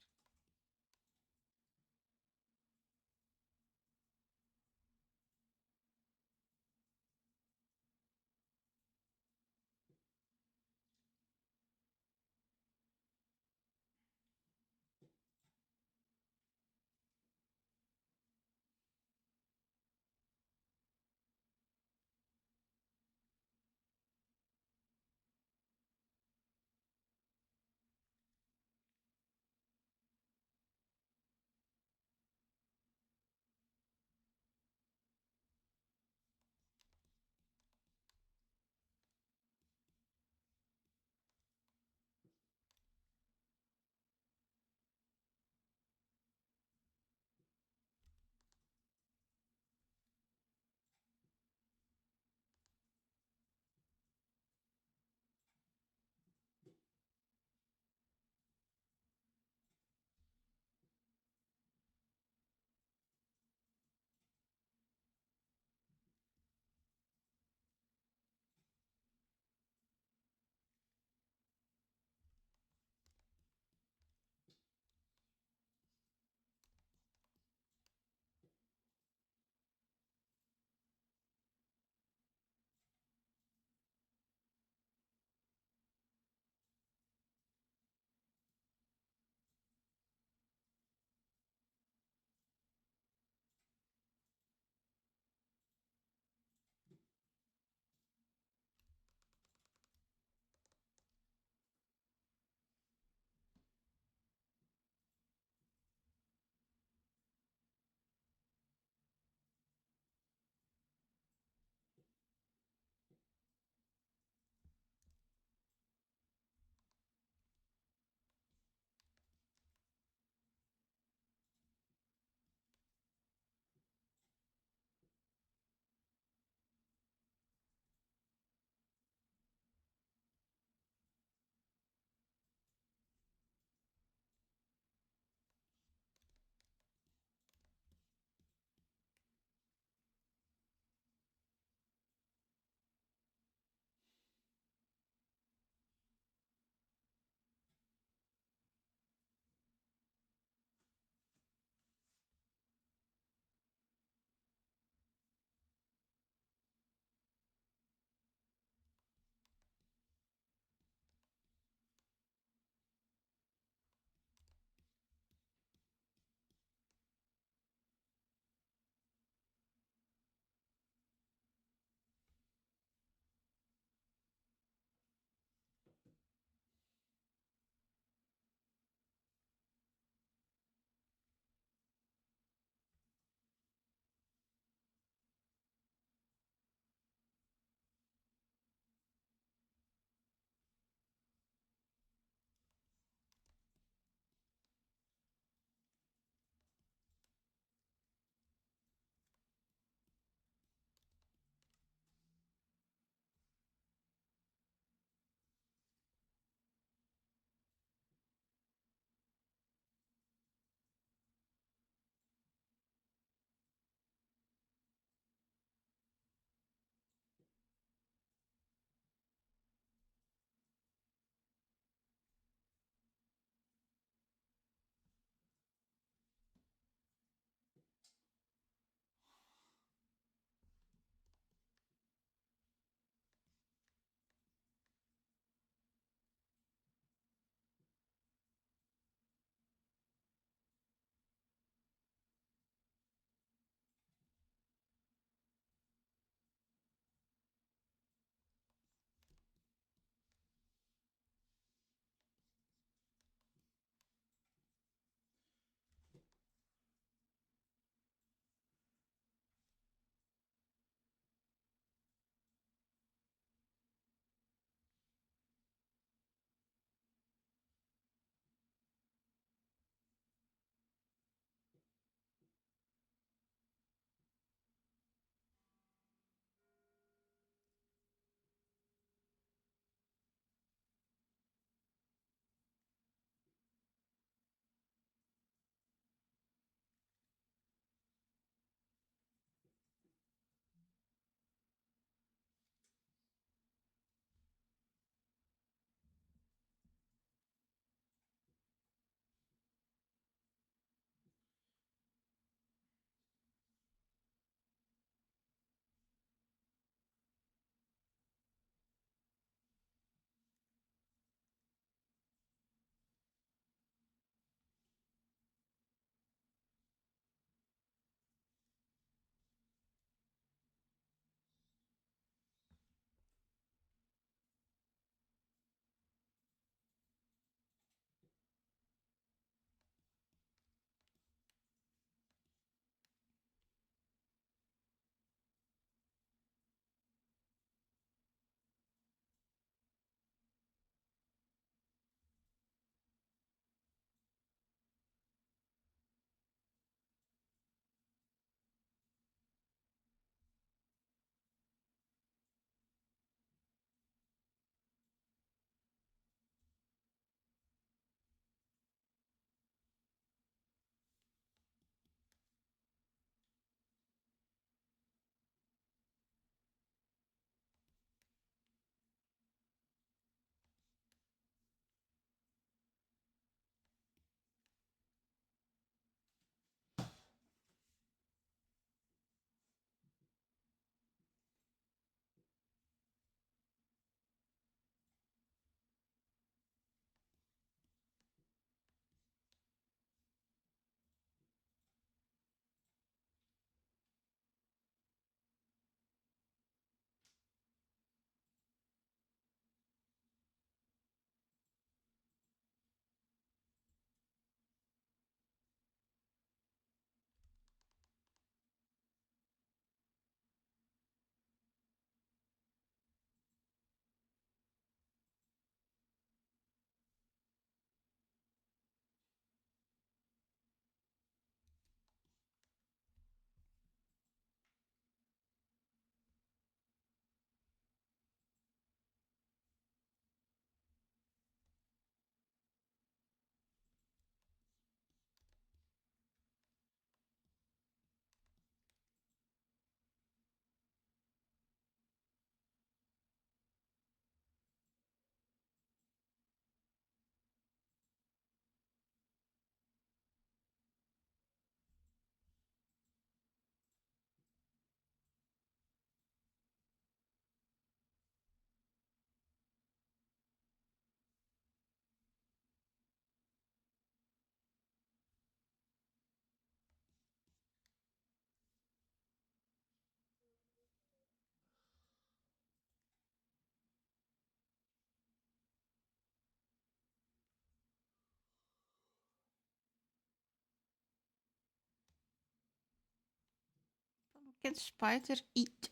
Speaker 1: Can spider eat?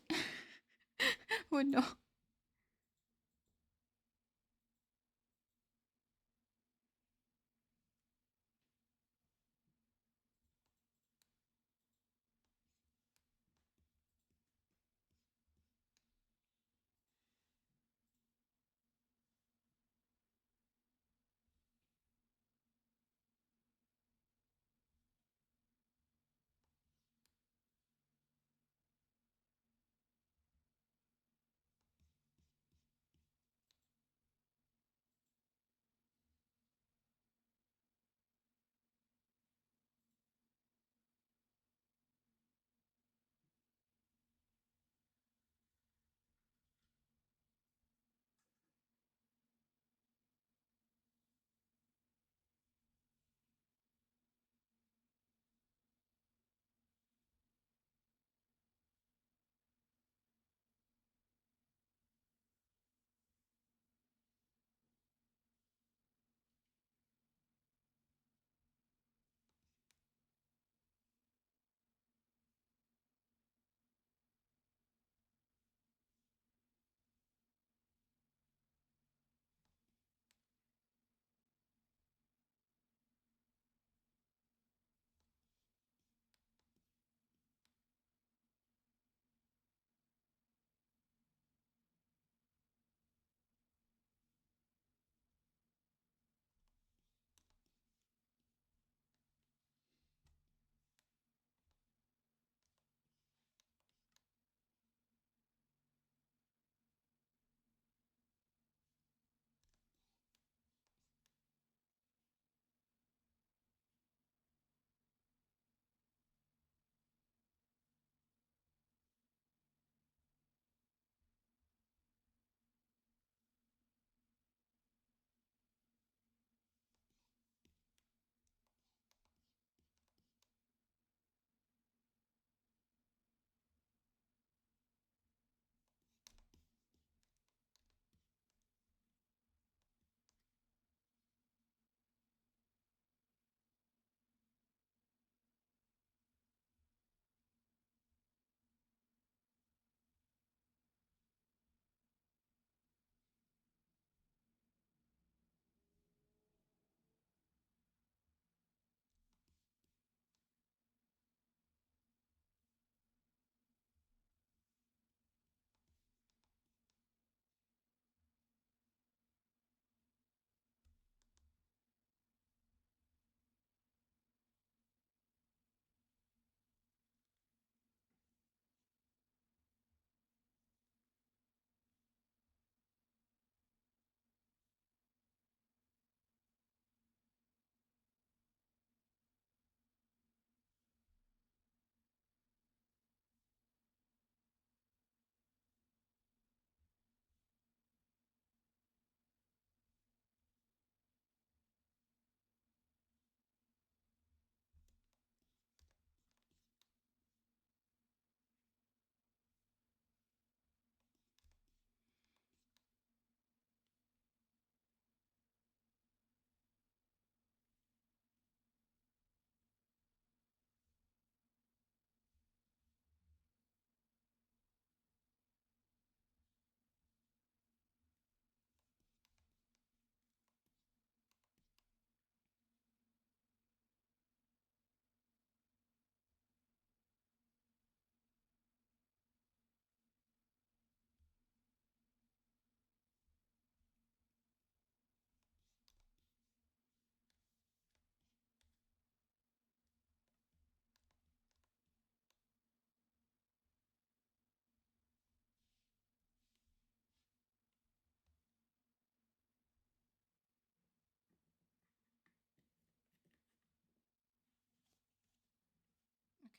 Speaker 1: Oh no.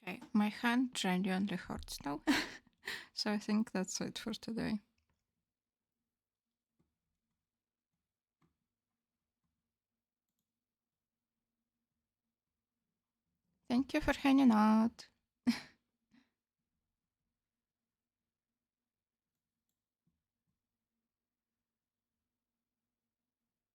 Speaker 1: Okay, my hand genuinely hurts now. So I think that's it for today. Thank you for hanging out.